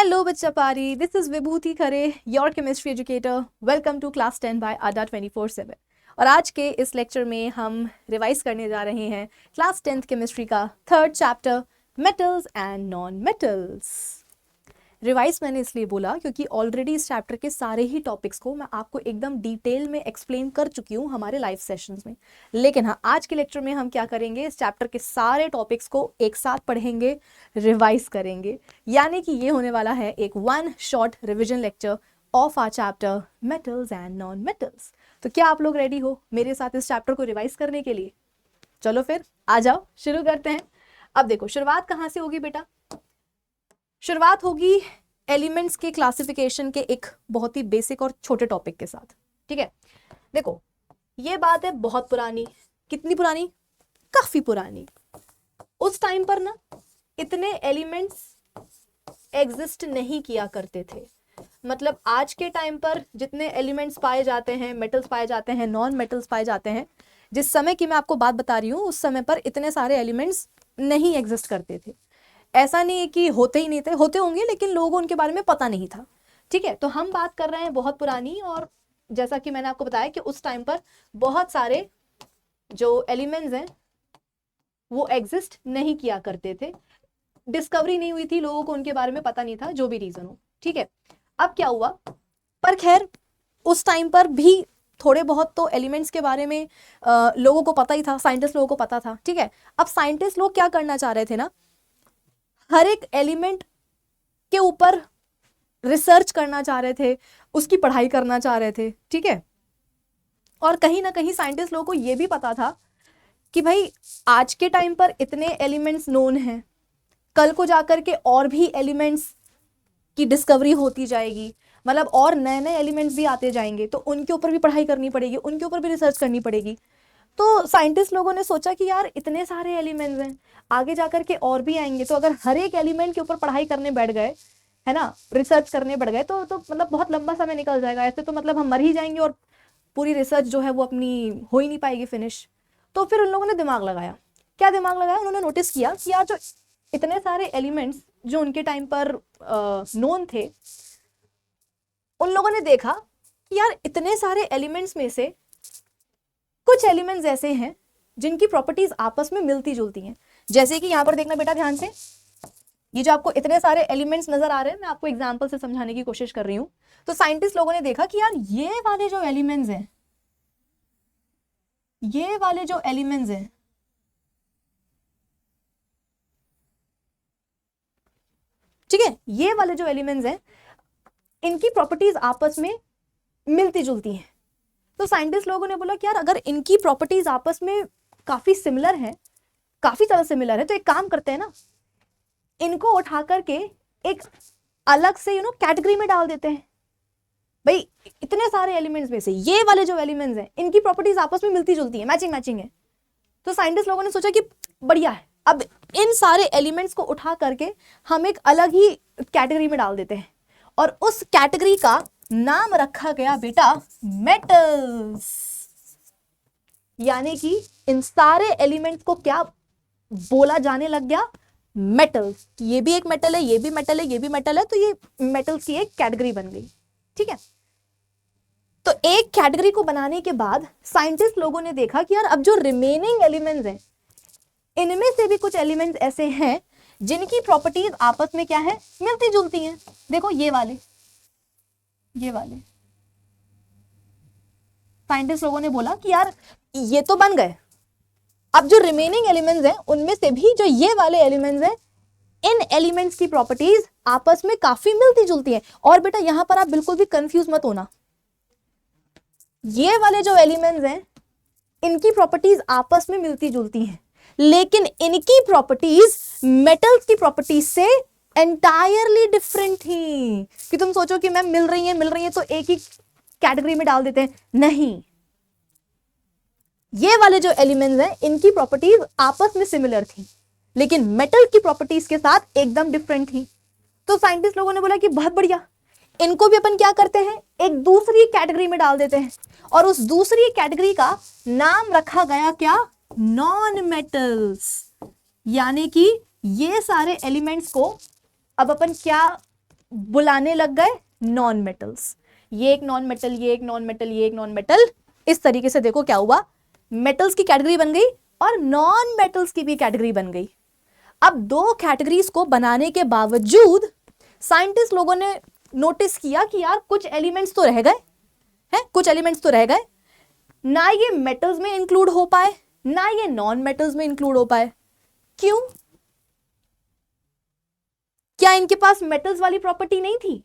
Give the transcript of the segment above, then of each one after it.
Hello बच्चा पारी, this is Vibhuti Khare, your chemistry educator. Welcome to class 10 by Adda 24/7। और आज के इस लेक्चर में हम रिवाइज करने जा रहे हैं क्लास 10th केमिस्ट्री का third chapter, metals and non metals. Revise मैंने इसलिए बोला क्योंकि ऑलरेडी इस चैप्टर के सारे ही टॉपिक्स को मैं आपको एकदम डिटेल में एक्सप्लेन कर चुकी हूँ हमारे लाइव सेशंस में। लेकिन हाँ, आज के लेक्चर में हम क्या करेंगे, इस चैप्टर के सारे टॉपिक्स को एक साथ पढ़ेंगे, रिवाइज करेंगे। यानी कि ये होने वाला है एक one short revision lecture of our chapter metals and non metals. तो क्या आप लोग रेडी हो मेरे साथ इस चैप्टर को रिवाइज करने के लिए? चलो फिर आ जाओ, शुरू करते हैं। अब देखो, शुरुआत कहाँ से होगी बेटा? शुरुआत होगी एलिमेंट्स के क्लासिफिकेशन के एक बहुत ही बेसिक और छोटे टॉपिक के साथ। ठीक है, देखो ये बात है बहुत पुरानी। कितनी पुरानी? काफी पुरानी। उस टाइम पर ना इतने एलिमेंट्स एग्जिस्ट नहीं किया करते थे। मतलब आज के टाइम पर जितने एलिमेंट्स पाए जाते हैं, मेटल्स पाए जाते हैं, नॉन मेटल्स पाए जाते हैं, जिस समय की मैं आपको बात बता रही हूँ उस समय पर इतने सारे एलिमेंट्स नहीं एग्जिस्ट करते थे। ऐसा नहीं है कि होते ही नहीं थे, होते होंगे लेकिन लोगों को उनके बारे में पता नहीं था। ठीक है, तो हम बात कर रहे हैं बहुत पुरानी, और जैसा कि मैंने आपको बताया कि उस टाइम पर बहुत सारे जो एलिमेंट्स हैं वो एग्जिस्ट नहीं किया करते थे, डिस्कवरी नहीं हुई थी, लोगों को उनके बारे में पता नहीं था, जो भी रीजन हो। ठीक है, अब क्या हुआ, पर खैर उस टाइम पर भी थोड़े बहुत तो एलिमेंट्स के बारे में लोगों को पता ही था, साइंटिस्ट लोगों को पता था। ठीक है, अब साइंटिस्ट लोग क्या करना चाह रहे थे ना, हर एक एलिमेंट के ऊपर रिसर्च करना चाह रहे थे, उसकी पढ़ाई करना चाह रहे थे। ठीक है, और कहीं ना कहीं साइंटिस्ट लोगों को यह भी पता था कि भाई आज के टाइम पर इतने एलिमेंट्स नोन हैं, कल को जाकर के और भी एलिमेंट्स की डिस्कवरी होती जाएगी, मतलब और नए नए एलिमेंट्स भी आते जाएंगे, तो उनके ऊपर भी पढ़ाई करनी पड़ेगी, उनके ऊपर भी रिसर्च करनी पड़ेगी। तो साइंटिस्ट लोगों ने सोचा कि यार इतने सारे एलिमेंट्स हैं, आगे जाकर के और भी आएंगे, तो अगर हर एक एलिमेंट के ऊपर पढ़ाई करने बैठ गए, है ना, रिसर्च करने बैठ गए, तो मतलब बहुत लंबा समय निकल जाएगा। ऐसे तो मतलब हम मर ही जाएंगे और पूरी रिसर्च जो है वो अपनी हो ही नहीं पाएगी फिनिश। तो फिर उन लोगों ने दिमाग लगाया। क्या दिमाग लगाया? उन्होंने नोटिस किया कि यार जो इतने सारे एलिमेंट्स जो उनके टाइम पर नोन थे, उन लोगों ने देखा कि यार इतने सारे एलिमेंट्स में से कुछ एलिमेंट्स ऐसे हैं जिनकी प्रॉपर्टीज आपस में मिलती जुलती हैं। जैसे कि यहाँ पर देखना बेटा ध्यान से, ये जो आपको इतने सारे एलिमेंट्स नजर आ रहे हैं, मैं आपको एग्जांपल से समझाने की कोशिश कर रही हूँ। तो साइंटिस्ट लोगों ने देखा कि यार ये वाले जो एलिमेंट्स हैं, ये वाले जो एलिमेंट्स हैं, ठीक है, ये वाले जो एलिमेंट्स हैं इनकी प्रॉपर्टीज आपस में मिलती जुलती हैं। तो साइंटिस्ट लोगों ने बोला कि यार अगर इनकी प्रॉपर्टीज आपस में काफी सिमिलर है, काफी ज्यादा सिमिलर है, तो एक काम करते हैं ना, इनको उठा करके एक अलग से कैटेगरी में डाल देते हैं। भाई इतने सारे एलिमेंट्स में से ये वाले जो एलिमेंट्स हैं इनकी प्रॉपर्टीज आपस में मिलती जुलती है, मैचिंग है। तो साइंटिस्ट लोगों ने सोचा कि बढ़िया है, अब इन सारे एलिमेंट्स को उठा करके हम एक अलग ही कैटेगरी में डाल देते हैं, और उस कैटेगरी का नाम रखा गया बेटा मेटल्स। यानी कि इन सारे एलिमेंट्स को क्या बोला जाने लग गया? मेटल्स। ये भी एक मेटल है, ये भी मेटल है, ये भी मेटल है, तो ये मेटल्स की एक कैटेगरी बन गई। ठीक है, तो एक कैटेगरी को बनाने के बाद साइंटिस्ट लोगों ने देखा कि यार अब जो रिमेनिंग एलिमेंट्स हैं इनमें से भी कुछ एलिमेंट्स ऐसे हैं जिनकी प्रॉपर्टीज आपस में क्या है? मिलती जुलती हैं। देखो ये वाले साइंटिस्ट लोगों ने बोला कि यार ये तो बन गए, अब जो रिमेनिंग एलिमेंट्स हैं उनमें से भी जो ये वाले एलिमेंट्स हैं, इन एलिमेंट्स की प्रॉपर्टीज आपस में काफी मिलती जुलती हैं। और बेटा यहां पर आप बिल्कुल भी कंफ्यूज मत होना, ये वाले जो एलिमेंट्स हैं इनकी प्रॉपर्टीज आपस में मिलती जुलती हैं, लेकिन इनकी प्रॉपर्टीज मेटल्स की प्रॉपर्टीज से एंटायरली डिफरेंट थी। कि तुम सोचो कि मैम मिल रही है तो एक ही कैटेगरी में डाल देते हैं, नहीं। ये वाले जो एलिमेंट्स हैं इनकी प्रॉपर्टीज आपस में सिमिलर थी, लेकिन मेटल की प्रॉपर्टीज के साथ एकदम डिफरेंट थी। तो साइंटिस्ट लोगों ने बोला कि बहुत बढ़िया, इनको भी अपन क्या करते हैं, एक दूसरी कैटेगरी में डाल देते हैं, और उस दूसरी कैटेगरी का नाम रखा गया क्या? Non metals. यानी कि ये सारे एलिमेंट्स को अब अपन क्या बुलाने लग गए नॉन मेटल्स, ये एक नॉन मेटल, ये एक नॉन मेटल, ये एक नॉन मेटल। इस तरीके से देखो क्या हुआ, मेटल्स की कैटेगरी बन गई और नॉन मेटल्स की भी कैटेगरी बन गई। अब दो कैटेगरीज को बनाने के बावजूद साइंटिस्ट लोगों ने नोटिस किया कि यार कुछ एलिमेंट्स तो रह गए हैं, कुछ एलिमेंट्स तो रह गए, ना ये मेटल्स में इंक्लूड हो पाए ना ये नॉन मेटल्स में इंक्लूड हो पाए। क्यों? क्या इनके पास मेटल्स वाली प्रॉपर्टी नहीं थी?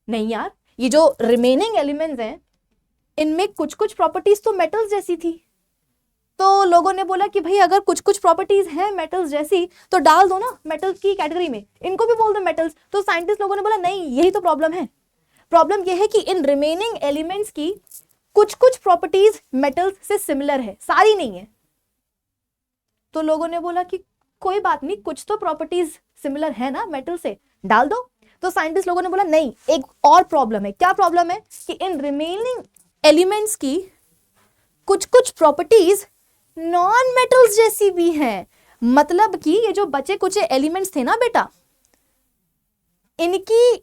नहीं यार, ये जो रिमेनिंग एलिमेंट्स हैं इनमें कुछ कुछ प्रॉपर्टीज तो मेटल्स जैसी थी। तो लोगों ने बोला कि भाई अगर कुछ कुछ प्रॉपर्टीज हैं मेटल्स जैसी तो डाल दो ना मेटल्स की कैटेगरी में, इनको भी बोल दो मेटल्स। तो साइंटिस्ट लोगों ने बोला नहीं, यही तो प्रॉब्लम है। प्रॉब्लम यह है कि इन रिमेनिंग एलिमेंट्स की कुछ कुछ प्रॉपर्टीज मेटल्स से सिमिलर है, सारी नहीं है। तो लोगों ने बोला कि कोई बात नहीं, कुछ तो प्रॉपर्टीज सिमिलर है ना मेटल से, डाल दो। तो साइंटिस्ट लोगों ने बोला नहीं, एक और प्रॉब्लम है। क्या प्रॉब्लम है? कि इन रिमेनिंग एलिमेंट्स की कुछ कुछ प्रॉपर्टीज नॉन मेटल्स जैसी भी हैं। मतलब कि ये जो बचे कुछ एलिमेंट्स थे ना बेटा, इनकी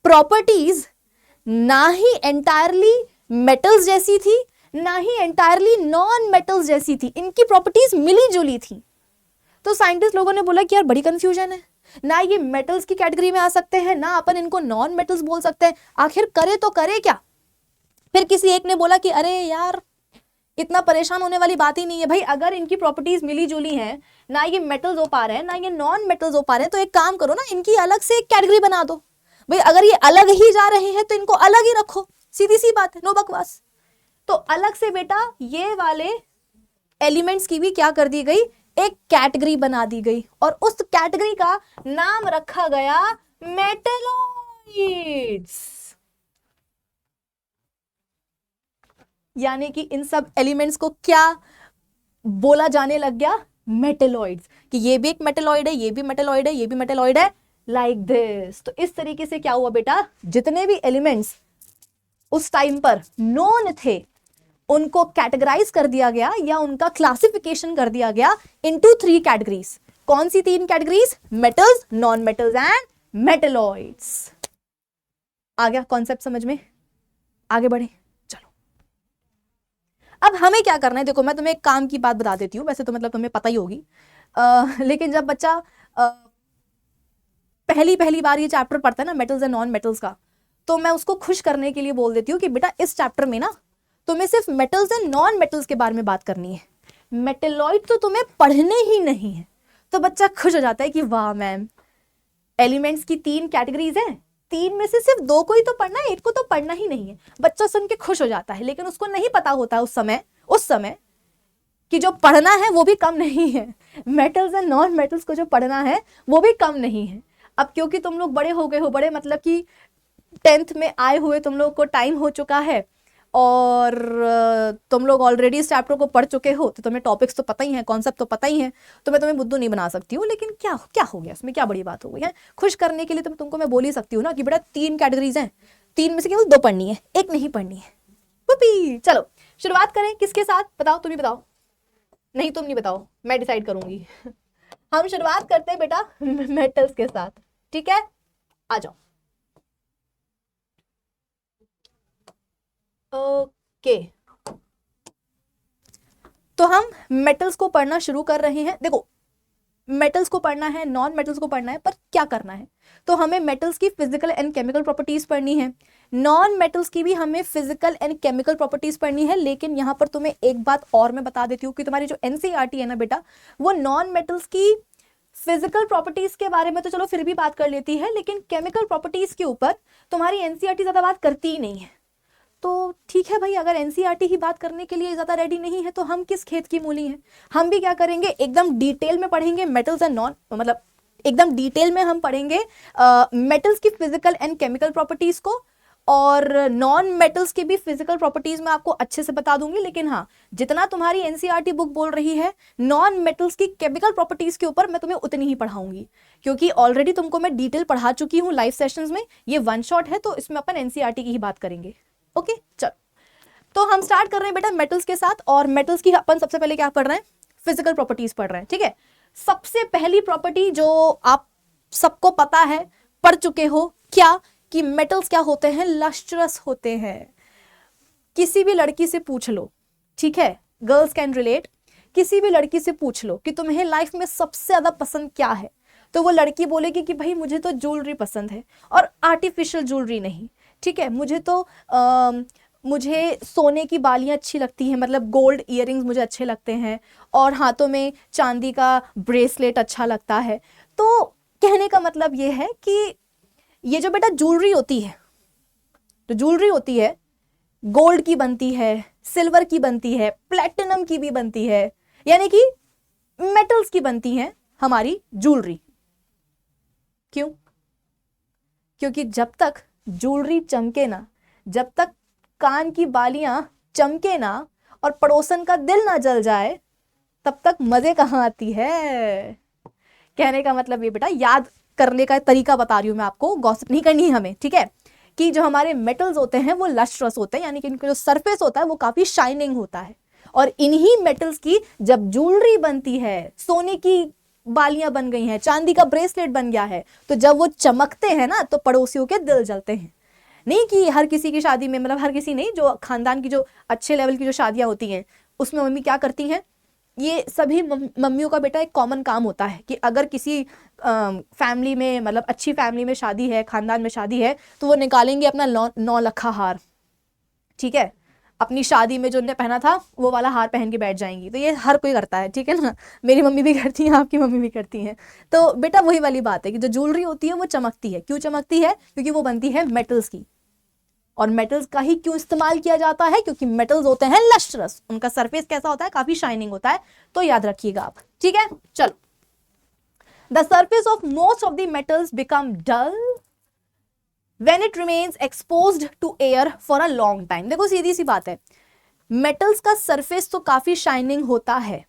प्रॉपर्टीज ना ही एंटायरली मेटल्स जैसी थी ना ही एंटायरली नॉन मेटल्स जैसी थी, इनकी प्रॉपर्टीज मिली जुली थी। तो साइंटिस्ट लोगों ने बोला कि यार बड़ी कंफ्यूजन है, ना ये मेटल्स की कैटेगरी में आ सकते हैं ना अपन इनको नॉन मेटल्स बोल सकते हैं, आखिर करे तो करे क्या। फिर किसी एक ने बोला कि अरे यार इतना परेशान होने वाली बात ही नहीं है भाई, अगर इनकी प्रॉपर्टीज मिली जुली हैं, ना ये मेटल्स हो पा रहे हैं ना ये नॉन मेटल्स हो पा रहे हैं, तो एक काम करो ना, इनकी अलग से एक कैटेगरी बना दो भाई। अगर ये अलग ही जा रहे हैं तो इनको अलग ही रखो, सीधी सी बात है, नो बकवास। तो अलग से बेटा ये वाले एलिमेंट्स की भी क्या कर दी गई, एक कैटेगरी बना दी गई और उस कैटेगरी का नाम रखा गया मेटलॉइड्स। यानी कि इन सब एलिमेंट्स को क्या बोला जाने लग गया, मेटलॉइड्स। कि ये भी एक मेटलॉइड है, ये भी मेटलॉइड है, ये भी मेटलॉइड है, लाइक दिस। तो इस तरीके से क्या हुआ बेटा, जितने भी एलिमेंट्स उस टाइम पर नोन थे उनको कैटेगराइज कर दिया गया या उनका क्लासिफिकेशन कर दिया गया इनटू 3 कैटेगरीज। कौन सी 3 categories? Metals, non metals and metalloids. आ गया कॉन्सेप्ट समझ में? आगे बढ़े चलो। अब हमें क्या करना है, देखो मैं तुम्हें एक काम की बात बता देती हूँ, वैसे तो मतलब तुम्हें पता ही होगी, लेकिन जब बच्चा पहली बार ये चैप्टर पढ़ता है ना मेटल्स एंड नॉन मेटल्स का, तो मैं उसको खुश करने के लिए बोल देती हूँ कि बेटा इस चैप्टर में ना तुम्हें सिर्फ मेटल्स एंड नॉन मेटल्स के बारे में बात करनी है, मेटलॉइड तो तुम्हें पढ़ने ही नहीं है। तो बच्चा खुश हो जाता है कि वाह मैम, एलिमेंट्स की 3 कैटेगरीज हैं, 3 में से सिर्फ 2 को ही तो पढ़ना है, 1 को तो पढ़ना ही नहीं है। बच्चा सुन के खुश हो जाता है, लेकिन उसको नहीं पता होता उस समय कि जो पढ़ना है वो भी कम नहीं है, मेटल्स एंड नॉन मेटल्स को जो पढ़ना है वो भी कम नहीं है। अब क्योंकि तुम लोग बड़े हो गए हो, बड़े मतलब कि 10th में आए हुए तुम लोग को टाइम हो चुका है और तुम लोग ऑलरेडी इस चैप्टर को पढ़ चुके हो, तो तुम्हें टॉपिक्स तो पता ही हैं, कॉन्सेप्ट तो पता ही हैं, तो मैं तुम्हें बुद्धू नहीं बना सकती हूँ। लेकिन क्या क्या हो गया, इसमें क्या बड़ी बात हो गई है? खुश करने के लिए तो तुमको मैं बोल ही सकती हूँ ना कि बेटा 3 कैटेगरीज हैं, 3 में से केवल 2 पढ़नी है, 1 नहीं पढ़नी है। चलो शुरुआत करें किसके साथ, बताओ, तुम ही बताओ। नहीं तुम नहीं बताओ, मैं डिसाइड करूंगी। हम शुरुआत करते हैं बेटा मेटल्स के साथ, ठीक है? आ जाओ। ओके तो हम मेटल्स को पढ़ना शुरू कर रहे हैं। देखो मेटल्स को पढ़ना है, नॉन मेटल्स को पढ़ना है, पर क्या करना है, तो हमें मेटल्स की फिजिकल एंड केमिकल प्रॉपर्टीज पढ़नी है, नॉन मेटल्स की भी हमें फिजिकल एंड केमिकल प्रॉपर्टीज पढ़नी है। लेकिन यहाँ पर तुम्हें एक बात और मैं बता देती हूँ कि तुम्हारी जो एनसीईआरटी है ना बेटा, वो नॉन मेटल्स की फिजिकल प्रॉपर्टीज के बारे में तो चलो फिर भी बात कर लेती है, लेकिन केमिकल प्रॉपर्टीज के ऊपर तुम्हारी एनसीईआरटी ज्यादा बात करती ही नहीं है। तो ठीक है भाई, अगर एनसीईआरटी ही बात करने के लिए ज्यादा रेडी नहीं है तो हम किस खेत की मूली हैं। हम भी क्या करेंगे, एकदम डिटेल में पढ़ेंगे मेटल्स एंड नॉन, मतलब एकदम डिटेल में हम पढ़ेंगे मेटल्स की फिजिकल एंड केमिकल प्रॉपर्टीज को, और नॉन मेटल्स की भी फिजिकल प्रॉपर्टीज मैं आपको अच्छे से बता दूंगी। लेकिन हाँ, जितना तुम्हारी एनसीईआरटी बुक बोल रही है नॉन मेटल्स की केमिकल प्रॉपर्टीज के ऊपर, मैं तुम्हें उतनी ही पढ़ाऊंगी, क्योंकि ऑलरेडी तुमको मैं डिटेल पढ़ा चुकी हूँ लाइव सेशंस में। ये 1 शॉट है, तो इसमें अपन एनसीईआरटी की ही बात करेंगे। ओके चलो, तो हम स्टार्ट कर रहे हैं बेटा मेटल्स के साथ। और मेटल्स की अपन सबसे पहले क्या पढ़ रहे हैं, फिजिकल प्रॉपर्टीज पढ़ रहे हैं, ठीक है? सबसे पहली प्रॉपर्टी जो आप सबको पता है, पढ़ चुके हो क्या कि मेटल्स क्या होते हैं, लस्ट्रस होते हैं। किसी भी लड़की से पूछ लो, ठीक है, गर्ल्स कैन रिलेट, किसी भी लड़की से पूछ लो कि तुम्हें लाइफ में सबसे ज्यादा पसंद क्या है, तो वो लड़की बोलेगी कि भाई मुझे तो ज्वेलरी पसंद है, और आर्टिफिशियल ज्वेलरी नहीं, ठीक है, मुझे सोने की बालियां अच्छी लगती हैं, मतलब गोल्ड इयररिंग्स मुझे अच्छे लगते हैं, और हाथों में चांदी का ब्रेसलेट अच्छा लगता है। तो कहने का मतलब ये है कि ये जो बेटा ज्वेलरी होती है, तो ज्वेलरी होती है गोल्ड की बनती है, सिल्वर की बनती है, प्लेटिनम की भी बनती है, यानी कि मेटल्स की बनती है हमारी ज्वेलरी। क्यों? क्योंकि जब तक ज्वेलरी चमके ना, जब तक कान की बालियां चमके ना और पड़ोसन का दिल ना जल जाए, तब तक मजे कहाँ आती है। कहने का मतलब ये बेटा, याद करने का तरीका बता रही हूं मैं आपको, गॉसिप नहीं करनी है हमें, ठीक है, कि जो हमारे मेटल्स होते हैं वो लस्ट्रस होते हैं, यानी कि इनका जो सरफेस होता है वो काफी शाइनिंग होता है, और इन्हीं मेटल्स की जब ज्वेलरी बनती है, सोने की बालियां बन गई हैं, चांदी का ब्रेसलेट बन गया है, तो जब वो चमकते हैं ना तो पड़ोसियों के दिल जलते हैं। नहीं कि हर किसी की शादी में, मतलब हर किसी नहीं, जो खानदान की जो अच्छे लेवल की जो शादियां होती हैं उसमें मम्मी क्या करती हैं, ये सभी मम्मियों का बेटा एक कॉमन काम होता है कि अगर किसी फैमिली में, मतलब अच्छी फैमिली में शादी है, खानदान में शादी है, तो वो निकालेंगे अपना 9 लखा हार, ठीक है, अपनी शादी में जो उन्होंने पहना था वो वाला हार पहन के बैठ जाएंगी। तो ये हर कोई करता है, ठीक है ना, मेरी मम्मी भी करती है, आपकी मम्मी भी करती हैं। तो बेटा वही वाली बात है कि जो ज्वेलरी होती है वो चमकती है। क्यों चमकती है? क्योंकि वो बनती है मेटल्स की। और मेटल्स का ही क्यों इस्तेमाल किया जाता है? क्योंकि मेटल्स होते हैं लस्ट्रस, उनका सरफेस कैसा होता है, काफी शाइनिंग होता है। तो याद रखिएगा आप, ठीक है। चलो, the surface of most of the metals become dull when it remains exposed to air for a long time। देखो सीधी सी बात है, मेटल्स का सरफेस तो काफी शाइनिंग होता है,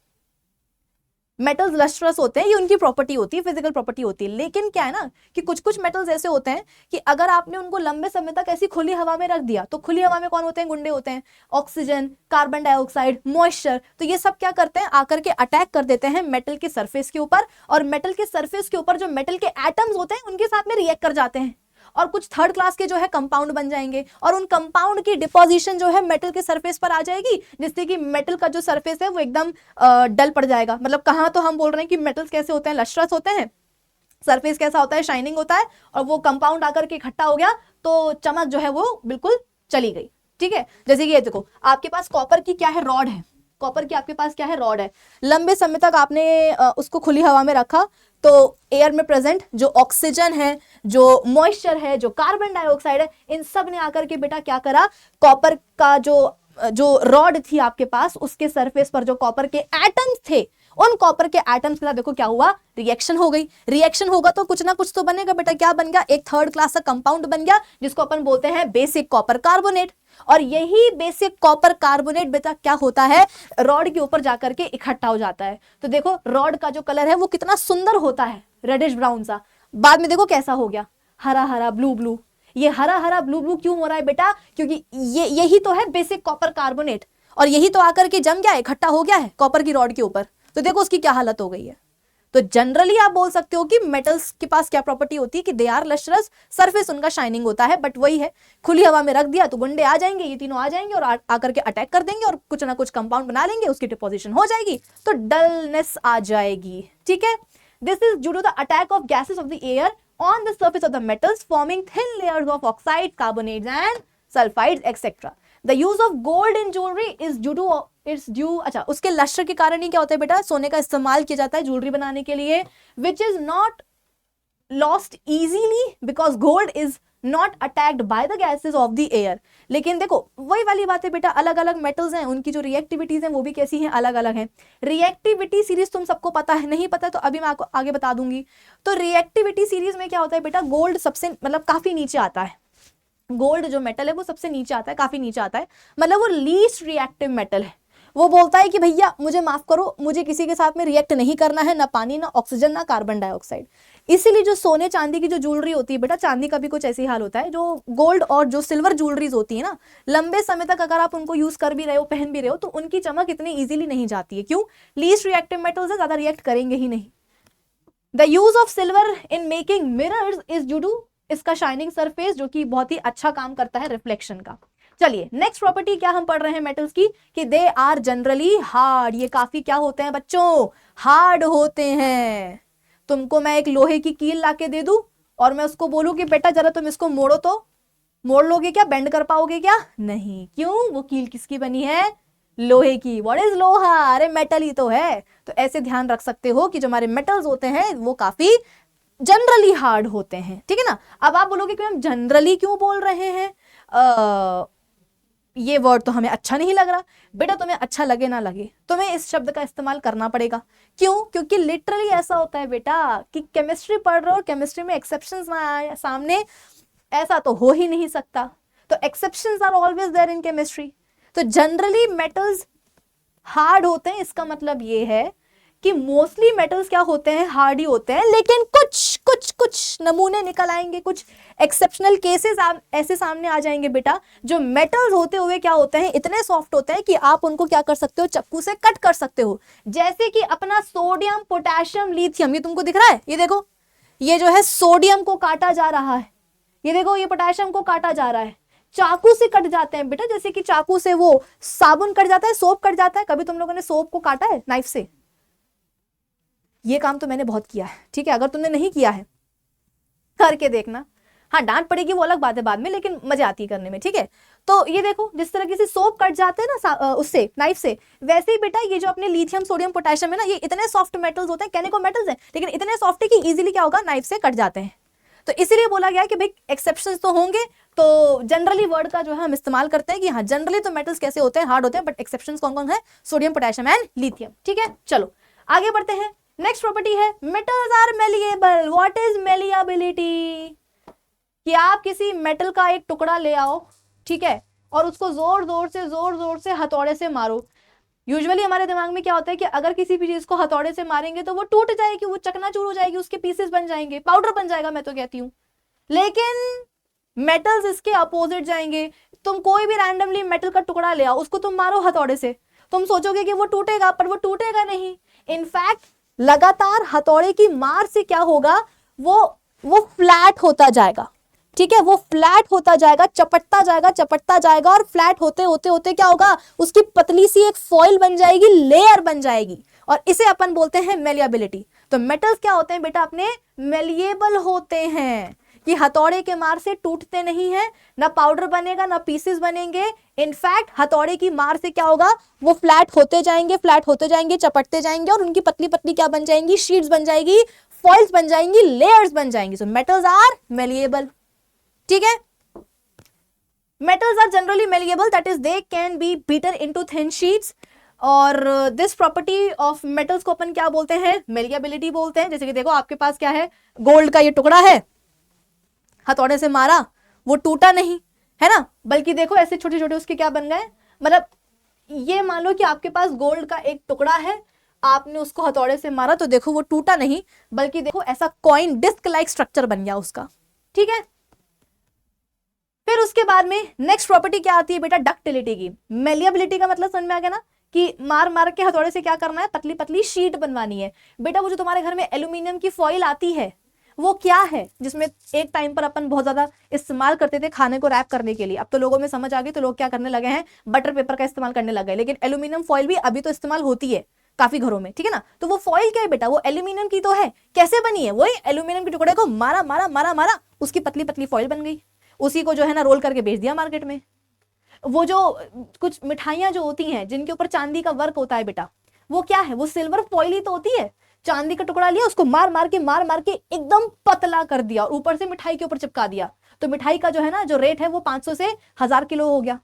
मेटल्स लस्ट्रस होते हैं, ये उनकी प्रॉपर्टी होती है, फिजिकल प्रॉपर्टी होती है। लेकिन क्या है ना कि कुछ कुछ मेटल्स ऐसे होते हैं कि अगर आपने उनको लंबे समय तक ऐसी खुली हवा में रख दिया, तो खुली हवा में कौन होते हैं? गुंडे होते हैं, ऑक्सीजन, कार्बन डाइऑक्साइड, मॉइस्चर। तो ये सब क्या करते हैं? आकर के अटैक कर देते हैं मेटल के सरफेस के ऊपर, और मेटल के सरफेस के ऊपर जो मेटल के एटम्स होते हैं उनके साथ में रिएक्ट कर जाते हैं, और कुछ थर्ड क्लास के जो है कंपाउंड बन जाएंगे, और उन कंपाउंड की डिपोजिशन जो है मेटल के सरफेस पर आ जाएगी, जिससे कि मेटल का जो सरफेस है वो एकदम डल पड़ जाएगा। मतलब कहाँ तो हम बोल रहे हैं कि मेटल्स कैसे होते हैं? लस्ट्रस होते हैं, सरफेस कैसा होता है? शाइनिंग होता है, और वो कंपाउंड आकर के इकट्ठा हो गया तो चमक जो है वो बिल्कुल चली गई, ठीक है। जैसे कि ये देखो, आपके पास कॉपर की क्या है? रॉड है, कॉपर की आपके पास क्या है? रॉड है। लंबे समय तक आपने उसको खुली हवा में रखा, तो एयर में प्रेजेंट जो ऑक्सीजन है, जो मॉइस्चर है, जो कार्बन डाइऑक्साइड है, इन सब ने आकर के बेटा क्या करा? कॉपर का जो रॉड थी आपके पास, उसके सरफेस पर जो कॉपर के एटम्स थे, उन कॉपर के एटम्स के साथ देखो क्या हुआ? रिएक्शन हो गई। रिएक्शन होगा तो कुछ ना कुछ तो बनेगा बेटा। क्या बन गया? एक थर्ड क्लास का कंपाउंड बन गया, जिसको अपन बोलते हैं बेसिक कॉपर कार्बोनेट। और यही बेसिक कॉपर कार्बोनेट बेटा क्या होता है? रॉड के ऊपर जाकर के इकट्ठा हो जाता है। तो देखो रॉड का जो कलर है वो कितना सुंदर होता है, रेडिश ब्राउन सा। बाद में देखो कैसा हो गया? हरा हरा ब्लू ब्लू। ये हरा हरा ब्लू ब्लू क्यों हो रहा है बेटा? क्योंकि यही तो है बेसिक कॉपर कार्बोनेट, और यही तो आकर के जम गया, इकट्ठा हो गया है कॉपर की रॉड के ऊपर। तो देखो उसकी क्या हालत हो गई है। तो जनरली आप बोल सकते हो कि मेटल्स के पास क्या प्रॉपर्टी होती है कि दे आर लस्ट्रस, सरफेस उनका शाइनिंग होता है। बट वही है, खुली हवा में रख दिया तो गुंडे आ जाएंगे, ये तीनों आ जाएंगे और आकर के अटैक कर देंगे, और कुछ ना कुछ कंपाउंड बना लेंगे, उसकी डिपोजिशन हो जाएगी, तो डलनेस आ जाएगी, ठीक है। This is due to the attack of gases of the air on the surface of the metals, forming thin layers of oxide, carbonates and sulfides etc. The use of gold in jewelry is due to अच्छा, उसके lustre के कारण ही क्या होता है बेटा? सोने का इस्तेमाल किया जाता है ज्वेलरी बनाने के लिए, which is not lost easily because gold is not attacked by the gases of the air। लेकिन देखो वही वाली बात है बेटा, अलग अलग मेटल्स हैं, उनकी जो रिएक्टिविटीज हैं वो भी कैसी हैं? अलग अलग हैं। रिएक्टिविटी सीरीज तुम सबको पता है, नहीं पता तो अभी मैं आपको आगे बता दूंगी। तो रिएक्टिविटी सीरीज में क्या होता है बेटा? गोल्ड सबसे मतलब काफी नीचे आता है, गोल्ड जो मेटल है वो सबसे नीचे आता है, काफी नीचे आता है, मतलब वो लीस्ट रिएक्टिव मेटल है। वो बोलता है कि भैया मुझे माफ करो, मुझे किसी के साथ में रिएक्ट नहीं करना है, ना पानी, ना ऑक्सीजन, ना कार्बन डाइऑक्साइड। इसीलिए जो सोने चांदी की जो ज्वेलरी होती है बेटा, चांदी का भी कुछ ऐसी हाल होता है, जो गोल्ड और जो सिल्वर ज्वेलरीज होती है ना, लंबे समय तक अगर आप उनको यूज कर भी रहे हो, पहन भी रहे हो, तो उनकी चमक इतनी इजीली नहीं जाती है। क्यों? लीस्ट रिएक्टिव मेटल्स है, ज्यादा रिएक्ट करेंगे ही नहीं। The use of silver in making mirrors is due to इसका शाइनिंग सरफेस, जो कि बहुत ही अच्छा काम करता है रिफ्लेक्शन का। चलिए नेक्स्ट प्रॉपर्टी क्या हम पढ़ रहे हैं मेटल्स की, कि दे आर जनरली हार्ड। ये काफी क्या होते हैं बच्चों, हार्ड होते हैं। तुमको मैं एक लोहे की कील लाके दे दूं और मैं उसको बोलूं कि बेटा जरा तुम इसको मोड़ो, तो मोड़ लोगे क्या, बेंड कर पाओगे क्या? नहीं। क्यों? वो कील किसकी बनी है? लोहे की। व्हाट इज लोहा? अरे मेटल ही तो है। तो ऐसे ध्यान रख सकते हो कि जो हमारे मेटल्स होते हैं वो काफी जनरली हार्ड होते हैं, ठीक है ना। अब आप बोलोगे कि हम जनरली क्यों बोल रहे हैं, ये वर्ड तो हमें अच्छा नहीं लग रहा। बेटा तुम्हें अच्छा लगे ना लगे, तुम्हें इस शब्द का इस्तेमाल करना पड़ेगा। क्यों? क्योंकि लिटरली ऐसा होता है बेटा कि केमिस्ट्री पढ़ रहे हो और केमिस्ट्री में एक्सेप्शंस ना आए सामने, ऐसा तो हो ही नहीं सकता। तो exceptions are always there in chemistry. तो जनरली मेटल्स हार्ड होते हैं, इसका मतलब ये है कि मोस्टली मेटल्स क्या होते हैं, हार्ड ही होते हैं। लेकिन कुछ नमूने निकल आएंगे, कुछ एक्सेप्शनल केसेस ऐसे सामने आ जाएंगे बेटा, जो मेटल्स होते हुए क्या होते हैं, इतने सॉफ्ट होते हैं कि आप उनको क्या कर सकते हो, चाकू से कट कर सकते हो। जैसे कि अपना सोडियम, पोटेशियम, लिथियम, ये तुमको दिख रहा है, ये देखो, ये जो है सोडियम को काटा जा रहा है, ये देखो ये पोटेशियम को काटा जा रहा है, चाकू से कट जाते हैं बेटा। जैसे कि चाकू से वो साबुन कट जाता है, सोप कट जाता है। कभी तुम लोगों ने सोप को काटा है नाइफ से? ये काम तो मैंने बहुत किया है, ठीक है। अगर तुमने नहीं किया है करके देखना। हाँ डांट पड़ेगी वो अलग बात है बाद में, लेकिन मजा आती है करने में, ठीक है। तो ये देखो जिस तरह से सोप कट जाते हैं ना उससे, नाइफ से, वैसे ही बेटा ये जो अपने लिथियम, सोडियम, पोटेशियम है ना, ये इतने सॉफ्ट मेटल्स होते हैं, केमिकल मेटल्स हैं, लेकिन इतने सॉफ्ट है कि इजीली क्या होगा, नाइफ से कट जाते हैं। तो इसीलिए बोला गया कि भाई एक्सेप्शंस तो होंगे, तो जनरली वर्ड का जो है हम इस्तेमाल करते हैं कि हाँ जनरली तो मेटल्स कैसे होते हैं, हार्ड होते हैं, बट एक्सेप्शंस कौन कौन है, सोडियम, पोटेशियम एंड लिथियम, ठीक है। चलो आगे बढ़ते हैं। नेक्स्ट प्रॉपर्टी है metals are malleable. What is malleability? कि आप किसी मेटल का एक टुकड़ा ले आओ, ठीक है, और उसको जोर जोर से हथौड़े से मारो। यूजुअली हमारे दिमाग में क्या होता है कि अगर किसी भी चीज को हथौड़े से मारेंगे तो वो टूट जाएगी, वो चकनाचूर हो जाएगी, उसके पीसेस बन जाएंगे, पाउडर बन जाएगा, मैं तो कहती हूँ। लेकिन मेटल्स इसके अपोजिट जाएंगे। तुम कोई भी रैंडमली मेटल का टुकड़ा ले आओ, उसको तुम मारो हथौड़े से, तुम सोचोगे कि वो टूटेगा, पर वो टूटेगा नहीं। इनफैक्ट लगातार हथौड़े की मार से क्या होगा, वो फ्लैट होता जाएगा, ठीक है, वो फ्लैट होता जाएगा, चपटता जाएगा, और फ्लैट होते होते क्या होगा, उसकी पतली सी एक फॉइल बन जाएगी, लेयर बन जाएगी, और इसे अपन बोलते हैं मेलिएबिलिटी। तो मेटल्स क्या होते हैं बेटा, अपने मेलिएबल होते हैं, कि हथौड़े के मार से टूटते नहीं है, ना पाउडर बनेगा, ना पीसेस बनेंगे। इनफैक्ट हथौड़े की मार से क्या होगा, वो फ्लैट होते जाएंगे, चपटते जाएंगे, और उनकी पतली पतली क्या बन जाएंगी, शीट्स बन जाएगी, फॉइल्स बन जाएंगी, लेयर्स बन जाएंगी। सो मेटल्स आर मेलिएबल, ठीक है। Metals are generally malleable, that is they can be beaten into thin sheets. और दिस प्रॉपर्टी ऑफ मेटल्स को अपन क्या बोलते हैं, मेलिएबिलिटी बोलते हैं। जैसे कि देखो आपके पास क्या है, गोल्ड का ये टुकड़ा है, हथौड़े से मारा, वो टूटा नहीं है ना, बल्कि देखो ऐसे छोटे छोटे उसके क्या बन गए। मतलब ये मान लो कि आपके पास गोल्ड का एक टुकड़ा है, आपने उसको हथौड़े से मारा तो देखो वो टूटा नहीं, बल्कि देखो ऐसा कॉइन डिस्क लाइक स्ट्रक्चर बन गया उसका, ठीक है। फिर उसके बाद में नेक्स्ट प्रॉपर्टी क्या आती है बेटा, डक्टिलिटी की। मेलिएबिलिटी का मतलब समझ में आ गया ना, कि मार मार के हथौड़े से क्या करना है, पतली पतली शीट बनवानी है। बेटा वो जो तुम्हारे घर में एल्यूमिनियम की फॉइल आती है, वो क्या है, जिसमें एक टाइम पर अपन बहुत ज्यादा इस्तेमाल करते थे खाने को रैप करने के लिए। अब तो लोगों में समझ आ गई, तो लोग क्या करने लगे हैं, बटर पेपर का इस्तेमाल करने लगे। लेकिन एल्यूमिनियम फॉइल भी अभी तो इस्तेमाल होती है काफी घरों में, ठीक है ना। तो वो फॉइल क्या है बेटा, वो एल्यूमिनियम की तो है। कैसे बनी है, वही एल्यूमिनियम के टुकड़े को मारा मारा मारा मारा, उसकी पतली पतली फॉइल बन गई, उसी को जो है ना रोल करके बेच दिया मार्केट में। वो जो कुछ मिठाइयां जो होती हैं जिनके ऊपर चांदी का वर्क होता है बेटा, वो क्या है, वो सिल्वर फॉइल ही तो होती है। चांदी का टुकड़ा लिया, उसको मार मार के एकदम पतला कर दिया, और ऊपर से मिठाई के ऊपर चिपका दिया। तो मिठाई का जो है ना जो रेट है वो 500 से 1000 किलो हो गया।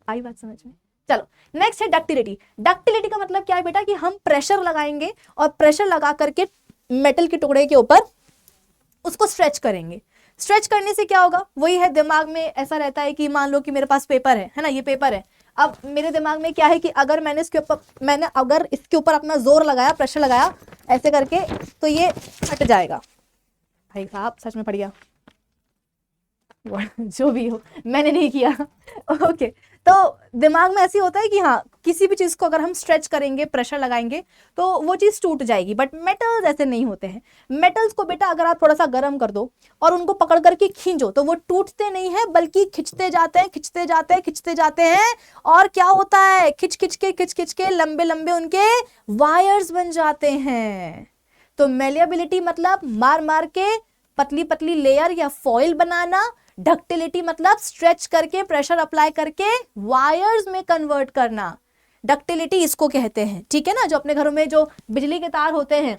आई बात समझ में? चलो नेक्स्ट है डक्टिलिटी। डक्टिलिटी का मतलब क्या है बेटा, कि हम प्रेशर लगाएंगे, और प्रेशर लगा करके मेटल के टुकड़े के ऊपर उसको स्ट्रेच करेंगे। स्ट्रेच करने से क्या होगा, वही है, दिमाग में ऐसा रहता है कि मान लो कि मेरे पास पेपर है ना, ये पेपर है। अब मेरे दिमाग में क्या है कि अगर मैंने अगर इसके ऊपर अपना जोर लगाया, प्रेशर लगाया ऐसे करके, तो ये फट जाएगा। भाई साहब सच में फट गया, जो भी हो, मैंने नहीं किया। ओके तो दिमाग में ऐसी होता है कि हाँ किसी भी चीज को अगर हम स्ट्रेच करेंगे, प्रेशर लगाएंगे तो वो चीज टूट जाएगी, बट मेटल्स ऐसे नहीं होते हैं। मेटल्स को बेटा अगर आप थोड़ा सा गर्म कर दो और उनको पकड़ करके खींचो तो वो टूटते नहीं है, बल्कि खिंचते जाते हैं, खिंचते जाते हैं, खिंचते जाते हैं, और क्या होता है, खिंच खिंच के लंबे लंबे उनके वायर्स बन जाते हैं। तो मेलिएबिलिटी मतलब मार मार के पतली पतली लेयर या फॉइल बनाना, डक्टिलिटी मतलब स्ट्रेच करके प्रेशर अप्लाई करके वायर्स में कन्वर्ट करना, डक्टिलिटी इसको कहते हैं, ठीक है ना। जो अपने घरों में जो बिजली के तार होते हैं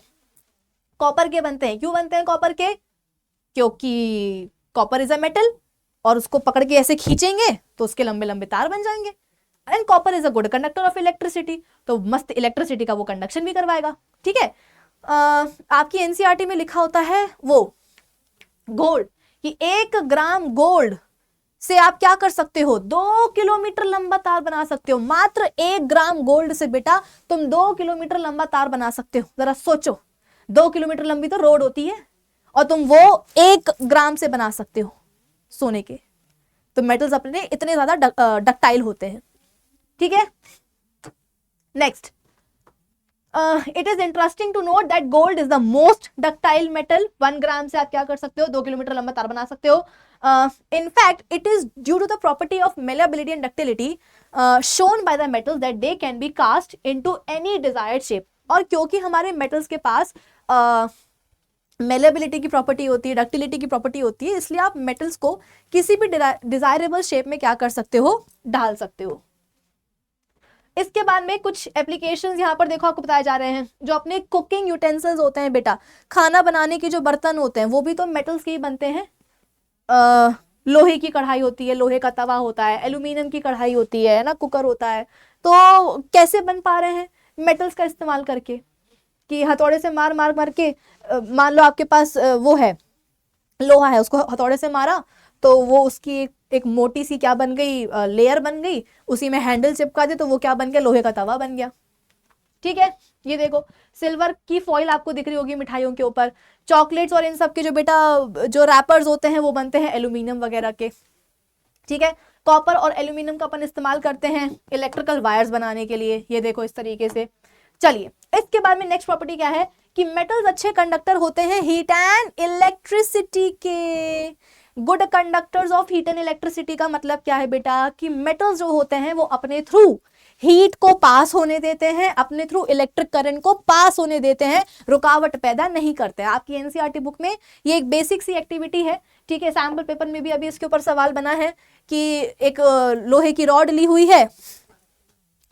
कॉपर के बनते हैं। क्यों बनते हैं कॉपर के? क्योंकि कॉपर इज अ मेटल, और उसको पकड़ के ऐसे खींचेंगे तो उसके लंबे लंबे तार बन जाएंगे। And copper is a good conductor of electricity, तो मस्त इलेक्ट्रिसिटी का वो कंडक्शन भी करवाएगा, ठीक है। आपकी एनसीईआरटी में लिखा होता है वो गोल्ड, कि 1 ग्राम गोल्ड से आप क्या कर सकते हो, 2 किलोमीटर लंबा तार बना सकते हो। मात्र 1 ग्राम गोल्ड से बेटा तुम 2 किलोमीटर लंबा तार बना सकते हो। जरा सोचो, 2 किलोमीटर लंबी तो रोड होती है और तुम वो 1 ग्राम से बना सकते हो सोने के। तो मेटल्स अपने इतने ज्यादा डक्टाइल होते हैं, ठीक है। Next, it is interesting to note that gold is the most ductile metal. 1 gram से आप क्या कर सकते हो, 2 किलोमीटर लंबा तार बना सकते हो। In fact, it is due to the property of malleability and ductility shown by the metals that they can be cast into any desired shape। और क्योंकि हमारे metals के पास malleability की प्रॉपर्टी होती है, डक्टिलिटी की प्रॉपर्टी होती है, इसलिए आप metals को किसी भी डिजायरेबल शेप में क्या कर सकते हो, डाल सकते हो। इसके बाद में कुछ एप्लीकेशंस यहाँ पर देखो आपको बताए जा रहे हैं। जो अपने कुकिंग यूटेंसिल्स होते हैं बेटा, खाना बनाने के जो बर्तन होते हैं वो भी तो मेटल्स के ही बनते हैं। लोहे की कढ़ाई होती है, लोहे का तवा होता है, एल्यूमिनियम की कढ़ाई होती है ना, कुकर होता है। तो कैसे बन पा रहे हैं, मेटल्स का इस्तेमाल करके, कि हथौड़े से मार मार मार के, मान लो आपके पास वो है लोहा है, उसको हथौड़े से मारा तो वो उसकी एक मोटी सी क्या बन गई, लेयर बन गई, उसी में हैंडल चिपका दे तो वो क्या बन गया, लोहे का तवा बन गया, ठीक है। ये देखो सिल्वर की फॉइल आपको दिख रही होगी मिठाइयों के ऊपर। चॉकलेट्स और इन सब के जो बेटा जो रैपर्स होते हैं वो बनते हैं एल्यूमिनियम वगैरह के, ठीक है। कॉपर और एल्यूमिनियम का अपन इस्तेमाल करते हैं इलेक्ट्रिकल वायर्स बनाने के लिए, ये देखो इस तरीके से। चलिए इसके बाद में नेक्स्ट प्रॉपर्टी क्या है कि मेटल्स अच्छे कंडक्टर होते हैं हीट एंड इलेक्ट्रिसिटी के। Good conductors of heat and electricity का मतलब क्या है बेटा, कि मेटल्स जो होते हैं वो अपने थ्रू हीट को पास होने देते हैं, अपने थ्रू इलेक्ट्रिक करंट को पास होने देते हैं, रुकावट पैदा नहीं करते। आपकी एनसीईआरटी बुक में ये एक बेसिक सी एक्टिविटी है, ठीक है। सैम्पल पेपर में भी अभी इसके ऊपर सवाल बना है कि एक लोहे की रॉड ली हुई है,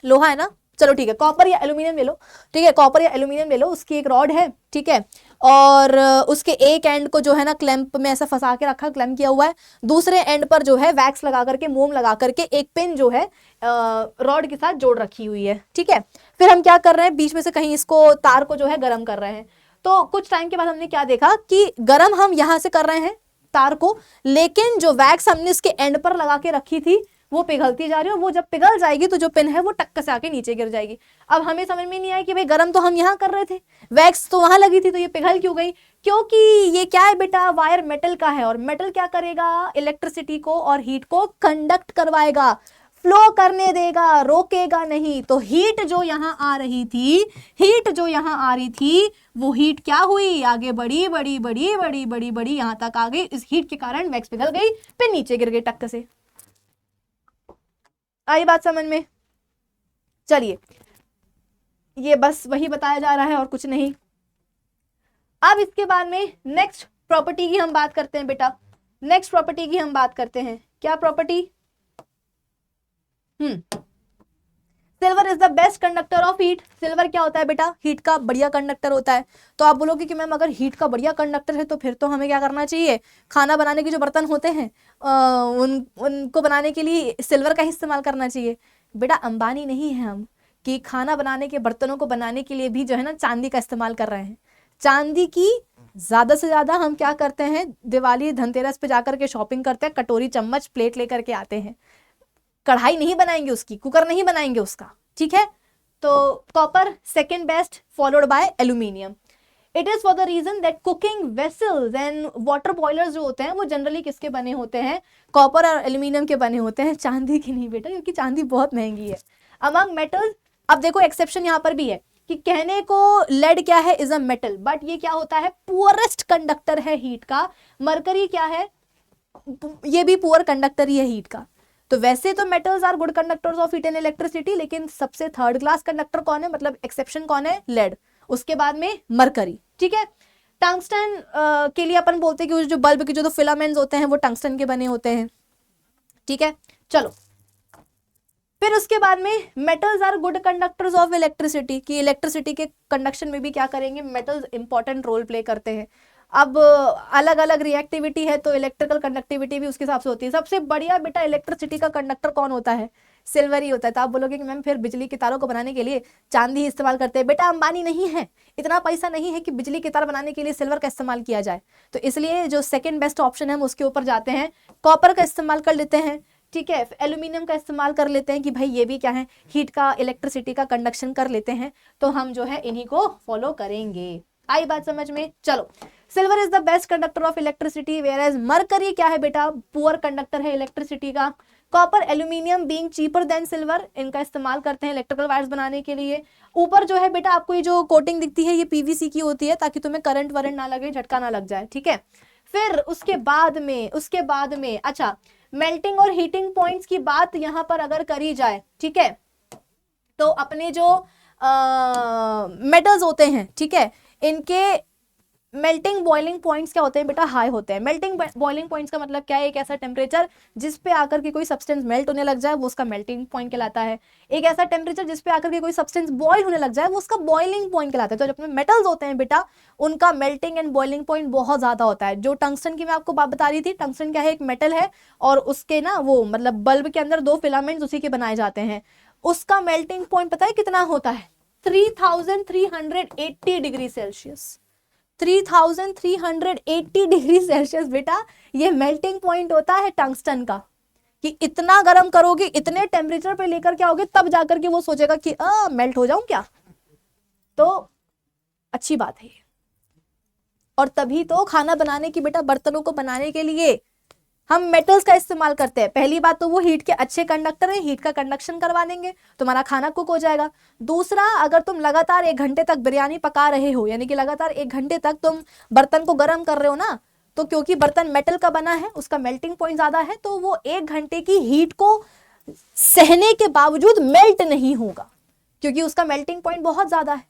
लोहा है ना, चलो ठीक है, कॉपर या एल्यूमिनियम ले लो, ठीक है, कॉपर या एल्यूमिनियम ले लो, उसकी एक रॉड है, ठीक है, और उसके एक एंड को जो है ना क्लैंप में ऐसा फंसा के रखा, क्लैंप किया हुआ है, दूसरे एंड पर जो है वैक्स लगा करके, मोम लगा करके एक पिन जो है रॉड के साथ जोड़ रखी हुई है, ठीक है। फिर हम क्या कर रहे हैं, बीच में से कहीं इसको तार को जो है गर्म कर रहे हैं। तो कुछ टाइम के बाद हमने क्या देखा कि गर्म हम यहां से कर रहे हैं तार को, लेकिन जो वैक्स हमने इसके एंड पर लगा के रखी थी वो पिघलती जा रही है, और वो जब पिघल जाएगी तो जो पिन है वो टक्कर से आके नीचे गिर जाएगी। अब हमें समझ में नहीं आया कि भाई गर्म तो हम यहाँ कर रहे थे, वैक्स तो वहां लगी थी, तो ये पिघल क्यों गई? क्योंकि ये क्या है बेटा, वायर मेटल का है, और मेटल क्या करेगा, इलेक्ट्रिसिटी को और हीट को कंडक्ट करवाएगा, फ्लो करने देगा, रोकेगा नहीं। तो हीट जो यहाँ आ रही थी, हीट जो यहाँ आ रही थी, वो हीट क्या हुई, आगे बढ़ी बड़ी बड़ी बड़ी बड़ी बड़ी यहाँ तक आ गई। इस हीट के कारण वैक्स पिघल गई, पिन नीचे गिर गई टक्कर से। आई बात समझ में? चलिए ये बस वही बताया जा रहा है और कुछ नहीं। अब इसके बाद में नेक्स्ट प्रॉपर्टी की हम बात करते हैं बेटा, नेक्स्ट प्रॉपर्टी की हम बात करते हैं। क्या property? Silver is the best conductor of heat. Silver क्या होता है बेटा, हीट का बढ़िया कंडक्टर होता है। तो आप बोलोगे कि मैम अगर हीट का बढ़िया कंडक्टर है तो फिर तो हमें क्या करना चाहिए, खाना बनाने के जो बर्तन होते हैं उनको बनाने के लिए सिल्वर का ही इस्तेमाल करना चाहिए। बेटा अंबानी नहीं है हम कि खाना बनाने के बर्तनों को बनाने के लिए भी जो है ना चांदी का इस्तेमाल कर रहे हैं। चांदी की ज्यादा से ज्यादा हम क्या करते हैं, दिवाली धनतेरस पे जाकर के शॉपिंग करते हैं, कटोरी चम्मच प्लेट लेकर के आते हैं, कढ़ाई नहीं बनाएंगे उसकी, कुकर नहीं बनाएंगे उसका, ठीक है। तो copper second best, followed by aluminium. It is for the reason that cooking vessels and water boilers जो होते हैं वो जनरली किसके बने होते हैं, कॉपर और एल्यूमिनियम के बने होते हैं, चांदी के नहीं बेटा, क्योंकि चांदी बहुत महंगी है। अमंग मेटल्स, अब देखो एक्सेप्शन यहाँ पर भी है कि कहने को लेड क्या है, इज अ मेटल, बट ये क्या होता है, पुअरेस्ट कंडक्टर है हीट का। मरकरी क्या है, ये भी पुअर कंडक्टर ही है हीट का। तो वैसे तो metals are good conductors of heat and electricity, लेकिन सबसे थर्ड क्लास कंडक्टर कौन है, मतलब एक्सेप्शन कौन है, लेड, उसके बाद में मरकरी। ठीक है, टंगस्टन के लिए अपन बोलते हैं कि जो बल्ब के जो फिलामेंट्स होते हैं वो टंगस्टन के बने होते हैं। ठीक है, चलो फिर उसके बाद में metals are good conductors of electricity, कि इलेक्ट्रिसिटी के कंडक्शन में भी क्या करेंगे, मेटल्स इंपॉर्टेंट रोल प्ले करते हैं। अब अलग अलग रिएक्टिविटी है तो इलेक्ट्रिकल कंडक्टिविटी भी उसके हिसाब से होती है। सबसे बढ़िया बेटा इलेक्ट्रिसिटी का कंडक्टर कौन होता है, सिल्वर ही होता है। तो आप बोलोगे कि मैम फिर बिजली के तारों को बनाने के लिए चांदी ही इस्तेमाल करते हैं। बेटा अंबानी नहीं है, इतना पैसा नहीं है कि बिजली के तार बनाने के लिए सिल्वर का इस्तेमाल किया जाए, तो इसलिए जो सेकेंड बेस्ट ऑप्शन है हम उसके ऊपर जाते हैं, कॉपर का इस्तेमाल कर लेते हैं। ठीक है, एल्यूमिनियम का इस्तेमाल कर लेते हैं कि भाई ये भी क्या है, हीट का, इलेक्ट्रिसिटी का कंडक्शन कर लेते हैं, तो हम जो है इन्हीं को फॉलो करेंगे। आई बात समझ में? चलो, silver is the best conductor of electricity, where as mercury क्या है बेटा, पुअर कंडक्टर है इलेक्ट्रिसिटी का। Copper, aluminium being cheaper than silver, इनका इस्तेमाल करते हैं इलेक्ट्रिकल वायर्स बनाने के लिए। ऊपर जो है बेटा आपको ये जो कोटिंग दिखती है ये पीवीसी की होती है, ताकि तुम्हें करंट वरंट ना लगे, झटका ना लग जाए। ठीक है, फिर उसके बाद में अच्छा, मेल्टिंग और हीटिंग पॉइंट्स की बात यहां पर अगर करी जाए, ठीक है, तो अपने जो मेटल्स होते हैं, ठीक है, इनके मेल्टिंग बॉइलिंग पॉइंट्स क्या होते हैं बेटा, हाई होते हैं। मेल्टिंग बॉइलिंग पॉइंट्स का मतलब क्या है, एक ऐसा टेम्परेचर जिस पे आकर के कोई सब्सटेंस मेल्ट होने लग जाए वो उसका मेल्टिंग पॉइंट कहलाता है। एक ऐसा टेम्परेचर जिस पे आकर के कोई सब्सटेंस बॉयल होने लग जाए वो उसका बॉइलिंग पॉइंट कहलाता है। तो जो अपने मेटल्स होते हैं बेटा उनका मेल्टिंग एंड बॉइलिंग पॉइंट बहुत ज्यादा होता है। जो टंगस्टन की मैं आपको बात बता रही थी, टंगस्टन क्या है, एक मेटल है और उसके ना वो मतलब बल्ब के अंदर 2 फिलामेंट्स उसी के बनाए जाते हैं, उसका मेल्टिंग पॉइंट पता है कितना होता है, 3380 डिग्री सेल्सियस। 3380 डिग्री सेल्सियस बेटा ये मेल्टिंग पॉइंट होता है टंगस्टन का, कि इतना गर्म करोगे, इतने टेम्परेचर पे लेकर के आओगे तब जाकर के वो सोचेगा कि मेल्ट हो जाऊं क्या, तो अच्छी बात है। और तभी तो खाना बनाने की बेटा, बर्तनों को बनाने के लिए हम मेटल्स का इस्तेमाल करते हैं। पहली बात तो वो हीट के अच्छे कंडक्टर हैं, हीट का कंडक्शन करवा देंगे, तुम्हारा खाना कुक हो जाएगा। दूसरा, अगर तुम लगातार 1 घंटे तक बिरयानी पका रहे हो, यानी कि लगातार 1 घंटे तक तुम बर्तन को गर्म कर रहे हो ना, तो क्योंकि बर्तन मेटल का बना है, उसका मेल्टिंग पॉइंट ज्यादा है, तो वो 1 घंटे की हीट को सहने के बावजूद मेल्ट नहीं होगा, क्योंकि उसका मेल्टिंग पॉइंट बहुत ज्यादा है।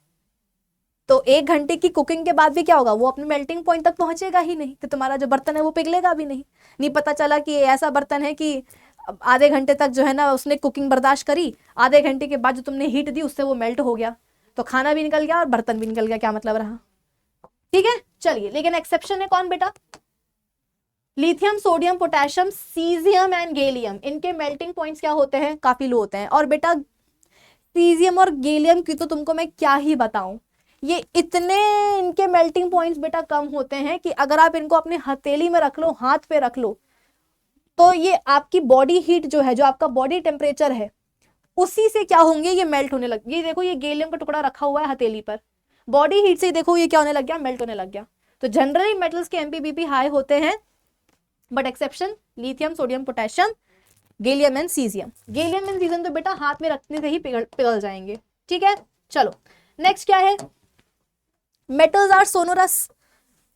तो 1 घंटे की कुकिंग के बाद भी क्या होगा, वो अपने मेल्टिंग पॉइंट तक पहुंचेगा ही नहीं, तो तुम्हारा जो बर्तन है वो पिघलेगा भी नहीं पता चला कि ऐसा बर्तन है कि आधे घंटे तक जो है ना उसने कुकिंग बर्दाश्त करी, आधे घंटे के बाद जो तुमने हीट दी उससे वो मेल्ट हो गया, तो खाना भी निकल गया और बर्तन भी निकल गया, क्या मतलब रहा। ठीक है, चलिए, लेकिन एक्सेप्शन है कौन बेटा, lithium, sodium, potassium, caesium and gallium, इनके मेल्टिंग पॉइंट्स क्या होते हैं, काफी लो होते हैं। और बेटा सीजियम और गैलियम की तो तुमको मैं क्या ही बताऊं, ये इतने इनके मेल्टिंग पॉइंट्स बेटा कम होते हैं कि अगर आप इनको अपने हथेली में रख लो, हाथ पे रख लो, तो ये आपकी बॉडी हीट जो है, जो आपका बॉडी टेम्परेचर है, उसी से क्या होंगे, ये मेल्ट होने लग। ये देखो, ये गैलियम का टुकड़ा रखा हुआ है हथेली पर, बॉडी हीट से देखो ये क्या होने लग गया, मेल्ट होने लग गया। तो जनरली मेटल्स के एमपीबीपी हाई होते हैं, but exception lithium, sodium, potassium, gallium and caesium. Gallium and caesium तो बेटा हाथ में रखने से ही पिघल जाएंगे। ठीक है, चलो नेक्स्ट क्या है, मेटल्स आर सोनोरस,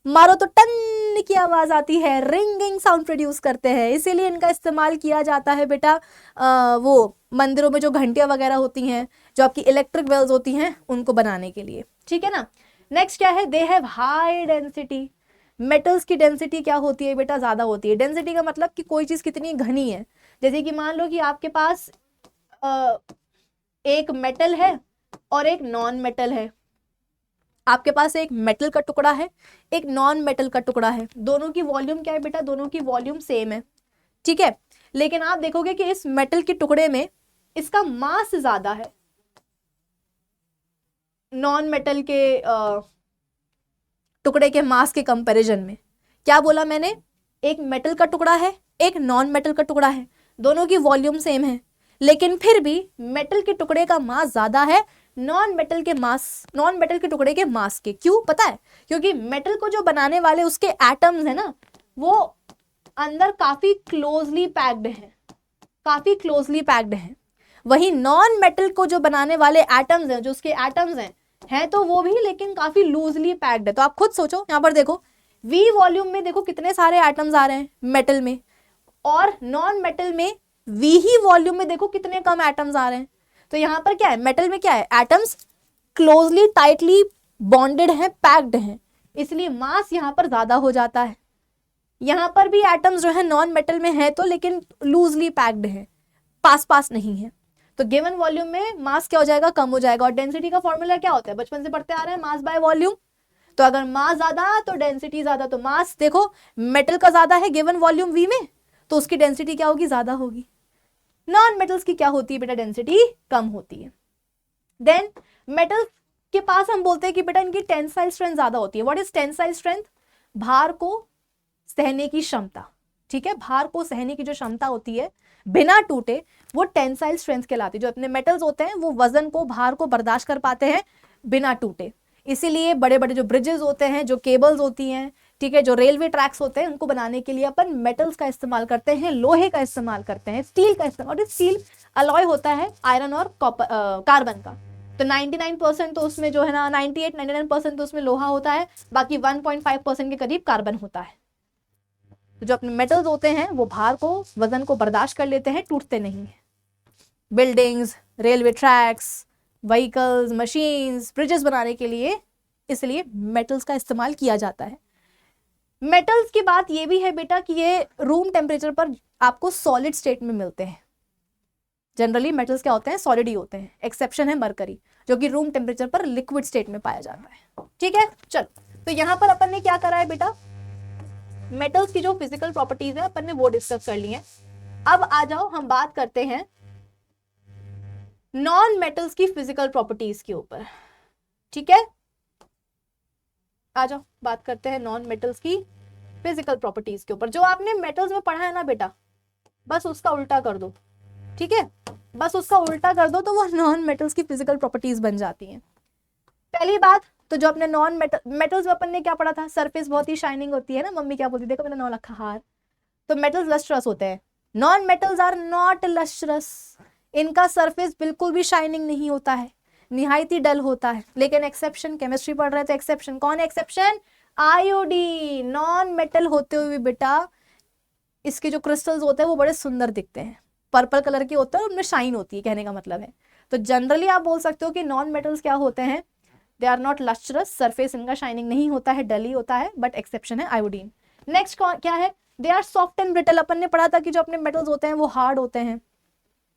मारो तो टन की आवाज आती है, रिंगिंग साउंड प्रोड्यूस करते हैं, इसीलिए इनका इस्तेमाल किया जाता है बेटा वो मंदिरों में जो घंटियां वगैरह होती हैं, जो आपकी इलेक्ट्रिक बेल्स होती हैं, उनको बनाने के लिए। ठीक है ना, नेक्स्ट क्या है, they have high density. Metals की डेंसिटी क्या होती है बेटा, ज्यादा होती है। डेंसिटी का मतलब कि कोई चीज कितनी घनी है, जैसे कि मान लो कि आपके पास एक मेटल है और एक नॉन मेटल है, आपके पास एक मेटल का टुकड़ा है, एक नॉन मेटल का टुकड़ा है, दोनों की वॉल्यूम क्या है बेटा, दोनों की वॉल्यूम सेम है। ठीक है, लेकिन आप देखोगे कि इस मेटल के टुकड़े में इसका मास ज्यादा है नॉन मेटल के टुकड़े के मास के कंपैरिजन में। क्या बोला मैंने, एक मेटल का टुकड़ा है, एक नॉन मेटल का टुकड़ा है, दोनों की वॉल्यूम सेम है, लेकिन फिर भी मेटल के टुकड़े का मास ज्यादा है नॉन मेटल के मास, नॉन मेटल के टुकड़े के मास के। क्यों पता है? क्योंकि मेटल को जो बनाने वाले उसके एटम्स है ना, वो अंदर काफी क्लोजली पैक्ड है, काफी क्लोजली पैक्ड है। वही नॉन मेटल को जो बनाने वाले एटम्स हैं, जो उसके एटम्स हैं तो वो भी लेकिन काफी लूजली पैक्ड है। तो आप खुद सोचो, यहाँ पर देखो V वॉल्यूम में देखो कितने सारे एटम्स आ रहे हैं मेटल में, और नॉन मेटल में V ही वॉल्यूम में देखो कितने कम एटम्स आ रहे हैं। तो यहाँ पर क्या है, मेटल में क्या है, एटम्स क्लोजली टाइटली बॉन्डेड हैं, पैक्ड हैं, इसलिए मास यहाँ पर ज्यादा हो जाता है। यहाँ पर भी एटम्स जो है नॉन मेटल में है तो लेकिन लूजली पैक्ड है, पास पास नहीं है। तो गिवन वॉल्यूम में मास क्या हो जाएगा, कम हो जाएगा। और डेंसिटी का फॉर्मूला क्या होता है, बचपन से पढ़ते आ रहे हैं, मास बाय वॉल्यूम। तो अगर मास ज्यादा तो डेंसिटी ज्यादा। तो मास देखो मेटल का ज्यादा है गिवन वॉल्यूम V में, तो उसकी डेंसिटी क्या होगी, ज्यादा होगी। नॉन मेटल्स की क्या होती है बेटा, डेंसिटी कम होती है। देन मेटल्स के पास हम बोलते हैं कि बेटा इनकी टेंसाइल स्ट्रेंथ ज्यादा होती है। What is tensile strength? भार को सहने की क्षमता, ठीक है, भार को सहने की जो क्षमता होती है बिना टूटे, वो टेंसाइल स्ट्रेंथ कहलाती है। जो अपने मेटल्स होते हैं वो वजन को, भार को बर्दाश्त कर पाते हैं बिना टूटे। इसीलिए बड़े बड़े जो ब्रिजेस होते हैं, जो केबल्स होती हैं, ठीक है, जो रेलवे ट्रैक्स होते हैं, उनको बनाने के लिए अपन मेटल्स का इस्तेमाल करते हैं, लोहे का इस्तेमाल करते हैं, स्टील का इस्तेमाल। और स्टील अलॉय होता है आयरन और कॉपर, कार्बन का। तो 99% तो उसमें जो है ना, 98-99% तो उसमें लोहा होता है, बाकी 1.5% के करीब कार्बन होता है। तो जो अपने मेटल्स होते हैं वो भार को, वजन को बर्दाश्त कर लेते हैं, टूटते नहीं है। Buildings, railway tracks, vehicles, machines, bridges बनाने के लिए इसलिए मेटल्स का इस्तेमाल किया जाता है। मेटल्स की बात ये भी है बेटा कि ये रूम टेम्परेचर पर आपको सॉलिड स्टेट में मिलते हैं। जनरली मेटल्स क्या होते हैं, सॉलिड ही होते हैं। एक्सेप्शन है मरकरी, जो कि रूम टेम्परेचर पर लिक्विड स्टेट में पाया जाता है। ठीक है, चल, तो यहां पर अपन ने क्या करा है बेटा, मेटल्स की जो फिजिकल प्रॉपर्टीज है अपन ने वो डिस्कस कर ली है। अब आ जाओ हम बात करते हैं नॉन मेटल्स की फिजिकल प्रॉपर्टीज के ऊपर। ठीक है, आ जाओ बात करते हैं नॉन मेटल्स की फिजिकल प्रॉपर्टीज के ऊपर। जो आपने मेटल्स में पढ़ा है ना बेटा, बस उसका उल्टा कर दो। ठीक है, बस उसका उल्टा कर दो तो वो नॉन मेटल्स की फिजिकल प्रॉपर्टीज बन जाती हैं। पहली बात तो जो अपने नॉन मेटल्स में अपन ने क्या पढ़ा था, सरफेस बहुत ही शाइनिंग होती है ना, मम्मी क्या बोलती, देखो मैंने 9 रखा हार। तो मेटल्स लस्ट्रस होते हैं, non metals are not lustrous. इनका सरफेस बिल्कुल भी शाइनिंग नहीं होता है, निहायत ही डल होता है। लेकिन एक्सेप्शन, केमिस्ट्री पढ़ रहे थे, एक्सेप्शन कौन है, एक्सेप्शन आयोडीन। नॉन मेटल होते हुए बेटा इसके जो क्रिस्टल्स होते हैं वो बड़े सुंदर दिखते हैं, पर्पल कलर के होते हैं, उनमें शाइन होती है, कहने का मतलब है। तो जनरली आप बोल सकते हो कि नॉन मेटल्स क्या होते हैं, they are not lustrous, surface इनका शाइनिंग नहीं होता है, डल ही होता है, बट एक्सेप्शन है आयोडीन। नेक्स्ट क्या है, they are soft and brittle. अपन ने पढ़ा था कि जो अपने मेटल्स होते हैं वो हार्ड होते हैं,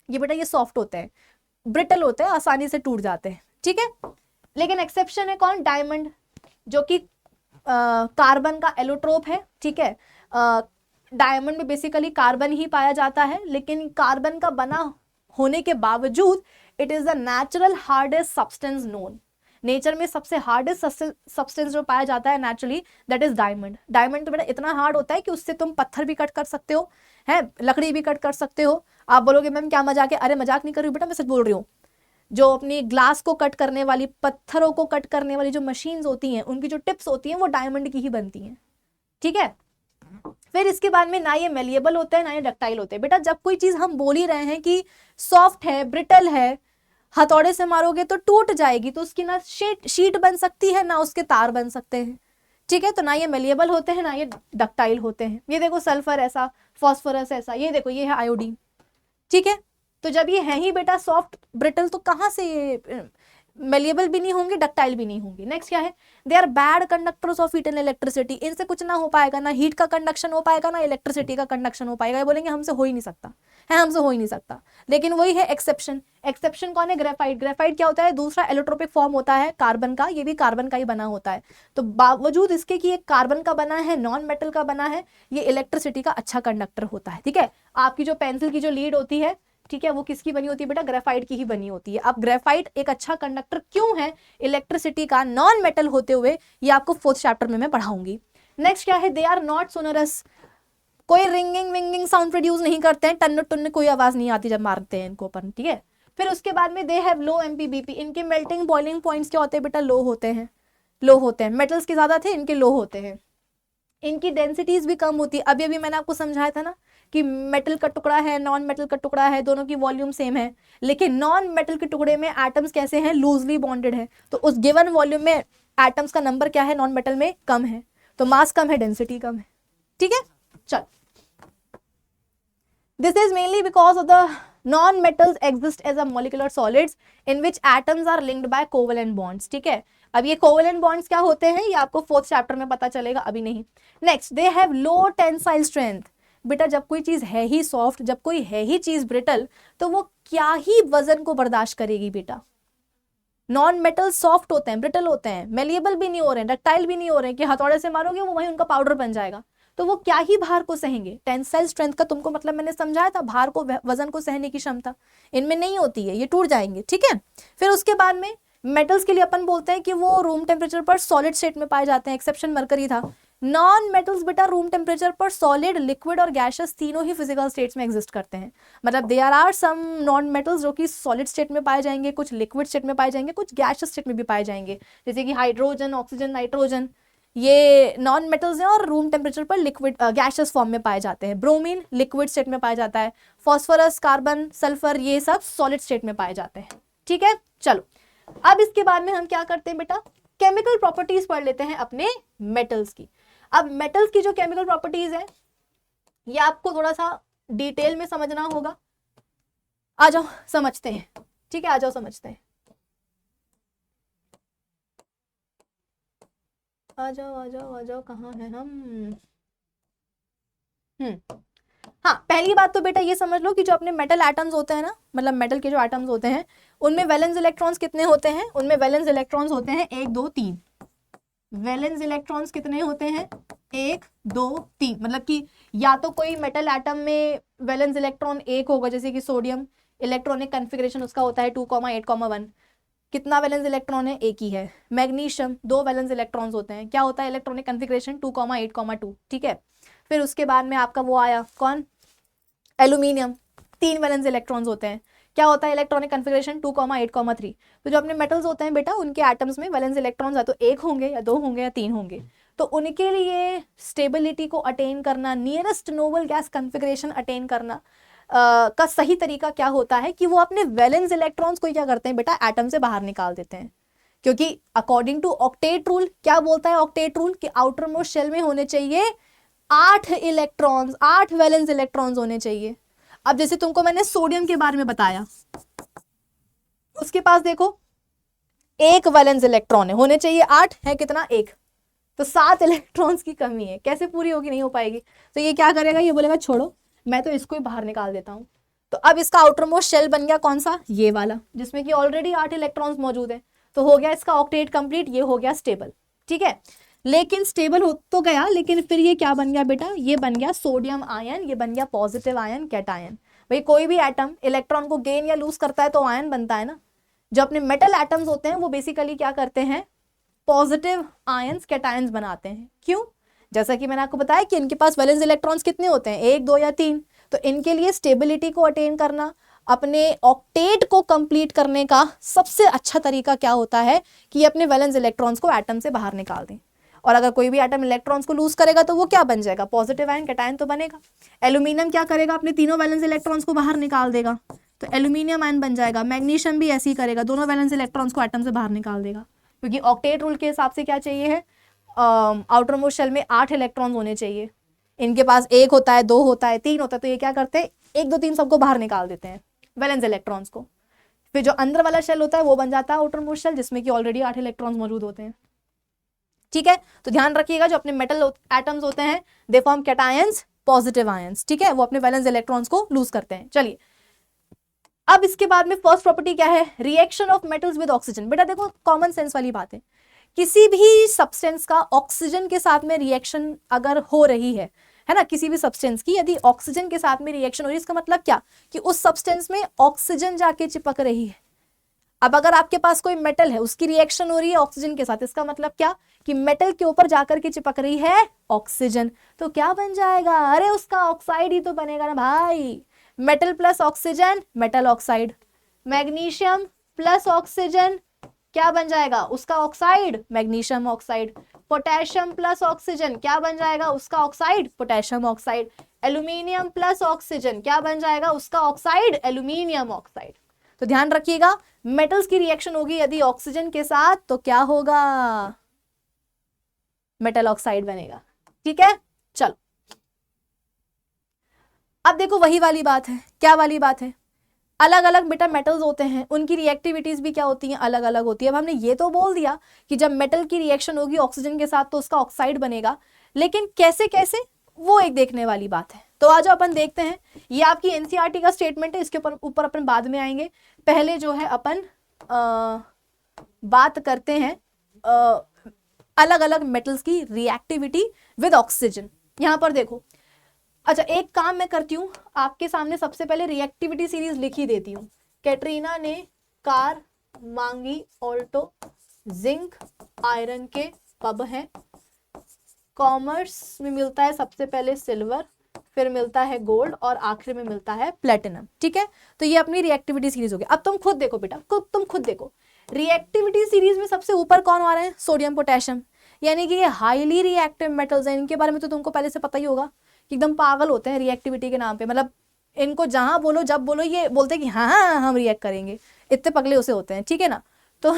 ये बेटा ये सॉफ्ट होते हैं, ब्रिटल होते हैं, आसानी से टूट जाते हैं। ठीक है, लेकिन एक्सेप्शन है कौन, डायमंड, जो कि कार्बन का एलोट्रोप है। ठीक है, डायमंड में बेसिकली कार्बन ही पाया जाता है, लेकिन कार्बन का बना होने के बावजूद it is the natural hardest substance known. Nature में सबसे हार्डेस्ट सब्सटेंस जो पाया जाता है naturally, that is diamond. Diamond तो बेटा इतना हार्ड होता है कि उससे तुम पत्थर भी कट कर सकते हो, है लकड़ी भी कट कर सकते हो। आप बोलोगे मैम क्या मजाक है, अरे मजाक नहीं कर रही हूँ बेटा, मैं सच बोल रही हूँ। जो अपनी ग्लास को कट करने वाली, पत्थरों को कट करने वाली जो मशीन्स होती हैं, उनकी जो टिप्स होती हैं वो डायमंड की ही बनती हैं। ठीक है, फिर इसके बाद में ना ये मेलिएबल होते हैं ना ये डक्टाइल होते हैं। बेटा जब कोई चीज हम बोल ही रहे हैं कि सॉफ्ट है, ब्रिटल है, हथौड़े से मारोगे तो टूट जाएगी, तो उसकी ना शीट बन सकती है, ना उसके तार बन सकते हैं। ठीक है, तो ना ये मेलिएबल होते हैं ना ये डक्टाइल होते हैं। ये देखो सल्फर ऐसा, फॉस्फोरस ऐसा, ये देखो ये है आयोडीन। ठीक है, तो जब ये है ही बेटा सॉफ्ट ब्रिटल, तो कहाँ से ये मेलिएबल भी नहीं होंगे, डक्टाइल भी नहीं होंगे। नेक्स्ट क्या है, they are bad conductors of heat and electricity. इनसे कुछ ना हो पाएगा, ना हीट का कंडक्शन हो पाएगा, ना इलेक्ट्रिसिटी का कंडक्शन हो पाएगा। ये बोलेंगे हमसे हो ही नहीं सकता है, हमसे हो ही नहीं सकता। लेकिन वही है एक्सेप्शन। एक्सेप्शन कौन है, ग्रेफाइट। ग्रेफाइट क्या होता है, दूसरा एलोट्रोपिक फॉर्म होता है कार्बन का, ये भी कार्बन का ही बना होता है। तो बावजूद इसके कि ये कार्बन का बना है, नॉन मेटल का बना है, ये इलेक्ट्रिसिटी का अच्छा कंडक्टर होता है। ठीक है, आपकी जो पेंसिल की जो लीड होती है, ठीक है, वो किसकी बनी होती है बेटा, ग्रेफाइट की ही बनी होती है। अब ग्रेफाइट एक अच्छा कंडक्टर क्यों है इलेक्ट्रिसिटी का, नॉन मेटल होते हुए, ये आपको 4th चैप्टर में मैं पढ़ाऊंगी। नेक्स्ट क्या है, दे आर नॉट सोनरस। कोई रिंगिंग विंगिंग साउंड प्रोड्यूस नहीं करते हैं, टन्न टन्न कोई आवाज नहीं आती जब मारते हैं इनको अपन। ठीक है, फिर उसके बाद में दे हैव लो MPBP, इनके मेल्टिंग बॉइलिंग पॉइंट्स क्या होते हैं बेटा, लो होते हैं, लो होते हैं। मेटल्स के ज्यादा थे, इनके लो होते हैं। इनकी डेंसिटीज भी कम होती है। अभी अभी मैंने आपको समझाया था ना कि मेटल का टुकड़ा है, नॉन मेटल का टुकड़ा है, दोनों की वॉल्यूम सेम है, लेकिन नॉन मेटल के टुकड़े में एटम्स कैसे हैं, लूजली बॉन्डेड है, तो उस गिवन वॉल्यूम में एटम्स का नंबर क्या है, नॉन मेटल में कम है, तो मास कम है, डेंसिटी कम है। ठीक है, चल, this is mainly because of the non-metals exist as a molecular solids in which atoms are linked by covalent bonds. ठीक है, अब ये covalent bonds क्या होते हैं, ये आपको 4th चैप्टर में पता चलेगा, अभी नहीं। Next, they have low tensile strength. बेटा जब कोई चीज है ही सॉफ्ट, जब कोई है ही चीज ब्रिटल, तो वो क्या ही वजन को बर्दाश्त करेगी बेटा। नॉन मेटल सॉफ्ट होते हैं, ब्रिटल होते हैं, मेलिएबल भी नहीं हो रहे हैं, डक्टाइल भी नहीं हो रहे हैं कि हथौड़े से मारोगे वो वहीं उनका पाउडर बन जाएगा, तो वो क्या ही भार को सहेंगे। टेंसाइल स्ट्रेंथ का तुमको मतलब मैंने समझाया था, भार को, वजन को सहने की क्षमता इनमें नहीं होती है, ये टूट जाएंगे। ठीक है, फिर उसके बाद में मेटल्स के लिए अपन बोलते हैं कि वो रूम टेम्परेचर पर सॉलिड स्टेट में पाए जाते हैं, एक्सेप्शन मरकरी था। नॉन मेटल्स बेटा रूम टेम्परेचर पर सॉलिड, लिक्विड और गैशियस तीनों ही फिजिकल स्टेट्स में एग्जिस्ट करते हैं। मतलब there are some non metals जो कि सॉलिड स्टेट में पाए जाएंगे, कुछ लिक्विड स्टेट में पाए जाएंगे, कुछ गैशियस स्टेट में भी पाए जाएंगे, जैसे कि हाइड्रोजन, ऑक्सीजन, नाइट्रोजन, ये नॉन मेटल्स हैं और रूम टेम्परेचर पर लिक्विड गैशियस फॉर्म में पाए जाते हैं। ब्रोमीन लिक्विड स्टेट में पाया जाता है, फॉस्फोरस, कार्बन, सल्फर ये सब सॉलिड स्टेट में पाए जाते हैं। ठीक है, चलो अब इसके बाद में हम क्या करते हैं बेटा, केमिकल प्रॉपर्टीज पढ़ लेते हैं अपने मेटल्स की। अब मेटल्स की जो केमिकल प्रॉपर्टीज है ये आपको थोड़ा सा डिटेल में समझना होगा। आ जाओ समझते हैं। ठीक है, आ जाओ समझते हैं, आ जाओ आ जाओ आ जाओ, कहाँ है हम। हाँ, पहली बात तो बेटा ये समझ लो कि जो अपने मेटल एटम्स होते हैं ना, मतलब मेटल के जो एटम्स होते हैं उनमें वैलेंस इलेक्ट्रॉन्स कितने होते हैं, उनमें वैलेंस इलेक्ट्रॉन्स होते हैं 1 2 3। वैलेंस इलेक्ट्रॉन्स कितने होते हैं, 1 2 3। मतलब कि या तो कोई मेटल एटम में वैलेंस इलेक्ट्रॉन 1 होगा, जैसे कि सोडियम, इलेक्ट्रॉनिक कन्फिग्रेशन उसका होता है 2,8,1, कितना वैलेंस इलेक्ट्रॉन है, एक ही है। मैग्नीशियम 2 वैलेंस इलेक्ट्रॉन्स होते हैं, क्या होता है इलेक्ट्रॉनिक कन्फिग्रेशन 2,8,2। ठीक है, फिर उसके बाद में आपका वो आया कौन, एल्यूमिनियम, 3 वैलेंस इलेक्ट्रॉन्स होते हैं, क्या होता है इलेक्ट्रॉनिक कन्फिग्रेशन 2,8,3। तो जो अपने मेटल्स होते हैं बेटा उनके एटम्स में वैलेंस इलेक्ट्रॉन्स या तो 1 होंगे या 2 होंगे या 3 होंगे। तो उनके लिए स्टेबिलिटी को अटेन करना, nearest noble gas configuration attain करना का सही तरीका क्या होता है कि वो अपने वैलेंस इलेक्ट्रॉन्स को क्या करते हैं बेटा, एटम से बाहर निकाल देते हैं। क्योंकि अकॉर्डिंग टू ऑक्टेट रूल, क्या बोलता है ऑक्टेट रूल कि आउटर मोस्ट शेल में होने चाहिए 8 इलेक्ट्रॉन्स, 8 वैलेंस इलेक्ट्रॉन्स होने चाहिए। अब जैसे तुमको मैंने सोडियम के बारे में बताया, उसके पास देखो 1 वैलेंस इलेक्ट्रॉन है, होने चाहिए 8, है कितना 1, तो 7 इलेक्ट्रॉन्स की कमी है, कैसे पूरी होगी, नहीं हो पाएगी। तो ये क्या करेगा, ये बोलेगा छोड़ो मैं तो इसको ही बाहर निकाल देता हूं। तो अब इसका आउटर मोस्ट शेल बन गया कौन सा, ये वाला, जिसमें कि ऑलरेडी 8 इलेक्ट्रॉन्स मौजूद है। तो हो गया इसका ऑक्टेट कंप्लीट, ये हो गया स्टेबल। ठीक है, लेकिन स्टेबल हो तो गया, लेकिन फिर ये क्या बन गया बेटा, ये बन गया सोडियम आयन, ये बन गया पॉजिटिव आयन, कैटायन। भाई कोई भी एटम इलेक्ट्रॉन को गेन या लूज करता है तो आयन बनता है ना। जो अपने मेटल एटम्स होते हैं वो बेसिकली क्या करते हैं, पॉजिटिव आयंस, कैटायंस बनाते हैं। क्यों, जैसा कि मैंने आपको बताया कि इनके पास वैलेंस इलेक्ट्रॉन्स कितने होते हैं, 1 2 या 3। तो इनके लिए स्टेबिलिटी को अटेन करना, अपने ऑक्टेट को कंप्लीट करने का सबसे अच्छा तरीका क्या होता है कि अपने वैलेंस इलेक्ट्रॉन्स को एटम से बाहर निकाल दें। और अगर कोई भी एटम इलेक्ट्रॉन्स को लूज करेगा तो वो क्या बन जाएगा, पॉजिटिव आयन, कैटायन तो बनेगा। एल्यूमिनियम क्या करेगा, अपने तीनों वैलेंस इलेक्ट्रॉन्स को बाहर निकाल देगा, तो एल्यूमिनियम आयन बन जाएगा। मैग्नीशियम भी ऐसे ही करेगा, दोनों वैलेंस इलेक्ट्रॉन्स को एटम से बाहर निकाल देगा। क्योंकि ऑक्टेट रूल के हिसाब से क्या चाहिए है, आउटर मोस्ट शेल में 8 इलेक्ट्रॉन्स होने चाहिए। इनके पास 1 होता है, 2 होता है, 3 होता है, तो ये क्या करते हैं 1 2 3 सबको बाहर निकाल देते हैं, वैलेंस इलेक्ट्रॉन्स को। फिर जो अंदर वाला शेल होता है वो बन जाता है आउटर मोस्ट शेल, जिसमें कि ऑलरेडी 8 इलेक्ट्रॉन्स मौजूद होते हैं। ठीक है, तो ध्यान रखिएगा जो अपने मेटल एटम्स होते हैं they form cations, positive ions. ठीक है, वो अपने वैलेंस इलेक्ट्रॉन्स को लूज करते हैं। चलिए अब इसके बाद में फर्स्ट प्रॉपर्टी क्या है, reaction of metals with oxygen. बेटा देखो कॉमन सेंस वाली बात है, किसी भी सब्सटेंस का ऑक्सीजन के साथ में रिएक्शन अगर हो रही है ना, किसी भी सब्सटेंस की यदि ऑक्सीजन के साथ में रिएक्शन हो रही है, इसका मतलब क्या कि उस सब्सटेंस में ऑक्सीजन जाके चिपक रही है। अब अगर आपके पास कोई मेटल है, उसकी रिएक्शन हो रही है ऑक्सीजन के साथ, इसका मतलब क्या कि मेटल के ऊपर जाकर के चिपक रही है ऑक्सीजन, तो क्या बन जाएगा, अरे उसका ऑक्साइड ही तो बनेगा ना भाई, metal plus oxygen metal oxide. Magnesium plus oxygen क्या बन जाएगा, उसका oxide, magnesium oxide. Potassium plus oxygen क्या बन जाएगा, उसका oxide, potassium oxide. Aluminium plus oxygen क्या बन जाएगा, उसका ऑक्साइड, एल्यूमिनियम ऑक्साइड। तो ध्यान रखिएगा, मेटल्स की रिएक्शन होगी यदि ऑक्सीजन के साथ तो क्या होगा, मेटल ऑक्साइड बनेगा। ठीक है, चलो अब देखो वही वाली बात है, क्या वाली बात है, अलग अलग बेटा मेटल्स होते हैं, उनकी रिएक्टिविटीज भी क्या होती हैं, अलग अलग होती है। अब हमने ये तो बोल दिया कि जब मेटल की रिएक्शन होगी ऑक्सीजन के साथ तो उसका ऑक्साइड बनेगा, लेकिन कैसे कैसे वो एक देखने वाली बात है। तो आज अपन देखते हैं, ये आपकी एनसीईआरटी का स्टेटमेंट है, इसके ऊपर अपन बाद में आएंगे। पहले जो है अपन बात करते हैं अलग अलग मेटल्स की रिएक्टिविटी विद ऑक्सीजन। यहां पर देखो, अच्छा एक काम मैं करती हूँ, आपके सामने सबसे पहले रिएक्टिविटी सीरीज लिख ही देती हूँ। कैटरीना ने कार मांगी, ऑल्टो जिंक आयरन के कब हैं, कॉमर्स में मिलता है सबसे पहले सिल्वर, फिर मिलता है गोल्ड और आखिर में मिलता है प्लेटिनम। ठीक है, तो ये अपनी रिएक्टिविटी सीरीज हो गई। अब तुम खुद देखो बेटा, तुम खुद देखो, रिएक्टिविटी सीरीज में सबसे ऊपर कौन आ रहे हैं, सोडियम पोटेशियम, यानी कि ये हाईली रिएक्टिव मेटल्स हैं। इनके बारे में तो तुमको पहले से पता ही होगा कि एकदम पागल होते हैं रिएक्टिविटी के नाम पे, मतलब इनको जहां बोलो जब बोलो ये बोलते हैं कि हाँ हाँ हम रिएक्ट करेंगे, इतने पगले उसे होते हैं। ठीक है ना, तो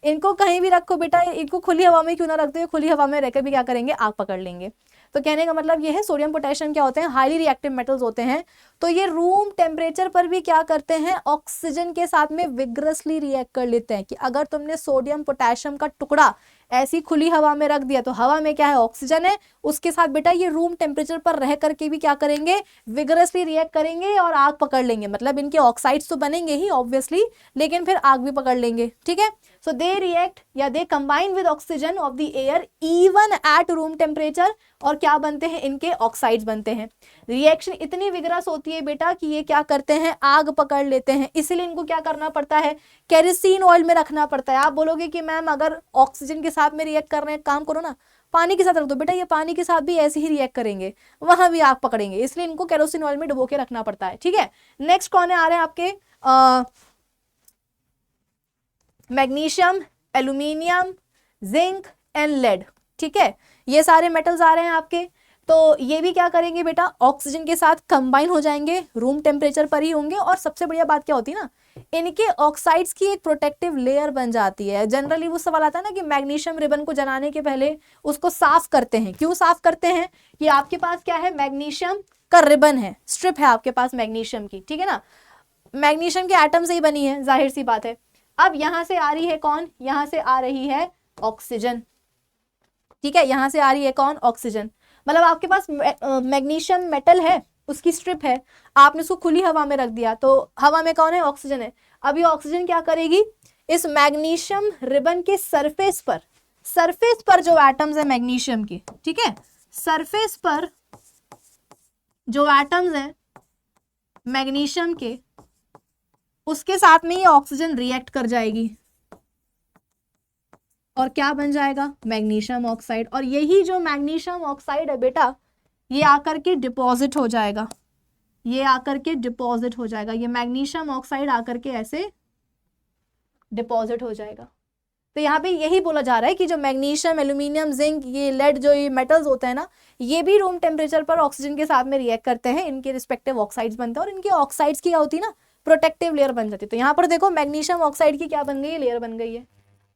इनको कहीं भी रखो बेटा, इनको खुली हवा में क्यों ना रख दो, खुली हवा में रहकर भी क्या करेंगे, आग पकड़ लेंगे। तो कहने का मतलब ये है, सोडियम पोटेशियम क्या होते हैं, हाईली रिएक्टिव मेटल्स होते हैं। तो ये रूम टेम्परेचर पर भी क्या करते हैं, ऑक्सीजन के साथ में विग्रसली रिएक्ट कर लेते हैं। कि अगर तुमने सोडियम पोटेशियम का टुकड़ा ऐसी खुली हवा में रख दिया तो हवा में क्या है, ऑक्सीजन है, उसके साथ बेटा ये रूम टेम्परेचर पर रह करके भी क्या करेंगे, विगरसली रिएक्ट करेंगे और आग पकड़ लेंगे। मतलब इनके ऑक्साइड्स तो बनेंगे ही ऑब्वियसली, लेकिन फिर आग भी पकड़ लेंगे। ठीक है, सो दे रिएक्ट या they combine with oxygen of the air even at room temperature, और क्या बनते हैं, इनके ऑक्साइड्स बनते हैं। रिएक्शन इतनी विगरस होती है बेटा कि ये क्या करते हैं, आग पकड़ लेते हैं। इसलिए इनको क्या करना पड़ता है, केरोसिन ऑयल में रखना पड़ता है। आप बोलोगे कि मैम अगर ऑक्सीजन के साथ में रिएक्ट कर रहे हैं, काम करो ना, पानी के साथ रख दो। बेटा ये पानी के साथ भी ऐसे ही रिएक्ट करेंगे, वहां भी आग पकड़ेंगे, इसलिए इनको केरोसिन ऑयल में डुबो के रखना पड़ता है। ठीक है, नेक्स्ट कौन है आ रहे हैं आपके, magnesium, aluminium, zinc and lead. ठीक है, ये सारे मेटल्स आ रहे हैं आपके। तो ये भी क्या करेंगे बेटा, ऑक्सीजन के साथ कंबाइन हो जाएंगे, रूम टेम्परेचर पर ही होंगे। और सबसे बढ़िया बात क्या होती है ना, इनके ऑक्साइड्स की एक प्रोटेक्टिव लेयर बन जाती है। जनरली वो सवाल आता है ना कि मैग्नीशियम रिबन को जलाने के पहले उसको साफ करते हैं, क्यों साफ करते हैं, कि आपके पास क्या है, मैग्नीशियम का रिबन है, स्ट्रिप है आपके पास मैग्नीशियम की। ठीक है ना, मैग्नीशियम के एटम से ही बनी है, जाहिर सी बात है। अब यहां से आ रही है कौन, यहां से आ रही है ऑक्सीजन। ठीक है, यहां से आ रही है कौन, ऑक्सीजन। मतलब आपके पास मैग्नीशियम मेटल है, उसकी स्ट्रिप है, आपने उसको खुली हवा में रख दिया तो हवा में कौन है, ऑक्सीजन है। अब ये ऑक्सीजन क्या करेगी, इस मैग्नीशियम रिबन के सरफेस पर जो एटम्स है मैग्नीशियम के, ठीक है, सरफेस पर जो एटम्स है मैग्नीशियम के, उसके साथ में ये ऑक्सीजन रिएक्ट कर जाएगी और क्या बन जाएगा, मैग्नीशियम ऑक्साइड। और यही जो मैग्नीशियम ऑक्साइड है बेटा, ये आकर के डिपॉजिट हो जाएगा, ये आकर के डिपॉजिट हो जाएगा, ये मैग्नीशियम ऑक्साइड आकर के ऐसे डिपॉजिट हो जाएगा। तो यहाँ पे यही बोला जा रहा है कि जो मैग्नीशियम, एल्यूमिनियम, जिंक, ये लेड, जो ये मेटल्स होते हैं ना, ये भी रूम टेम्परेचर पर ऑक्सीजन के साथ में रिएक्ट करते हैं, इनके रिस्पेक्टिव ऑक्साइड्स बनते हैं और इनके ऑक्साइड्स की क्या होती है ना, प्रोटेक्टिव लेयर बन जाती है। तो यहाँ पर देखो मैग्नीशियम ऑक्साइड की क्या बन गई है, लेयर बन गई है।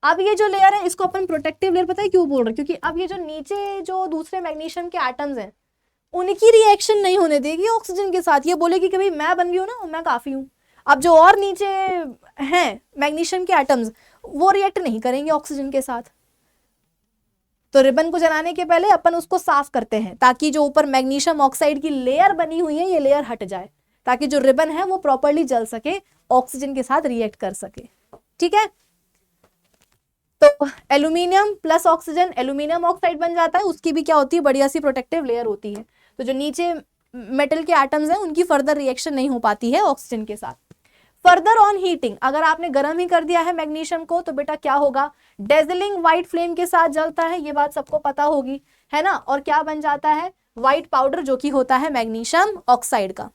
अब ये जो लेयर है इसको अपन प्रोटेक्टिव लेयर पता है क्यों बोल रहे हैं, क्योंकि अब ये जो नीचे जो दूसरे मैग्नीशियम के एटम्स हैं उनकी रिएक्शन नहीं होने देगी ऑक्सीजन के साथ। ये बोलेगी कि भाई मैं बन गई हूँ ना, मैं काफी हूँ। अब जो और नीचे हैं मैग्नीशियम के एटम्स वो रिएक्ट नहीं करेंगे ऑक्सीजन के साथ। तो रिबन को जलाने के पहले अपन उसको साफ करते हैं ताकि जो ऊपर मैग्नीशियम ऑक्साइड की लेयर बनी हुई है ये लेयर हट जाए, ताकि जो रिबन है वो प्रॉपर्ली जल सके, ऑक्सीजन के साथ रिएक्ट कर सके। ठीक है, तो aluminium plus oxygen aluminium oxide बन जाता है, उसकी भी क्या होती है, बढ़िया सी प्रोटेक्टिव लेयर होती है। तो जो नीचे मेटल के एटम्स हैं उनकी फर्दर रिएक्शन नहीं हो पाती है ऑक्सीजन के साथ। फर्दर ऑन हीटिंग, अगर आपने गर्म ही कर दिया है मैग्नीशियम को तो बेटा क्या होगा, डेजलिंग व्हाइट फ्लेम के साथ जलता है, ये बात सबको पता होगी, है ना। और क्या बन जाता है, व्हाइट पाउडर, जो कि होता है मैग्नीशियम ऑक्साइड का।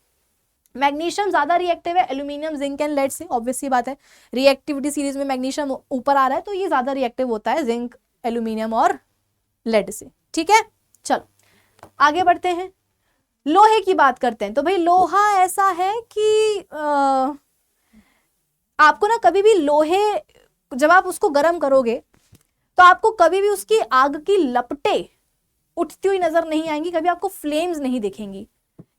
मैग्नीशियम ज्यादा रिएक्टिव है एल्यूमिनियम, जिंक एंड लेड से, ऑब्वियस सी बात है, रिएक्टिविटी सीरीज में मैग्नीशियम ऊपर आ रहा है तो ये ज्यादा रिएक्टिव होता है जिंक, एल्यूमिनियम और लेड से। ठीक है, चलो आगे बढ़ते हैं, लोहे की बात करते हैं। तो भाई लोहा ऐसा है कि आपको ना कभी भी लोहे, जब आप उसको गर्म करोगे तो आपको कभी भी उसकी आग की लपटें उठती हुई नजर नहीं आएंगी, कभी आपको फ्लेम्स नहीं दिखेंगी।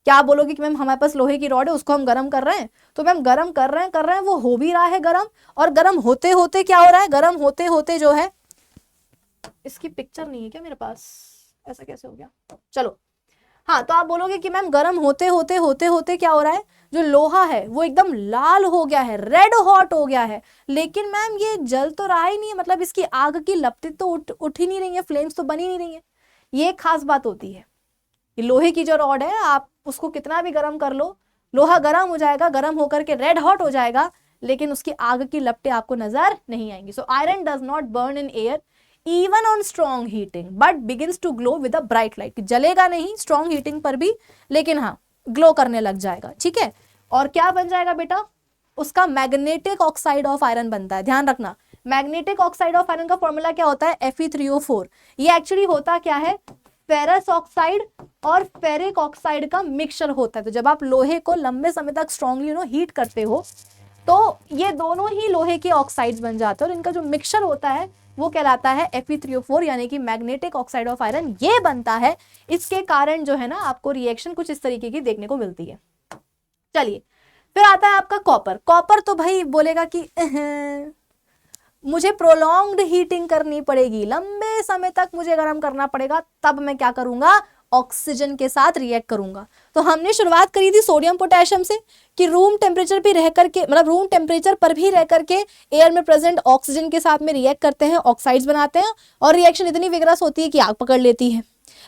क्या आप बोलोगे कि मैम हमारे पास लोहे की रॉड है उसको हम गर्म कर रहे हैं, तो मैम गर्म कर रहे हैं वो हो भी रहा है गर्म, और गर्म होते होते क्या हो रहा है, गर्म होते होते जो है, इसकी पिक्चर नहीं है क्या मेरे पास, ऐसा कैसे हो गया, चलो हाँ, तो आप बोलोगे कि मैम गर्म होते होते होते होते क्या हो रहा है, जो लोहा है वो एकदम लाल हो गया है, रेड हॉट हो गया है, लेकिन मैम ये जल तो रहा ही नहीं है, मतलब इसकी आग की लपटें तो उठ ही नहीं रही है, फ्लेम्स तो बन ही नहीं रही है। ये एक खास बात होती है, लोहे की जो रॉड है आप उसको कितना भी गर्म कर लो, लोहा गर्म हो जाएगा, गर्म होकर के रेड हॉट हो जाएगा, लेकिन उसकी आग की लपटें आपको नजर नहीं आएंगी। So iron does not burn in air even on strong heating but begins to glow with a bright light, जलेगा नहीं स्ट्रॉन्ग हीटिंग पर भी, लेकिन हाँ ग्लो करने लग जाएगा। ठीक है, और क्या बन जाएगा बेटा, उसका मैग्नेटिक ऑक्साइड ऑफ आयरन बनता है। ध्यान रखना, मैग्नेटिक ऑक्साइड ऑफ आयरन का फॉर्मूला क्या होता है, Fe3O4। ये एक्चुअली होता क्या है, फेरस ऑक्साइड और फेरिक ऑक्साइड का मिक्सचर होता है। तो जब आप लोहे को लंबे समय तक स्ट्रांगली हीट करते हो तो ये दोनों ही लोहे के ऑक्साइड्स बन जाते हैं, और इनका जो मिक्सचर होता है वो कहलाता है Fe3O4, यानी कि मैग्नेटिक ऑक्साइड ऑफ आयरन ये बनता है। इसके कारण जो है ना आपको रिएक्शन कुछ इस तरीके की देखने को मिलती है। चलिए फिर आता है आपका कॉपर। कॉपर तो भाई बोलेगा कि मुझे प्रोलॉन्ग्ड हीटिंग करनी पड़ेगी, लंबे समय तक मुझे गर्म करना पड़ेगा, तब मैं क्या करूंगा, ऑक्सीजन के साथ रिएक्ट करूंगा। तो हमने शुरुआत करी थी सोडियम पोटेशियम से कि रूम टेम्परेचर पे रह करके, मतलब रूम टेम्परेचर पर भी रह करके एयर में प्रेजेंट ऑक्सीजन के साथ में रिएक्ट करते हैं, ऑक्साइड्स बनाते हैं, और रिएक्शन इतनी विगरस होती है कि आग पकड़ लेती है।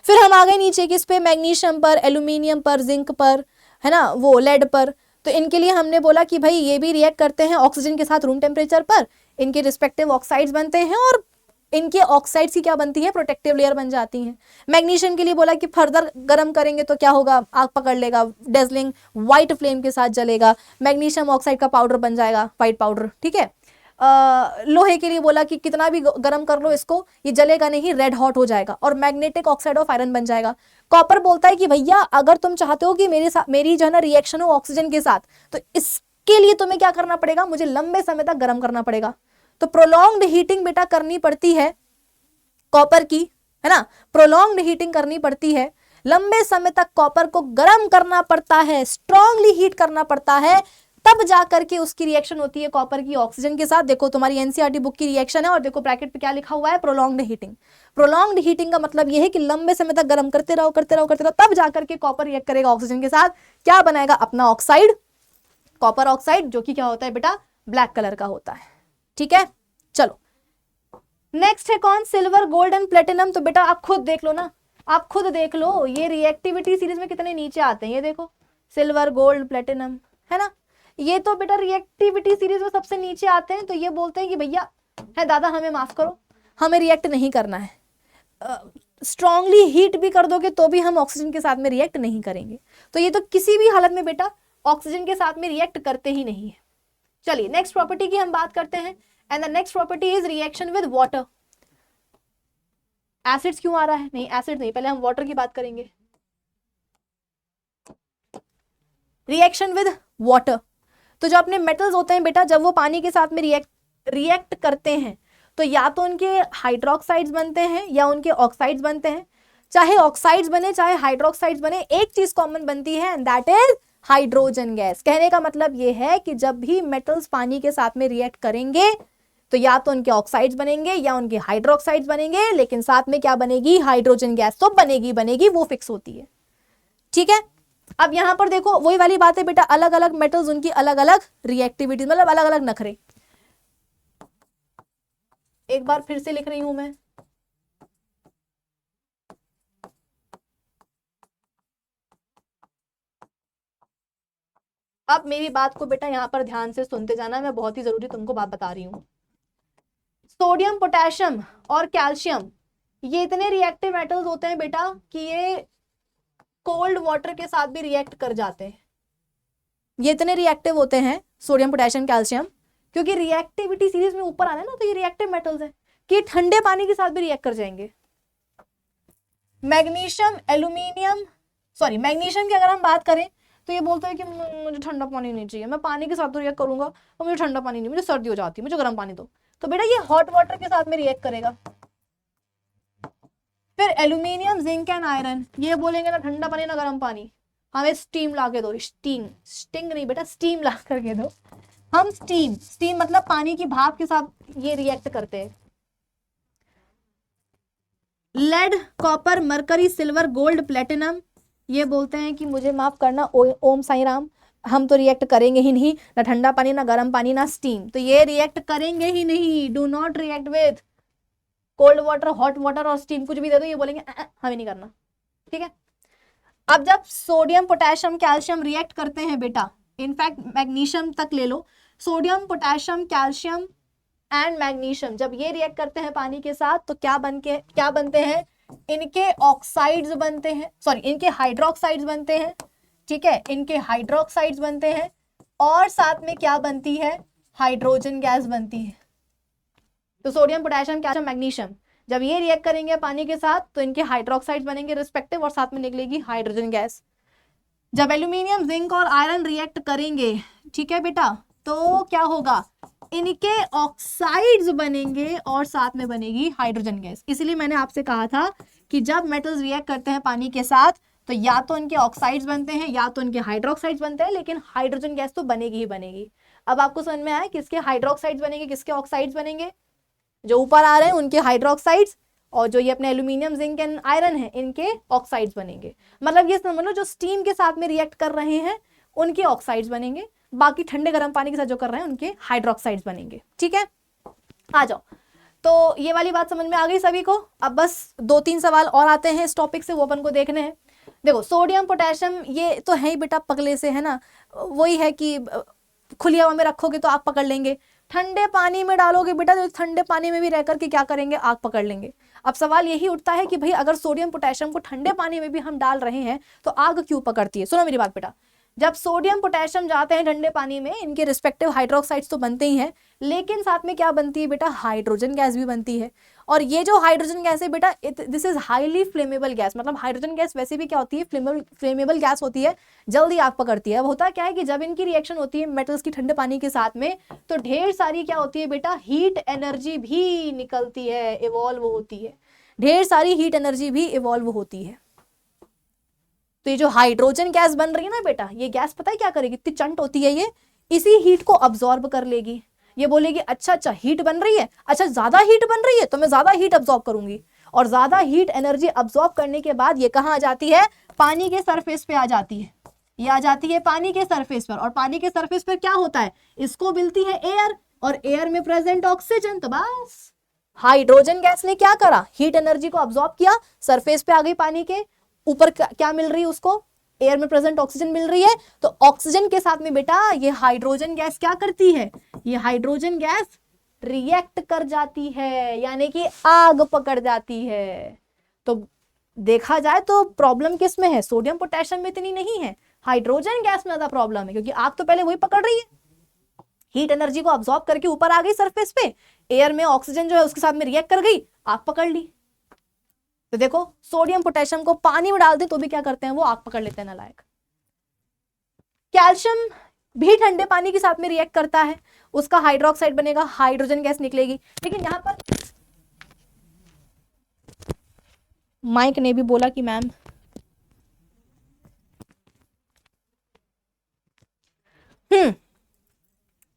फिर हम आ गए नीचे किस पे, मैग्नीशियम पर, एल्यूमिनियम पर, जिंक पर, है ना, वो लेड पर। तो इनके लिए हमने बोला कि भाई ये भी रिएक्ट करते हैं ऑक्सीजन के साथ रूम टेम्परेचर पर, इनके रिस्पेक्टिव ऑक्साइड्स बनते हैं, और इनके ऑक्साइड्स की क्या बनती है, प्रोटेक्टिव लेयर बन जाती है। मैग्नीशियम के लिए बोला कि फर्दर गर्म करेंगे तो क्या होगा, आग पकड़ लेगा, डेजलिंग व्हाइट फ्लेम के साथ जलेगा, मैग्नीशियम ऑक्साइड का पाउडर बन जाएगा, व्हाइट पाउडर। ठीक है, लोहे के लिए बोला कि कितना भी गर्म कर लो इसको, ये जलेगा नहीं, रेड हॉट हो जाएगा, और मैग्नेटिक ऑक्साइड ऑफ आयरन बन जाएगा। कॉपर बोलता है कि भैया अगर तुम चाहते हो कि मेरी जो है ना रिएक्शन हो ऑक्सीजन के साथ, तो इसके लिए तुम्हें क्या करना पड़ेगा, मुझे लंबे समय तक गर्म करना पड़ेगा। तो प्रोलॉन्ग्ड हीटिंग बेटा करनी पड़ती है कॉपर की, है ना, प्रोलॉन्ग्ड हीटिंग करनी पड़ती है, लंबे समय तक कॉपर को गर्म करना पड़ता है, स्ट्रांगली हीट करना पड़ता है, तब जाकर के उसकी रिएक्शन होती है कॉपर की ऑक्सीजन के साथ। देखो तुम्हारी एनसीईआरटी बुक की रिएक्शन है, और देखो ब्रैकेट पे क्या लिखा हुआ है, प्रोलॉन्ग्ड हीटिंग। प्रोलॉन्ग्ड हीटिंग का मतलब यह है कि लंबे समय तक गर्म करते रहो करते रहो करते रहो, तब जाकर के कॉपर रिएक्ट करेगा ऑक्सीजन के साथ, क्या बनाएगा, अपना ऑक्साइड, कॉपर ऑक्साइड, जो कि क्या होता है बेटा, ब्लैक कलर का होता है। ठीक है, चलो नेक्स्ट है कौन, सिल्वर, गोल्ड एंड प्लेटिनम। तो बेटा आप खुद देख लो ना, आप खुद देख लो ये रिएक्टिविटी सीरीज में कितने नीचे आते हैं, ये देखो सिल्वर, गोल्ड, प्लेटिनम, है ना, ये तो बेटा रिएक्टिविटी सीरीज में सबसे नीचे आते हैं। तो ये बोलते हैं कि भैया है दादा हमें माफ करो, हमें रिएक्ट नहीं करना है, स्ट्रांगली हीट भी कर दोगे तो भी हम ऑक्सीजन के साथ में रिएक्ट नहीं करेंगे। तो ये तो किसी भी हालत में बेटा ऑक्सीजन के साथ में रिएक्ट करते ही नहीं है। चलिए नेक्स्ट प्रॉपर्टी की हम बात करते हैं, and the next property is reaction with water. Acids क्यों आ रहा है, नहीं एसिड नहीं, पहले हम वाटर की बात करेंगे। रिएक्शन विद वाटर, तो जो अपने मेटल्स होते हैं बेटा, जब वो पानी के साथ में रिएक्ट करते हैं तो या तो उनके हाइड्रोक्साइड्स बनते हैं या उनके ऑक्साइड्स बनते हैं। चाहे ऑक्साइड्स बने चाहे हाइड्रोक्साइड्स बने, एक चीज कॉमन बनती है, and that is hydrogen gas. कहने का मतलब ये है कि जब भी मेटल्स पानी के साथ में रिएक्ट करेंगे तो या तो उनके ऑक्साइड्स बनेंगे या उनके हाइड्रोक्साइड्स बनेंगे, लेकिन साथ में क्या बनेगी, हाइड्रोजन गैस तो बनेगी, वो फिक्स होती है। ठीक है, अब यहां पर देखो वही वाली बात है बेटा, अलग अलग मेटल्स उनकी अलग अलग रिएक्टिविटी, मतलब अलग अलग नखरे। एक बार फिर से लिख रही हूं मैं, अब मेरी बात को बेटा यहां पर ध्यान से सुनते जाना, मैं बहुत ही जरूरी तुमको बात बता रही हूं। सोडियम, पोटेशियम और कैल्शियम ये इतने रिएक्टिव मेटल्स होते हैं बेटा कि ये कोल्ड वाटर के साथ भी रिएक्ट कर जाते हैं। ये इतने रिएक्टिव होते हैं सोडियम पोटेशियम कैल्शियम, क्योंकि रिएक्टिविटी सीरीज में ऊपर आना है ना, तो ये रिएक्टिव मेटल्स है कि ठंडे पानी के साथ भी रिएक्ट कर जाएंगे। मैग्नीशियम, एल्यूमिनियम, सॉरी मैग्नीशियम की अगर हम बात करें तो ये बोलते हैं कि मुझे ठंडा पानी नहीं चाहिए, मैं पानी के साथ तो रिएक्ट करूंगा और मुझे ठंडा पानी नहीं, मुझे सर्दी हो जाती है, मुझे गर्म पानी दो। तो बेटा ये हॉट वाटर के साथ में रिएक्ट करेगा। फिर एल्यूमिनियम, जिंक एंड आयरन, ये बोलेंगे ना ठंडा पानी ना गर्म पानी, हमें स्टीम ला के दो। स्टीम, स्टिंग नहीं बेटा, स्टीम ला करके दो। हम स्टीम, स्टीम मतलब पानी की भाप के साथ ये रिएक्ट करते हैं। Lead, copper, mercury, silver, gold, platinum, ये बोलते हैं कि मुझे माफ करना ओम साई राम, हम तो रिएक्ट करेंगे ही नहीं, ना ठंडा पानी ना गर्म पानी ना स्टीम, तो ये रिएक्ट करेंगे ही नहीं। Do not react with cold water, hot water और स्टीम, कुछ भी दे दो ये बोलेंगे हमें नहीं करना, ठीक है। अब जब सोडियम पोटेशियम कैल्शियम रिएक्ट करते हैं बेटा, इनफैक्ट मैग्नीशियम तक ले लो, sodium potassium calcium and magnesium जब ये रिएक्ट करते हैं पानी के साथ तो क्या बनते हैं, इनके ऑक्साइड्स बनते हैं, सॉरी इनके हाइड्रोक्साइड्स बनते हैं, ठीक है, इनके हाइड्रोक्साइड्स बनते हैं और साथ में क्या बनती है, हाइड्रोजन गैस बनती है। तो सोडियम पोटेशियम कैल्शियम मैग्नीशियम जब ये रिएक्ट करेंगे पानी के साथ तो इनके हाइड्रोक्साइड्स बनेंगे रिस्पेक्टिव और साथ में निकलेगी हाइड्रोजन गैस। जब एल्यूमिनियम, जिंक और आयरन रिएक्ट करेंगे, ठीक है बेटा, तो क्या होगा, इनके ऑक्साइड्स बनेंगे और साथ में बनेगी हाइड्रोजन गैस। इसलिए मैंने आपसे कहा था कि जब मेटल्स रिएक्ट करते हैं पानी के साथ तो या तो इनके ऑक्साइड्स बनते हैं या तो इनके हाइड्रोक्साइड्स बनते हैं, लेकिन हाइड्रोजन गैस तो बनेगी ही बनेगी। अब आपको समझ में आया किसके हाइड्रोक्साइड्स बनेंगे, किसके ऑक्साइड्स बनेंगे, जो ऊपर आ रहे हैं उनके हाइड्रोक्साइड्स, और जो ये अपने एल्यूमिनियम, जिंक एंड आयरन है इनके ऑक्साइड्स बनेंगे। मतलब ये समझ लो जो स्टीम के साथ में रिएक्ट कर रहे हैं उनके ऑक्साइड्स बनेंगे, बाकी ठंडे गर्म पानी के साथ जो कर रहे हैं उनके हाइड्रोक्साइड्स बनेंगे, ठीक है। आ जाओ, तो ये वाली बात समझ में आ गई सभी को। अब बस 2-3 सवाल और आते हैं इस टॉपिक से, वो अपन को देखने हैं। देखो सोडियम पोटेशियम ये तो है ही बेटा पगले से, है ना, वही है कि खुली हवा में रखोगे तो आग पकड़ लेंगे, ठंडे पानी में डालोगे बेटा तो ठंडे पानी में भी रह करके क्या करेंगे, आग पकड़ लेंगे। अब सवाल यही उठता है कि भाई अगर सोडियम पोटेशियम को ठंडे पानी में भी हम डाल रहे हैं तो आग क्यों पकड़ती है। सुनो मेरी बात बेटा, जब सोडियम पोटेशियम जाते हैं ठंडे पानी में इनके रिस्पेक्टिव हाइड्रोक्साइड्स तो बनते ही हैं, लेकिन साथ में क्या बनती है बेटा, हाइड्रोजन गैस भी बनती है। और ये जो हाइड्रोजन गैस है बेटा, this is highly flammable gas, मतलब हाइड्रोजन गैस वैसे भी क्या होती है, फ्लेमेबल गैस होती है, जल्दी आग पकड़ती है। अब होता क्या है कि जब इनकी रिएक्शन होती है मेटल्स की ठंडे पानी के साथ में तो ढेर सारी क्या होती है बेटा, हीट एनर्जी भी निकलती है, इवॉल्व होती है, ढेर सारी हीट एनर्जी भी इवॉल्व होती है। तो ये जो हाइड्रोजन गैस बन रही है ना बेटा, ये गैस पता है क्या करेगी, इतनी चंट होती है ये, इसी हीट को अब्सॉर्ब कर लेगी। ये बोलेगी अच्छा हीट बन रही है, अच्छा ज्यादा हीट बन रही है तो मैं ज्यादा हीट अब्सॉर्ब करूंगी, और ज्यादा हीट एनर्जी अब्सॉर्ब करने के बाद ये कहाँ आ जाती है, पानी के सरफेस पे आ जाती है। ये आ जाती है पानी के सरफेस पर, और पानी के सरफेस पर क्या होता है, इसको मिलती है एयर, और एयर में प्रेजेंट ऑक्सीजन। तो बस हाइड्रोजन गैस ने क्या करा, हीट एनर्जी को अब्सॉर्ब किया, सरफेस पे आ गई, पानी के ऊपर क्या मिल रही है उसको, एयर में प्रेजेंट ऑक्सीजन मिल रही है। तो ऑक्सीजन के साथ में बेटा ये हाइड्रोजन गैस क्या करती है, ये हाइड्रोजन गैस रिएक्ट कर जाती है, यानी कि आग पकड़ जाती है। तो देखा जाए तो प्रॉब्लम किस में है, सोडियम पोटेशियम में इतनी नहीं है, हाइड्रोजन गैस में ज्यादा प्रॉब्लम है, क्योंकि आग तो पहले वही पकड़ रही है, हीट एनर्जी को अब्सॉर्ब करके ऊपर आ गई सरफेस पे, एयर में ऑक्सीजन जो है उसके साथ में रिएक्ट कर गई, आग पकड़ ली। तो देखो सोडियम पोटेशियम को पानी में डाल दे तो भी क्या करते हैं, वो आग पकड़ लेते हैं नालायक। कैल्शियम भी ठंडे पानी के साथ में रिएक्ट करता है, उसका हाइड्रोक्साइड बनेगा, हाइड्रोजन गैस निकलेगी। लेकिन यहां पर माइक ने भी बोला कि मैम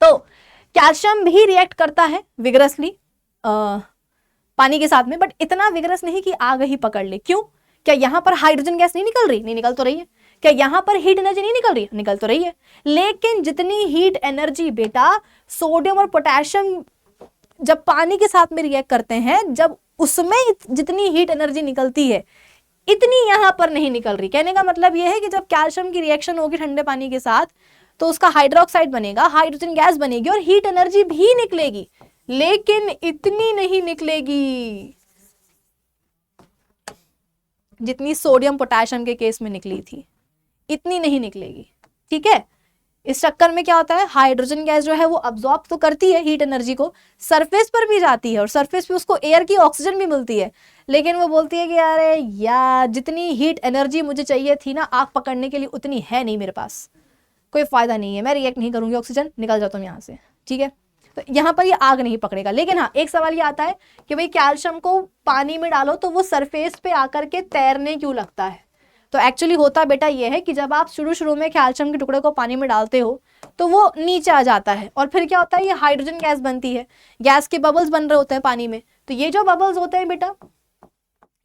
तो कैल्शियम भी रिएक्ट करता है विगरसली पानी के साथ में, बट इतना विगरस नहीं कि आग ही पकड़ ले। क्यों, क्या यहां पर हाइड्रोजन गैस नहीं निकल रही, नहीं निकल तो रही है, क्या यहां पर हीट एनर्जी नहीं निकल रही, निकल तो रही है, लेकिन जितनी हीट एनर्जी बेटा सोडियम और पोटेशियम जब पानी के साथ में रिएक्ट करते हैं, जब उसमें जितनी हीट एनर्जी निकलती है इतनी यहां पर नहीं निकल रही। कहने का मतलब यह है कि जब कैल्शियम की रिएक्शन होगी ठंडे पानी के साथ तो उसका हाइड्रोक्साइड बनेगा, हाइड्रोजन गैस बनेगी और हीट एनर्जी भी निकलेगी, लेकिन इतनी नहीं निकलेगी जितनी सोडियम पोटेशियम के केस में निकली थी, इतनी नहीं निकलेगी, ठीक है। इस चक्कर में क्या होता है, हाइड्रोजन गैस जो है वो अब्जॉर्ब तो करती है हीट एनर्जी को, सरफेस पर भी जाती है और सरफेस पे उसको एयर की ऑक्सीजन भी मिलती है, लेकिन वो बोलती है कि अरे यार जितनी हीट एनर्जी मुझे चाहिए थी ना आग पकड़ने के लिए उतनी है नहीं मेरे पास, कोई फायदा नहीं है, मैं रिएक्ट नहीं करूंगी, ऑक्सीजन निकल जाता हूँ यहाँ से, ठीक है। तो यहाँ पर ये आग नहीं पकड़ेगा। लेकिन हाँ एक सवाल ये आता है कि भाई कैल्शियम को पानी में डालो तो वो सरफेस पे आकर के तैरने क्यों लगता है। तो एक्चुअली होता बेटा ये है कि जब आप शुरू में कैल्शियम के टुकड़े को पानी में डालते हो तो वो नीचे आ जाता है और फिर क्या होता है, ये हाइड्रोजन गैस बनती है, गैस के बबल्स बन रहे होते हैं पानी में। तो ये जो बबल्स होते हैं बेटा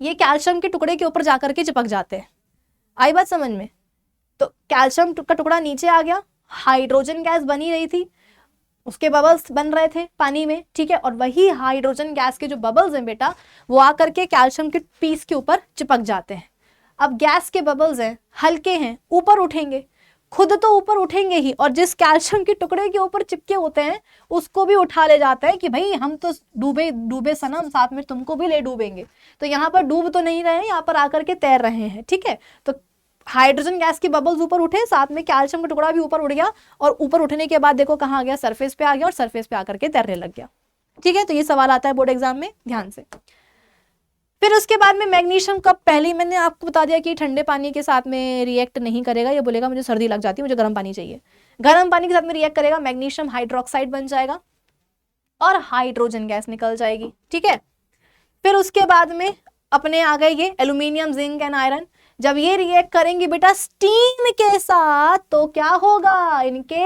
ये कैल्शियम के टुकड़े के ऊपर जाकर के चिपक जाते हैं। आई बात समझ में। तो कैल्शियम का टुकड़ा नीचे आ गया, हाइड्रोजन गैस बनी रही थी, उसके बबल्स बन रहे थे पानी में, ठीक है, और वही हाइड्रोजन गैस के जो बबल्स हैं बेटा वो आकर के कैल्शियम के पीस के ऊपर चिपक जाते हैं। अब गैस के बबल्स हैं, हल्के हैं, ऊपर उठेंगे, खुद तो ऊपर उठेंगे ही, और जिस कैल्शियम के टुकड़े के ऊपर चिपके होते हैं उसको भी उठा ले जाता है कि भाई हम तो डूबे डूबे सनम, साथ में तुमको भी ले डूबेंगे। तो यहाँ पर डूब तो नहीं रहे हैं, यहाँ पर आकर के तैर रहे हैं, ठीक है। तो हाइड्रोजन गैस के बबल्स ऊपर उठे, साथ में कैल्शियम का टुकड़ा भी ऊपर उठ गया, और ऊपर उठने के बाद देखो कहाँ आ गया, सरफेस पे आ गया और सरफेस पे आकर के तैरने लग गया, ठीक है। तो ये सवाल आता है बोर्ड एग्जाम में, ध्यान से। फिर उसके बाद में मैग्नीशियम कब, पहले ही मैंने आपको बता दिया कि ठंडे पानी के साथ में रिएक्ट नहीं करेगा, ये बोलेगा मुझे सर्दी लग जाती है, मुझे गर्म पानी चाहिए। गर्म पानी के साथ में रिएक्ट करेगा, मैग्नीशियम हाइड्रोक्साइड बन जाएगा और हाइड्रोजन गैस निकल जाएगी, ठीक है। फिर उसके बाद में अपने आ गए ये एल्यूमिनियम, जिंक एंड आयरन। जब ये रिएक्ट करेंगे बेटा स्टीम के साथ तो क्या होगा, इनके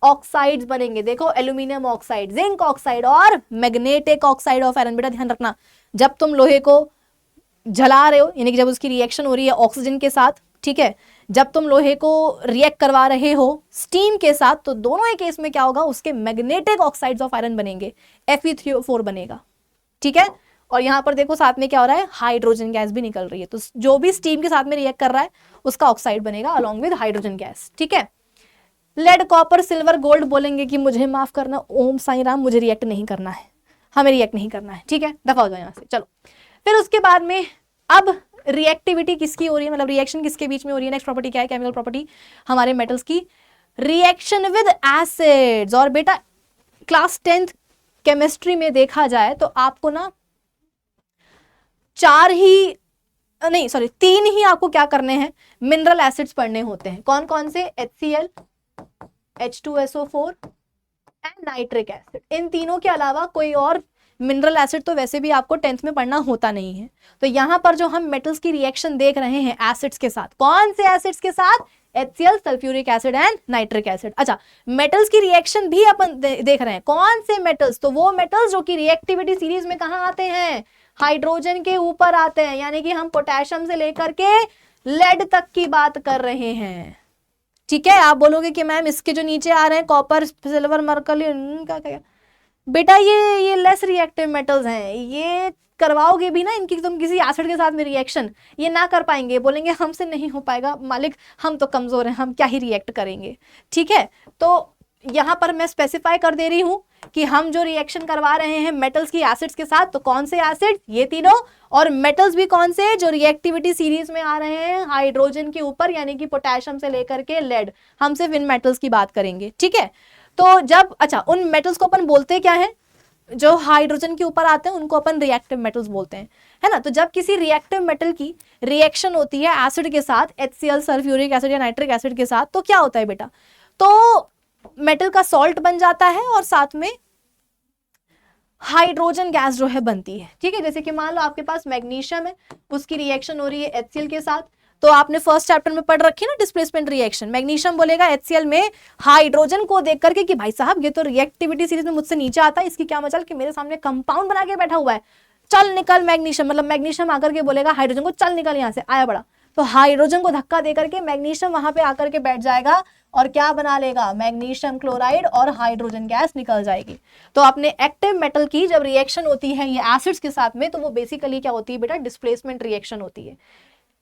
ऑक्साइड्स बनेंगे। देखो एल्यूमिनियम ऑक्साइड, जिंक ऑक्साइड और मैग्नेटिक ऑक्साइड ऑफ आयरन। बेटा ध्यान रखना, जब तुम लोहे को जला रहे हो, यानी कि जब उसकी रिएक्शन हो रही है ऑक्सीजन के साथ, ठीक है, जब तुम लोहे को रिएक्ट करवा रहे हो स्टीम के साथ, तो दोनों ही केस में क्या होगा, उसके मैग्नेटिक ऑक्साइड्स ऑफ आयरन बनेंगे, Fe3O4 बनेगा, ठीक है। और यहां पर देखो साथ में क्या हो रहा है, हाइड्रोजन गैस भी निकल रही है। तो जो भी स्टीम के साथ में रिएक्ट कर रहा है उसका ऑक्साइड बनेगा अलॉन्ग विद हाइड्रोजन गैस, ठीक है। लेड, कॉपर, सिल्वर, गोल्ड बोलेंगे कि मुझे माफ करना ओम साईं राम, मुझे रिएक्ट नहीं करना है, हमें रिएक्ट नहीं करना है, ठीक है, दफा हो जाओ यहां से। चलो फिर उसके बाद में अब रिएक्टिविटी किसकी हो रही है, मतलब रिएक्शन किसके बीच में हो रही है। नेक्स्ट प्रॉपर्टी क्या है, केमिकल प्रॉपर्टी हमारे मेटल्स की, रिएक्शन विद एसिड्स। और बेटा क्लास 10th केमिस्ट्री में देखा जाए तो आपको ना तीन ही आपको क्या करने हैं, मिनरल एसिड्स पढ़ने होते हैं। कौन कौन से, HCl, H2SO4 and nitric acid. इन तीनों के अलावा कोई और मिनरल एसिड तो वैसे भी आपको 10th में पढ़ना होता नहीं है। तो यहां पर जो हम मेटल्स की रिएक्शन देख रहे हैं एसिड्स के साथ, कौन से एसिड्स के साथ, HCl, sulphuric acid and nitric acid. अच्छा, मेटल्स की रिएक्शन भी अपन देख रहे हैं, कौन से मेटल्स, तो वो मेटल्स जो कि रिएक्टिविटी सीरीज में कहां आते हैं, हाइड्रोजन के ऊपर आते हैं। यानी कि हम पोटेशियम से लेकर के लेड तक की बात कर रहे हैं, ठीक है। आप बोलोगे कि मैम इसके जो नीचे आ रहे हैं कॉपर, सिल्वर, मर्करी, क्या बेटा ये लेस रिएक्टिव मेटल्स हैं, ये करवाओगे भी ना इनकी तुम किसी एसिड के साथ में रिएक्शन, ये ना कर पाएंगे, बोलेंगे हमसे नहीं हो पाएगा मालिक, हम तो कमजोर हैं, हम क्या ही रिएक्ट करेंगे, ठीक है। तो यहां पर मैं स्पेसिफाई कर दे रही हूं कि हम जो रिएक्शन करवा रहे हैं मेटल्स की एसिड्स के साथ, तो कौन से एसिड, ये तीनों, और मेटल्स भी कौन से, जो रिएक्टिविटी सीरीज में आ रहे हैं हाइड्रोजन के ऊपर, यानी कि पोटेशियम से लेकर के लेड, हम सिर्फ इन मेटल्स की बात करेंगे, ठीक है। तो जब, अच्छा, उन मेटल्स को अपन बोलते क्या है, जो हाइड्रोजन के ऊपर आते हैं उनको अपन रिएक्टिव मेटल्स बोलते हैं, है ना। तो जब किसी रिएक्टिव मेटल की रिएक्शन होती है एसिड के साथ, HCl, सल्फ्यूरिक एसिड या नाइट्रिक एसिड के साथ, तो क्या होता है बेटा, तो मेटल का सॉल्ट बन जाता है और साथ में हाइड्रोजन गैस जो है बनती है, ठीक है। जैसे कि मान लो आपके पास मैग्नीशियम है, उसकी रिएक्शन हो रही है HCl के साथ, तो आपने फर्स्ट चैप्टर में पढ़ रखी है ना डिस्प्लेसमेंट रिएक्शन। मैग्नीशियम बोलेगा HCl में हाइड्रोजन को देख करके कि भाई साहब ये तो रिएक्टिविटी सीरीज में मुझसे नीचे आता है, इसकी क्या मचाल कि मेरे सामने कंपाउंड बना के बैठा हुआ है, चल निकल मैग्नीशियम, मतलब मैग्नीशियम आकर के बोलेगा हाइड्रोजन को चल निकल यहाँ से, आया बड़ा, तो हाइड्रोजन को धक्का दे करके मैग्नीशियम वहां पे आकर के बैठ जाएगा और क्या बना लेगा, मैग्नीशियम क्लोराइड, और हाइड्रोजन गैस निकल जाएगी। तो अपने एक्टिव मेटल की जब रिएक्शन होती है ये एसिड्स के साथ में, तो वो बेसिकली क्या होती है बेटा, डिस्प्लेसमेंट रिएक्शन होती है।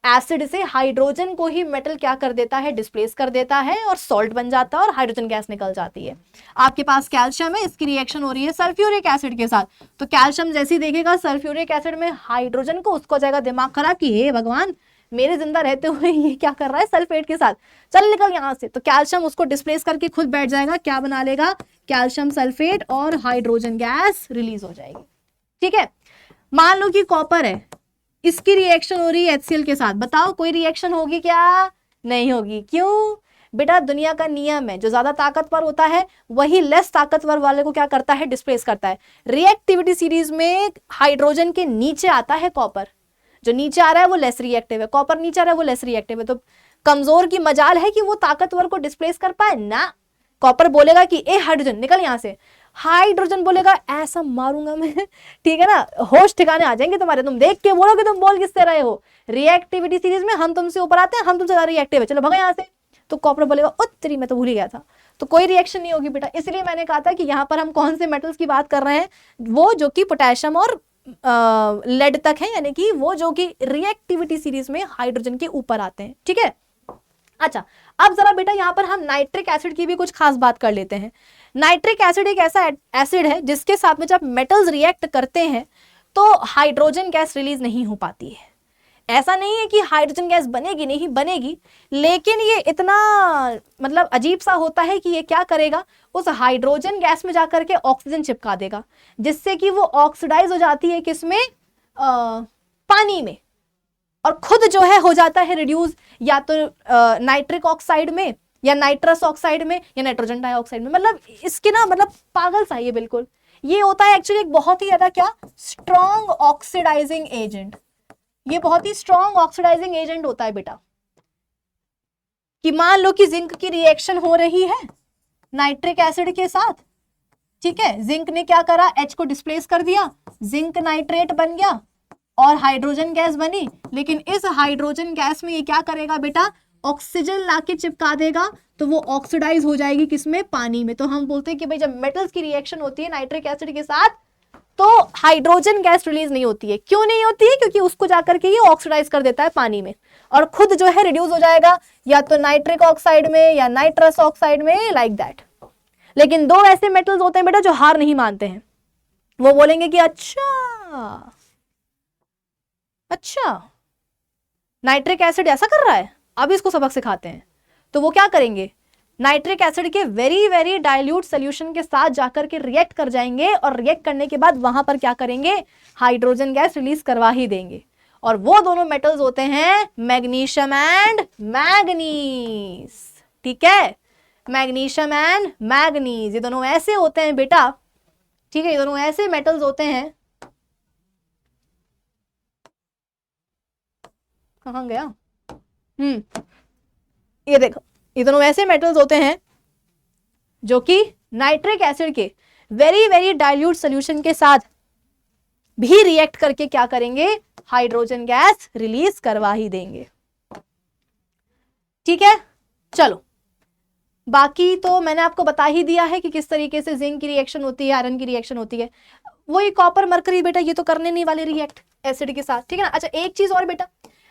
एसिड से हाइड्रोजन को ही मेटल क्या कर देता है, डिस्प्लेस कर देता है और सॉल्ट बन जाता है और हाइड्रोजन गैस निकल जाती है। आपके पास कैल्शियम है, इसकी रिएक्शन हो रही है सल्फ्यूरिक एसिड के साथ, तो कैल्शियम जैसे ही देखेगा सल्फ्यूरिक एसिड में हाइड्रोजन को, उसको जाएगा दिमाग खराब कि हे भगवान मेरे जिंदा रहते हुए ये क्या कर रहा है सल्फेट के साथ, चल निकल यहाँ से। तो कैल्शियम उसको डिस्प्लेस करके खुद बैठ जाएगा, क्या बना लेगा, कैल्शियम सल्फेट, और हाइड्रोजन गैस रिलीज हो जाएगी। ठीक है, मान लो कि कॉपर है, इसकी रिएक्शन हो रही है HCl के साथ, बताओ कोई रिएक्शन होगी क्या, नहीं होगी। क्यों बेटा, दुनिया का नियम है, जो ज्यादा ताकतवर होता है वही लेस ताकतवर वाले को क्या करता है, डिस्प्लेस करता है। रिएक्टिविटी सीरीज में हाइड्रोजन के नीचे आता है कॉपर, जो नीचे आ रहा है वो लेस रिएक्टिव है, कॉपर नीचे आ रहा है वो लेस रिएक्टिव है। तो कमजोर की मजाल है कि वो ताकतवर को डिस्प्लेस कर पाए ना। कॉपर बोलेगा कि ए हाइड्रोजन निकल यहां से, हाइड्रोजन बोलेगा ऐसा मारूंगा मैं, ठीक है ना, होश ठिकाने आ जाएंगे तुम्हारे, तुम देख के बोलोगे तुम बोल किससे रहे हो। रिएक्टिविटी सीरीज में हम तुमसे ऊपर आते हैं, हम तुमसे ज्यादा रिएक्टिव है, चलो भगा यहाँ से। तो कॉपर बोलेगा उत्तरी, मैं तो भूल ही गया था। तो कोई रिएक्शन नहीं होगी बेटा। इसलिए मैंने कहा था कि यहाँ पर हम कौन से मेटल्स की बात कर रहे हैं, वो जो कि पोटेशियम और लेड तक है, यानी कि वो जो कि रिएक्टिविटी सीरीज में हाइड्रोजन के ऊपर आते हैं। ठीक है, अच्छा अब जरा बेटा यहाँ पर हम नाइट्रिक एसिड की भी कुछ खास बात कर लेते हैं। नाइट्रिक एसिड एक ऐसा एसिड है जिसके साथ में जब मेटल्स रिएक्ट करते हैं तो हाइड्रोजन गैस रिलीज नहीं हो पाती है। ऐसा नहीं है कि हाइड्रोजन गैस बनेगी, नहीं बनेगी, लेकिन ये इतना मतलब अजीब सा होता है कि ये क्या करेगा, उस हाइड्रोजन गैस में जाकर के ऑक्सीजन चिपका देगा, जिससे कि वो ऑक्सीडाइज हो जाती है किसमें, पानी में, और खुद जो है हो जाता है रिड्यूस या तो नाइट्रिक ऑक्साइड में, या नाइट्रस ऑक्साइड में, या नाइट्रोजन डाइऑक्साइड में। मतलब इसके ना मतलब पागल सा ये बिल्कुल, ये होता है एक्चुअली एक बहुत ही ज्यादा क्या, स्ट्रॉन्ग ऑक्सीडाइजिंग एजेंट। ये बहुत ही स्ट्रॉन्ग ऑक्सीडाइजिंग एजेंट होता है बेटा। कि मान लो कि जिंक की रिएक्शन हो रही है नाइट्रिक एसिड के साथ, ठीक है, जिंक ने क्या करा, H को डिस्प्लेस कर दिया, जिंक नाइट्रेट बन गया और हाइड्रोजन गैस बनी। लेकिन इस हाइड्रोजन गैस में ये क्या करेगा बेटा, ऑक्सीजन लाके चिपका देगा, तो वो ऑक्सीडाइज हो जाएगी किसमें, पानी में। तो हम बोलते हैं कि भाई जब मेटल्स की रिएक्शन होती है नाइट्रिक एसिड के साथ तो हाइड्रोजन गैस रिलीज नहीं होती है। क्यों नहीं होती है, क्योंकि उसको जाकर के ये ऑक्सीडाइज कर देता है पानी में, और खुद जो है रिड्यूस हो जाएगा या तो नाइट्रिक ऑक्साइड में या नाइट्रस ऑक्साइड में, लाइक दैट। लेकिन दो ऐसे मेटल्स होते हैं बेटा जो हार नहीं मानते हैं, वो बोलेंगे कि अच्छा नाइट्रिक एसिड ऐसा कर रहा है, अब इसको सबक सिखाते हैं। तो वो क्या करेंगे, नाइट्रिक एसिड के वेरी वेरी डाइल्यूट सोल्यूशन के साथ जाकर के रिएक्ट कर जाएंगे, और रिएक्ट करने के बाद वहां पर क्या करेंगे, हाइड्रोजन गैस रिलीज करवा ही देंगे। और वो दोनों मेटल्स होते हैं मैग्नीशियम एंड मैग्नीज। ठीक है, मैग्नीशियम एंड मैग्नीज, ये दोनों ऐसे होते हैं बेटा, ठीक है, ये दोनों ऐसे मेटल्स होते हैं, कहाँ गया, ये देखो, ये दोनों ऐसे मेटल्स होते हैं जो कि नाइट्रिक एसिड के वेरी वेरी डाइल्यूट सोल्यूशन के साथ भी रिएक्ट करके क्या करेंगे, हाइड्रोजन गैस रिलीज करवा ही देंगे। ठीक है, चलो बाकी तो मैंने आपको बता ही दिया है कि किस तरीके से जिंक की रिएक्शन होती है, आयरन की रिएक्शन होती है। वही कॉपर मरकरी बेटा, ये तो करने नहीं वाले रिएक्ट एसिड के साथ, ठीक है ना। अच्छा एक चीज और बेटा,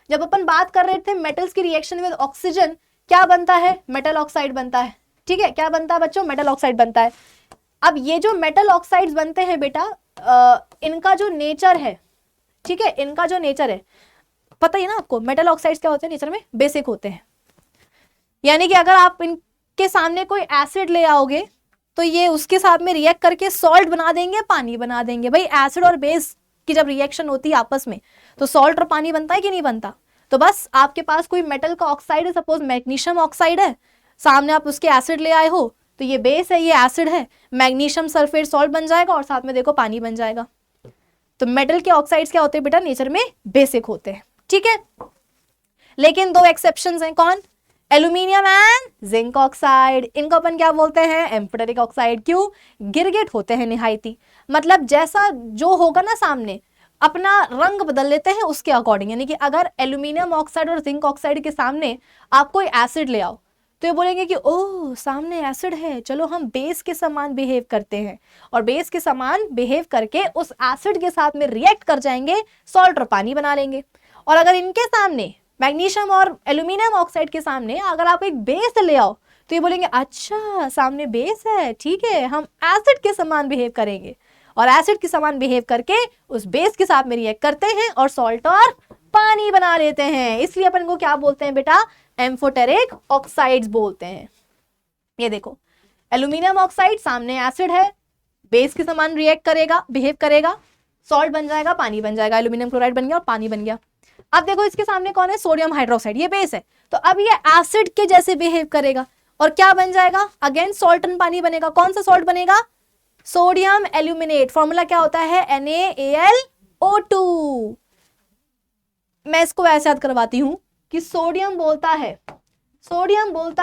जब अपन बात कर रहे थे मेटल्स की रिएक्शन विद ऑक्सीजन, क्या बनता है, मेटल ऑक्साइड बनता है। ठीक है, क्या बनता है बच्चों, मेटल ऑक्साइड बनता है। अब ये जो मेटल ऑक्साइड्स बनते हैं बेटा, इनका जो नेचर है, ठीक है, इनका जो नेचर है पता ही ना आपको, मेटल ऑक्साइड्स क्या होते हैं नेचर में, बेसिक होते हैं। यानी कि अगर आप इनके सामने कोई एसिड ले आओगे तो ये उसके साथ में रिएक्ट करके सॉल्ट बना देंगे, पानी बना देंगे। भाई एसिड और बेस की जब रिएक्शन होती है आपस में तो सॉल्ट और पानी बनता है कि नहीं बनता। तो बस आपके पास कोई मेटल का ऑक्साइड है, सपोज मैग्नीशियम ऑक्साइड है, सामने आप उसके एसिड ले आए हो, तो ये बेस है, ये एसिड है, मैग्नीशियम सल्फेट सॉल्ट बन जाएगा और साथ में देखो पानी बन जाएगा। तो मेटल के ऑक्साइड्स क्या होते हैं बेटा, नेचर में बेसिक होते हैं। ठीक है, लेकिन दो एक्सेप्शंस हैं, कौन, एल्यूमिनियम एंड जिंक ऑक्साइड। इनको अपन क्या बोलते हैं, एम्फोटेरिक ऑक्साइड। क्यों, गिरगिट होते हैं निहायती, मतलब जैसा जो होगा ना सामने अपना रंग बदल लेते हैं उसके अकॉर्डिंग। यानी कि अगर एल्यूमिनियम ऑक्साइड और जिंक ऑक्साइड के सामने आप कोई एसिड ले आओ तो ये बोलेंगे कि ओह सामने एसिड है, चलो हम बेस के समान बिहेव करते हैं, और बेस के समान बिहेव करके उस एसिड के साथ में रिएक्ट कर जाएंगे, सॉल्ट और पानी बना लेंगे। और अगर इनके सामने मैग्नीशियम और एल्यूमिनियम ऑक्साइड के सामने अगर आप एक बेस ले आओ तो ये बोलेंगे अच्छा सामने बेस है, ठीक है, हम एसिड के समान बिहेव करेंगे, और एसिड के समान बिहेव करके उस बेस के साथ में रिएक्ट करते हैं और सॉल्ट और पानी बना लेते हैं, इसलिए अपन को क्या बोलते हैं बेटा, एम्फोटेरिक ऑक्साइड्स बोलते हैं। ये देखो एल्यूमिनियम ऑक्साइड सामने एसिड है, बेस के समान रिएक्ट करेगा, बिहेव करेगा, सॉल्ट बन जाएगा, पानी बन जाएगा, एल्यूमिनियम क्लोराइड बन गया और पानी बन गया। अब देखो इसके सामने कौन है, सोडियम हाइड्रोक्साइड, ये बेस है, तो अब ये एसिड के जैसे बिहेव करेगा और क्या बन जाएगा, अगेन सॉल्ट एंड पानी बनेगा। कौन सा सॉल्ट बनेगा, सोडियम एल्यूमिनेट। फॉर्मूला क्या होता है, NaAlO2। मैं इसको ऐसे याद करवाती हूं कि सोडियम बोलता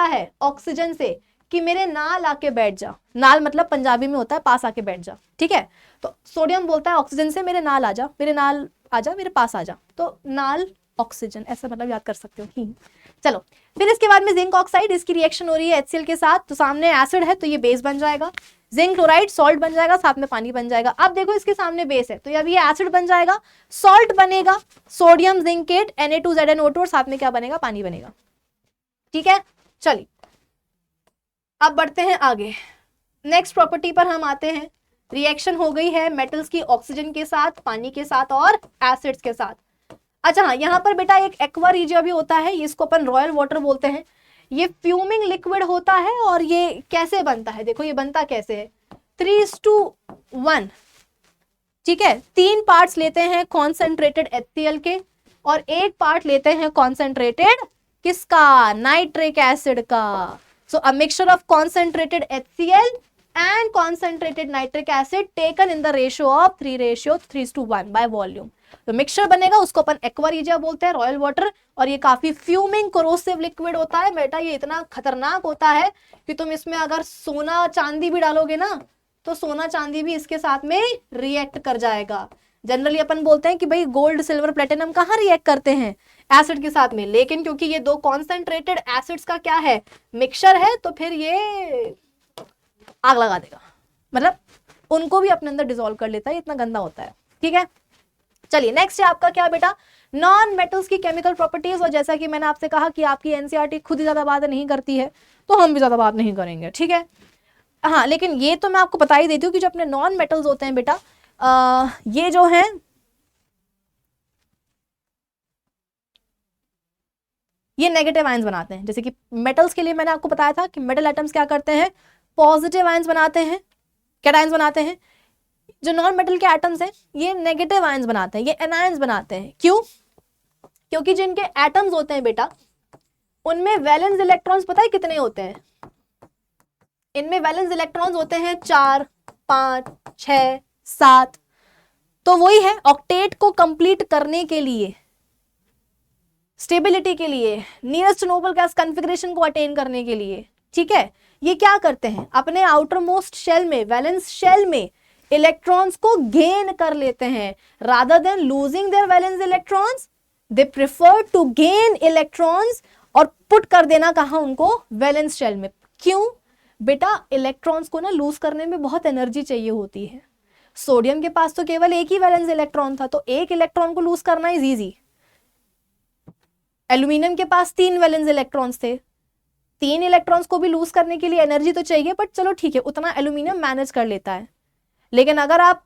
है ऑक्सीजन से कि मेरे नाल आके बैठ जा। नाल मतलब पंजाबी में होता है पास आके बैठ जा, ठीक है। तो सोडियम बोलता है ऑक्सीजन से मेरे नाल आ जा, मेरे नाल आ जा, मेरे पास आ जा, तो नाल ऑक्सीजन, ऐसा मतलब याद कर सकते हो। चलो फिर इसके बाद में जिंक ऑक्साइड, इसकी रिएक्शन हो रही है HCl के साथ, तो सामने एसिड है तो ये बेस बन जाएगा, जिंक क्लोराइड सॉल्ट बन जाएगा, साथ में पानी बन जाएगा। अब देखो इसके सामने बेस है तो अब ये एसिड बन जाएगा, सॉल्ट बनेगा, सोडियम जिंकेट Na2ZnO2 और साथ में क्या बनेगा, पानी बनेगा, ठीक है। चलिए अब बढ़ते हैं आगे, नेक्स्ट प्रॉपर्टी पर हम आते हैं। रिएक्शन हो गई है मेटल्स की ऑक्सीजन के साथ, पानी के साथ और एसिड्स के साथ। अच्छा हाँ, यहाँ पर बेटा एक एक्वा रीजिया भी होता है, इसको अपन रॉयल वाटर बोलते हैं। ये फ्यूमिंग लिक्विड होता है और ये कैसे बनता है, देखो ये बनता कैसे है, 3:1, ठीक है। 3 पार्ट्स लेते हैं कॉन्सेंट्रेटेड HCl के और 1 पार्ट लेते हैं कॉन्सेंट्रेटेड किसका, नाइट्रिक एसिड का। So a mixture of concentrated HCl and concentrated nitric acid taken in the ratio of 3:1 by volume। तो मिक्सचर बनेगा, उसको अपन एक्वा रीजिया बोलते हैं, रॉयल वाटर। और ये काफी फ्यूमिंग कोरोसिव लिक्विड होता है बेटा, ये इतना खतरनाक होता है कि तुम इसमें अगर सोना चांदी भी डालोगे ना तो सोना चांदी भी इसके साथ में रिएक्ट कर जाएगा। जनरली अपन बोलते हैं कि भाई गोल्ड सिल्वर प्लेटिनम कहाँ रिएक्ट करते हैं, एसिड के साथ में, लेकिन क्योंकि ये 2 कॉन्सेंट्रेटेड एसिड्स का क्या है, मिक्सचर है, तो फिर ये आग लगा देगा, मतलब उनको भी अपने अंदर डिसॉल्व कर लेता है, इतना गंदा होता है, ठीक है। चलिए नेक्स्ट है आपका क्या बेटा, नॉन मेटल्स की केमिकल प्रॉपर्टीज। और जैसा कि मैंने आपसे कहा कि आपकी एनसीईआरटी खुद ही ज्यादा बात नहीं करती है तो हम भी ज्यादा बात नहीं करेंगे, ठीक है। हाँ लेकिन ये तो मैं आपको बता ही देती हूँ कि जो अपने नॉन मेटल्स होते हैं बेटा, ये जो है ये नेगेटिव आयंस बनाते हैं। जैसे कि मेटल्स के लिए मैंने आपको बताया था कि मेटल एटम्स क्या करते हैं, पॉजिटिव आयंस बनाते हैं, कैटायंस बनाते हैं। जो नॉन मेटल के एटम्स हैं ये नेगेटिव आयंस बनाते हैं, ये एनायंस बनाते हैं। क्यों, क्योंकि जिनके एटम्स होते हैं बेटा उनमें वैलेंस इलेक्ट्रॉन्स पता है कितने होते हैं, इनमें वैलेंस इलेक्ट्रॉन्स होते हैं 4, 5, 6, 7। तो वही है, ऑक्टेट को कंप्लीट करने के लिए, स्टेबिलिटी के लिए, नियरेस्ट नोबल गैस कॉन्फ़िगरेशन को अटेन करने के लिए, ठीक है, ये क्या करते हैं, अपने आउटर मोस्ट शेल में, वैलेंस शेल में इलेक्ट्रॉन्स को गेन कर लेते हैं। Rather than losing their valence electrons they prefer to gain electrons और पुट कर देना कहाँ उनको, वैलेंस शेल में। क्यों बेटा, इलेक्ट्रॉन्स को ना लूज करने में बहुत एनर्जी चाहिए होती है। सोडियम के पास तो केवल एक ही वैलेंस इलेक्ट्रॉन था, तो एक इलेक्ट्रॉन को लूज करना इज इजी। एल्यूमिनियम के पास 3 वैलेंस इलेक्ट्रॉन्स थे, 3 इलेक्ट्रॉन्स को भी लूज करने के लिए एनर्जी तो चाहिए, बट चलो ठीक है, उतना एल्यूमिनियम मैनेज कर लेता है। लेकिन अगर आप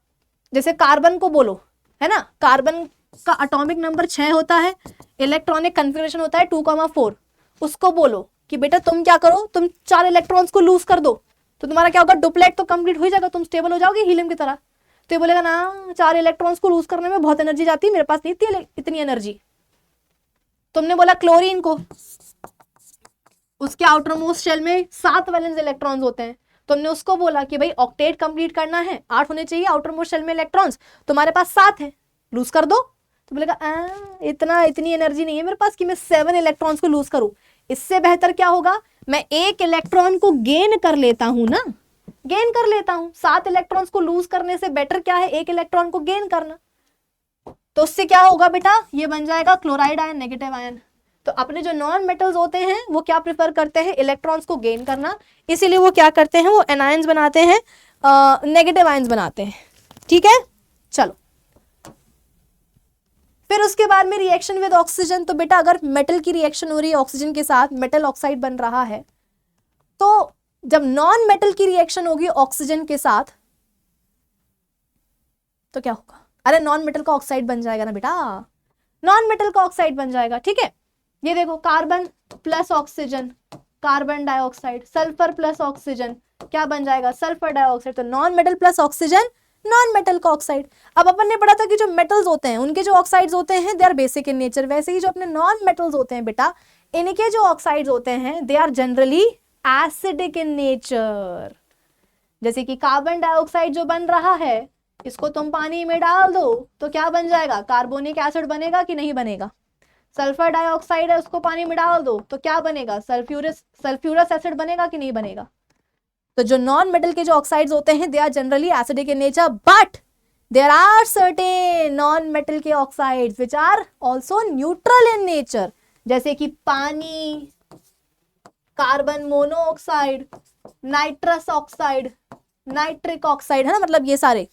जैसे कार्बन को बोलो, है ना, कार्बन का एटॉमिक नंबर 6 होता है, इलेक्ट्रॉनिक कन्फिगरेशन होता है 2,4, उसको बोलो कि बेटा तुम क्या करो, तुम 4 इलेक्ट्रॉन्स को लूज कर दो, तो तुम्हारा क्या होगा, डुप्लेट तो कंप्लीट हो जाएगा, तुम स्टेबल हो जाओगे हीलियम की तरह। तो ये बोलेगा ना 4 इलेक्ट्रॉन्स को लूज करने में बहुत एनर्जी जाती है, मेरे पास नहीं थी इतनी एनर्जी। तुमने बोला क्लोरीन को, उसके आउटर मोस्ट शेल में 7 वैलेंस इलेक्ट्रॉन्स होते हैं, तुमने उसको बोला कि भाई ऑक्टेट कंप्लीट करना है, 8 होने चाहिए आउटर मोस्ट शेल में इलेक्ट्रॉन्स, तुम्हारे पास 7 है, लूज कर दो। तो बोलेगा इतनी एनर्जी नहीं है मेरे पास कि मैं 7 इलेक्ट्रॉन्स को लूज करूं। इससे बेहतर क्या होगा, मैं 1 इलेक्ट्रॉन को गेन कर लेता हूं ना, गेन कर लेता हूं। 7 इलेक्ट्रॉन्स को लूज करने से बेटर क्या है, 1 इलेक्ट्रॉन को गेन करना। तो उससे क्या होगा बेटा, ये बन जाएगा क्लोराइड आयन, नेगेटिव आयन। तो अपने जो नॉन मेटल्स होते हैं वो क्या प्रेफर करते हैं, इलेक्ट्रॉन्स को गेन करना, इसीलिए वो क्या करते हैं, वो एनायंस बनाते हैं, नेगेटिव आयंस बनाते हैं, ठीक है। चलो फिर उसके बाद में रिएक्शन विद ऑक्सीजन। तो बेटा अगर मेटल की रिएक्शन हो रही है ऑक्सीजन के साथ, मेटल ऑक्साइड बन रहा है, तो जब नॉन मेटल की रिएक्शन होगी ऑक्सीजन के साथ तो क्या होगा, अरे नॉन मेटल का ऑक्साइड बन जाएगा ना बेटा, नॉन मेटल का ऑक्साइड बन जाएगा, ठीक है। ये देखो carbon plus oxygen carbon dioxide, sulphur plus oxygen क्या बन जाएगा, सल्फर डाइऑक्साइड। तो non metal plus oxygen non metal का ऑक्साइड। अब अपन ने पढ़ा था कि जो मेटल्स होते हैं उनके जो ऑक्साइड्स होते हैं they are basic in nature, वैसे ही जो अपने नॉन मेटल्स होते हैं बेटा इनके जो ऑक्साइड्स होते हैं they are generally acidic in nature. जैसे कि कार्बन डाइऑक्साइड जो बन रहा है इसको तुम पानी में डाल दो तो क्या बन जाएगा, कार्बोनिक एसिड बनेगा कि नहीं बनेगा। सल्फर डाइऑक्साइड है उसको पानी में डाल दो तो क्या बनेगा, सल्फ्यूरस एसिड बनेगा कि नहीं बनेगा। तो जो नॉन मेटल के जो ऑक्साइड्स होते हैं they are generally acidic in nature, but there are certain non metal के oxides which are also neutral in nature, जैसे कि पानी, carbon monoxide, nitrous oxide, nitric oxide, है ना, मतलब ये सारे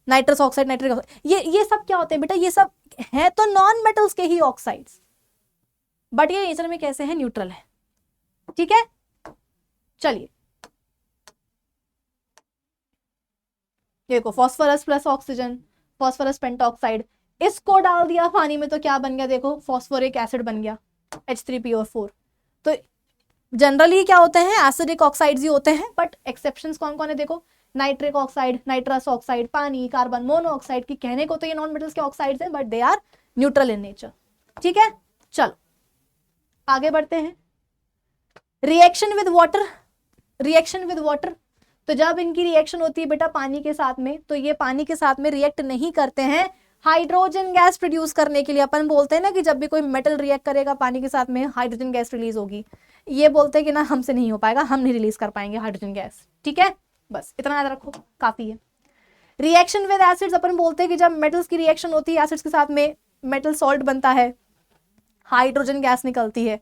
नाइट्रस ऑक्साइड, नाइट्रिक ऑक्साइड, ये सब क्या होते हैं बेटा, ये सब है तो नॉन मेटल्स के ही ऑक्साइड्स, बट ये नेचर में कैसे है, न्यूट्रल है, ठीक है। चलिए देखो phosphorus plus oxygen, phosphorus pentoxide, इसको डाल दिया पानी में तो क्या बन गया, देखो फॉस्फोरिक एसिड बन गया H3PO4। तो जनरली क्या होते हैं, एसिडिक ऑक्साइड्स ही होते हैं, बट एक्सेप्शंस कौन कौन है, देखो नाइट्रिक ऑक्साइड, नाइट्रस ऑक्साइड, पानी, कार्बन मोनोऑक्साइड की कहने को तो ये नॉन मेटल्स के ऑक्साइड्स हैं but they are neutral in nature, ठीक है। चलो आगे बढ़ते हैं। Reaction with water, reaction with water, तो जब इनकी रिएक्शन होती है बेटा पानी के साथ में तो ये पानी के साथ में रिएक्ट नहीं करते हैं हाइड्रोजन गैस प्रोड्यूस करने के लिए। अपन बोलते हैं ना कि जब भी कोई मेटल रिएक्ट करेगा पानी के साथ में हाइड्रोजन गैस रिलीज होगी, ये बोलते हैं कि ना हमसे नहीं हो पाएगा, हम नहीं रिलीज कर पाएंगे हाइड्रोजन गैस, ठीक है। बस इतना याद रखो काफी है। रिएक्शन विद एसिड्स, अपन बोलते हैं कि जब मेटल्स की रिएक्शन होती है एसिड्स के साथ में मेटल सॉल्ट बनता है, हाइड्रोजन गैस निकलती है,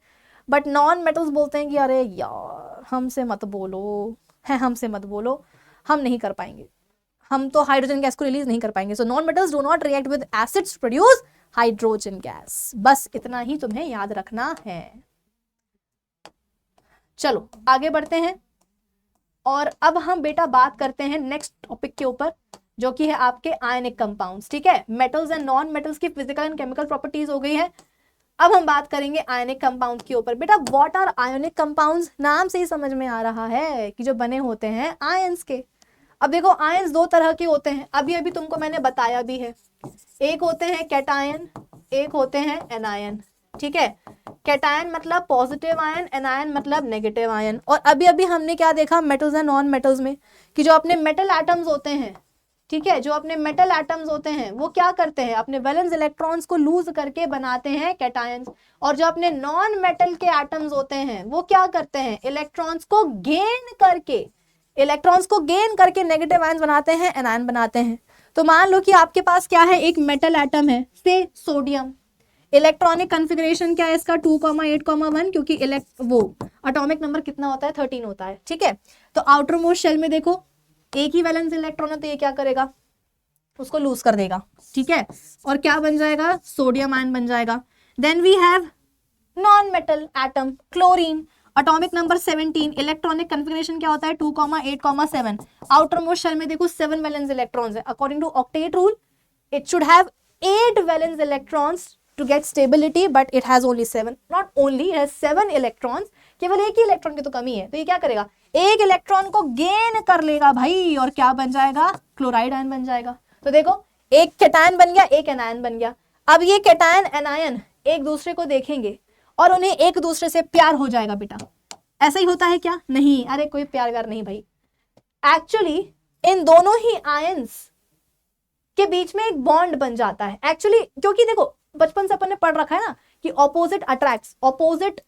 बट नॉन मेटल्स बोलते हैं कि अरे यार हमसे मत बोलो, है हमसे मत बोलो, हम नहीं कर पाएंगे, हम तो हाइड्रोजन गैस को रिलीज नहीं कर पाएंगे। So non metals do not react with acids to produce hydrogen gas. बस इतना ही तुम्हें याद रखना है। चलो आगे बढ़ते हैं और अब हम बेटा बात करते हैं नेक्स्ट टॉपिक के ऊपर जो कि है आपके आयनिक कंपाउंड्स, ठीक है। मेटल्स एंड नॉन मेटल्स की फिजिकल एंड केमिकल प्रॉपर्टीज हो गई है। अब हम बात करेंगे आयनिक कंपाउंड के ऊपर। बेटा व्हाट आर आयोनिक कंपाउंड्स, नाम से ही समझ में आ रहा है कि जो बने होते हैं आयंस के। अब देखो आयंस दो तरह के होते हैं, अभी अभी तुमको मैंने बताया भी है, एक होते हैं कैटायन, एक होते हैं एनायन, ठीक है। कैटायन मतलब पॉजिटिव आयन, एनायन मतलब नेगेटिव आयन। और अभी अभी हमने क्या देखा मेटल्स एंड नॉन मेटल्स में कि जो अपने मेटल एटम्स होते हैं, ठीक है, जो अपने मेटल एटम्स होते हैं वो क्या करते हैं, अपने वैलेंस इलेक्ट्रॉन्स को लूज करके बनाते हैं कैटायंस, और जो अपने नॉन मेटल के एटम्स होते हैं वो क्या करते हैं, इलेक्ट्रॉन्स को गेन करके नेगेटिव आयन बनाते हैं, एनायन बनाते हैं। तो मान लो कि आपके पास क्या है, एक मेटल एटम है से सोडियम, इलेक्ट्रॉनिक कॉन्फ़िगरेशन क्या है इसका 2,8,1, क्योंकि वो एटॉमिक नंबर कितना होता है 13 होता है, ठीक है। तो आउटर मोस्ट शेल में देखो एक ही वैलेंस इलेक्ट्रॉन है तो ये क्या करेगा, उसको लूज कर देगा, ठीक है, और क्या बन जाएगा, सोडियम आयन बन जाएगा। Then we have non metal atom chlorine, atomic number 17, electronic configuration क्या होता है 2,8,7, आउटर मोस्ट शेल में देखो 7 वैलेंस इलेक्ट्रॉन्स है। According to octet rule it should have 8 valence electrons to get stability but it has only 7, not only it has 7 electrons, केवल एक ही electron की तो कमी है, तो ये क्या करेगा, एक इलेक्ट्रॉन को गेन कर लेगा भाई और क्या बन जाएगा, क्लोराइड आयन बन जाएगा। तो देखो एक कैटायन बन गया, एक एनायन बन गया। अब ये कैटायन एनायन एक दूसरे को देखेंगे और उन्हें एक दूसरे से प्यार हो जाएगा बेटा, ऐसा ही होता है क्या, नहीं, अरे कोई प्यार व्यार नहीं भाई। एक्चुअली इन दोनों ही आयंस के बीच में एक बॉन्ड बन जाता है एक्चुअली, क्योंकि देखो बचपन से अपन ने पढ़ रखा है ना कि ऑपोजिट अट्रैक्ट्स, ऑपोजिट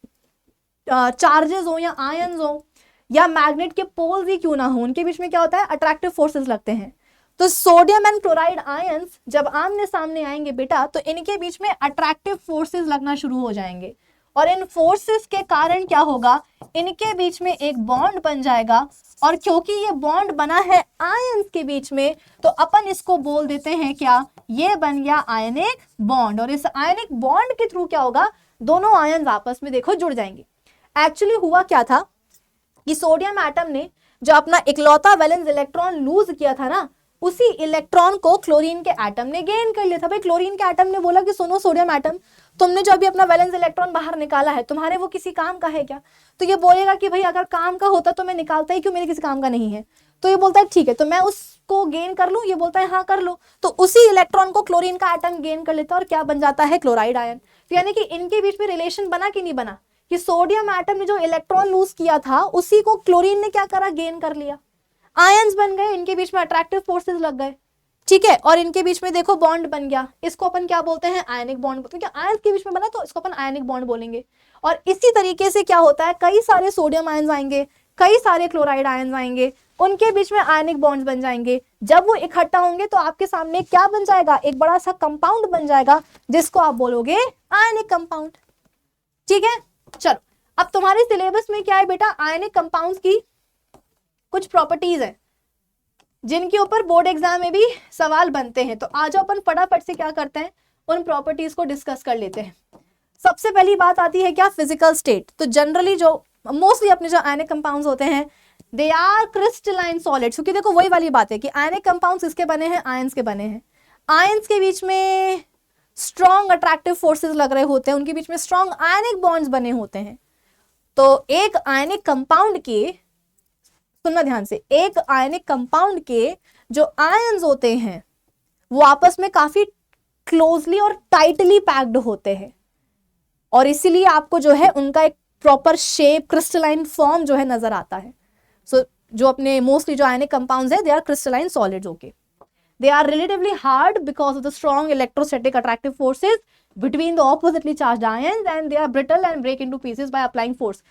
चार्जेस हो या आयंस हो या मैग्नेट के पोल्स ही क्यों ना हो, उनके बीच में क्या होता है, अट्रैक्टिव फोर्सेस लगते हैं। तो सोडियम एंड क्लोराइड आयंस जब आमने सामने आएंगे बेटा तो इनके बीच में अट्रैक्टिव फोर्सेस लगना शुरू हो जाएंगे, और इन फोर्सेस के कारण क्या होगा, इनके बीच में एक बॉन्ड बन जाएगा, और क्योंकि ये बॉन्ड बना है आयंस के बीच में तो अपन इसको बोल देते हैं क्या, ये बन गया आयनिक बॉन्ड। और इस आयनिक बॉन्ड के थ्रू क्या होगा, दोनों आयंस आपस में देखो जुड़ जाएंगे। एक्चुअली हुआ क्या था कि सोडियम एटम ने जो अपना इकलौता वैलेंस इलेक्ट्रॉन लूज किया था ना, उसी इलेक्ट्रॉन को क्लोरीन के एटम ने गेन कर लिया था। भाई क्लोरीन के एटम ने बोला कि सुनो सोडियम एटम, तुमने जो अभी अपना वैलेंस इलेक्ट्रॉन बाहर निकाला है, तुम्हारे वो किसी काम का है क्या? तो ये बोलेगा कि भाई अगर काम का होता तो मैं निकालता ही क्यों, मेरे किसी काम का नहीं है। तो ये बोलता है ठीक है, तो मैं उसको गेन कर लूं। ये बोलता है हाँ कर लो। तो उसी इलेक्ट्रॉन को क्लोरीन का एटम गेन कर लेता है और क्या बन जाता है, क्लोराइड आयन। तो यानी कि इनके बीच में रिलेशन बना कि नहीं बना, कि सोडियम एटम ने जो इलेक्ट्रॉन लूज किया था उसी को क्लोरीन ने क्या करा, गेन कर लिया। आयंस बन गए, इनके बीच में अट्रैक्टिव फोर्सेस लग गए, ठीक है। और इनके बीच में देखो बॉन्ड बन गया, इसको अपन क्या बोलते हैं, आयनिक बॉन्ड बोलते हैं। आयंस के बीच में बना तो इसको अपन आयनिक बॉन्ड बोलेंगे। और इसी तरीके से क्या होता है, कई सारे सोडियम आयंस आएंगे, कई सारे क्लोराइड आयंस आएंगे, उनके बीच में आयनिक बॉन्ड्स बन जाएंगे। जब वो इकट्ठा होंगे तो आपके सामने क्या बन जाएगा, एक बड़ा सा कंपाउंड बन जाएगा जिसको आप बोलोगे आयनिक कंपाउंड, ठीक है। चलो अब तुम्हारे सिलेबस में क्या है बेटा, आयनिक कंपाउंड्स की कुछ प्रॉपर्टीज है जिनके ऊपर बोर्ड एग्जाम में भी सवाल बनते हैं। तो आज अपन फटाफट से क्या करते हैं, उन प्रॉपर्टीज को डिस्कस कर लेते हैं। सबसे पहली बात आती है क्या, फिजिकल स्टेट। तो जनरली जो मोस्टली अपने जो आयनिक कंपाउंड्स होते हैं दे आर क्रिस्टलाइन सॉलिड्स, क्योंकि देखो वही वाली बात है कि आयनिक कंपाउंड्स इसके बने हैं, आयंस के बने हैं। आयंस के बीच में स्ट्रॉन्ग अट्रैक्टिव फोर्सेस लग रहे होते हैं, उनके बीच में स्ट्रॉन्ग आयनिक बॉन्ड्स बने होते हैं। तो एक आयनिक कंपाउंड के, सुनना ध्यान से, एक आयनिक कंपाउंड के जो आयंस होते हैं वो आपस में काफी क्लोजली और टाइटली पैक्ड होते हैं, और इसीलिए आपको जो है उनका एक प्रॉपर शेप, क्रिस्टलाइन फॉर्म जो है नजर आता है। सो जो अपने मोस्टली जो आयनिक कंपाउंड्स है they are crystalline solids, okay. They are relatively hard because of the strong electrostatic attractive forces between the oppositely charged ions, and they are brittle and break into pieces by applying force.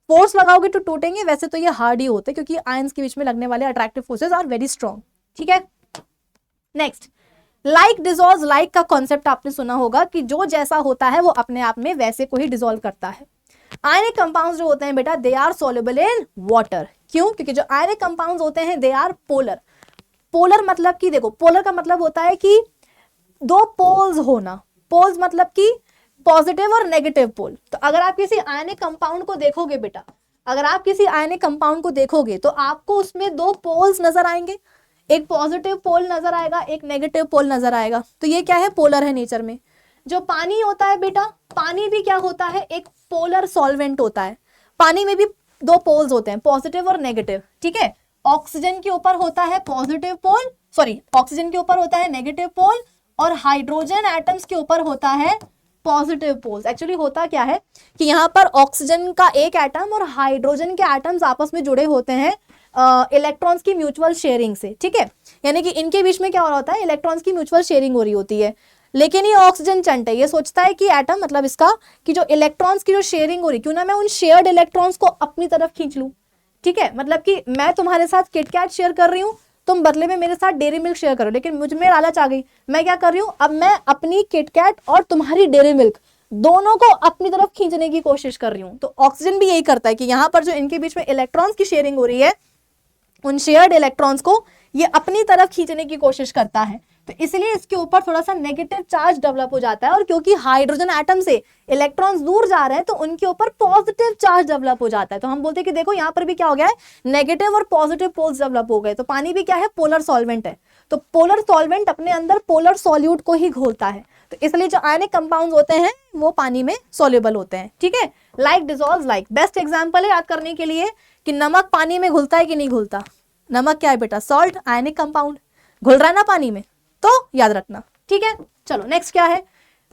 Force लगाओगे तो टूटेंगे, वैसे तो ये hard ही होते हैं क्योंकि ions के बीच में लगने वाले attractive forces are very strong, ठीक है। नेक्स्ट, लाइक डिसॉल्व लाइक का कॉन्सेप्ट आपने सुना होगा कि जो जैसा होता है वो अपने आप में वैसे को ही डिसॉल्व करता है। आयनिक कंपाउंड्स जो होते हैं बेटा they are soluble in water. क्यों? क्योंकि जो आयनिक कंपाउंड्स होते हैं दे आर पोलर। पोलर मतलब कि देखो, पोलर का मतलब होता है कि दो पोल्स होना। पोल्स मतलब कि पॉजिटिव और नेगेटिव पोल। तो अगर आप किसी आयनिक कंपाउंड को देखोगे बेटा, अगर आप किसी आयनिक कंपाउंड को देखोगे तो आपको उसमें दो पोल्स नजर आएंगे, एक पॉजिटिव पोल नजर आएगा, एक नेगेटिव पोल नजर आएगा। तो ये क्या है, पोलर है नेचर में। जो पानी होता है बेटा, पानी भी क्या होता है, एक पोलर सॉल्वेंट होता है। पानी में भी दो पोल्स होते हैं, पॉजिटिव और नेगेटिव, ठीक है। ऑक्सीजन के ऊपर होता है पॉजिटिव पोल, सॉरी ऑक्सीजन के ऊपर होता है नेगेटिव पोल, और हाइड्रोजन एटम्स के ऊपर होता है पॉजिटिव पोल्स। एक्चुअली होता क्या है कि यहाँ पर ऑक्सीजन का एक एटम और हाइड्रोजन के एटम्स आपस में जुड़े होते हैं इलेक्ट्रॉन्स की म्यूचुअल शेयरिंग से, ठीक है। यानी कि इनके बीच में क्या हो रहा होता है, इलेक्ट्रॉन्स की म्यूचुअल शेयरिंग हो रही होती है। लेकिन ये ऑक्सीजन चंट है, ये सोचता है कि एटम मतलब इसका कि जो इलेक्ट्रॉन्स की जो शेयरिंग हो रही, क्यों ना मैं उन शेयर्ड इलेक्ट्रॉन्स को अपनी तरफ खींच लूं, ठीक है। मतलब कि मैं तुम्हारे साथ किटकैट शेयर कर रही हूँ, तुम बदले में मेरे साथ डेयरी मिल्क शेयर करो, लेकिन मुझ में लालच आ गई, मैं क्या कर रही हूँ, अब मैं अपनी किटकैट और तुम्हारी डेयरी मिल्क दोनों को अपनी तरफ खींचने की कोशिश कर रही हूँ। तो ऑक्सीजन भी यही करता है कि यहाँ पर जो इनके बीच में इलेक्ट्रॉन्स की शेयरिंग हो रही है, उन शेयर्ड इलेक्ट्रॉन्स को ये अपनी तरफ खींचने की कोशिश करता है। तो इसलिए इसके ऊपर थोड़ा सा नेगेटिव चार्ज डेवलप हो जाता है, और क्योंकि हाइड्रोजन एटम से इलेक्ट्रॉन्स दूर जा रहे हैं तो उनके ऊपर पॉजिटिव चार्ज डेवलप हो जाता है। तो हम बोलते हैं कि देखो यहाँ पर भी क्या हो गया है, नेगेटिव और पॉजिटिव पोल्स डेवलप हो गए। तो पानी भी क्या है, पोलर सॉल्वेंट है। तो पोलर सॉल्वेंट अपने अंदर पोलर सॉल्यूट को ही घोलता है, तो इसलिए जो आयनिक कंपाउंड्स होते हैं वो पानी में सॉल्युबल होते हैं, ठीक है। Like dissolve like, best example है याद करने के लिए कि नमक पानी में घुलता है कि नहीं घुलता। नमक क्या है बेटा, सॉल्ट, आयनिक कंपाउंड, घुल रहा है ना पानी में, तो याद रखना, ठीक है। चलो नेक्स्ट क्या है,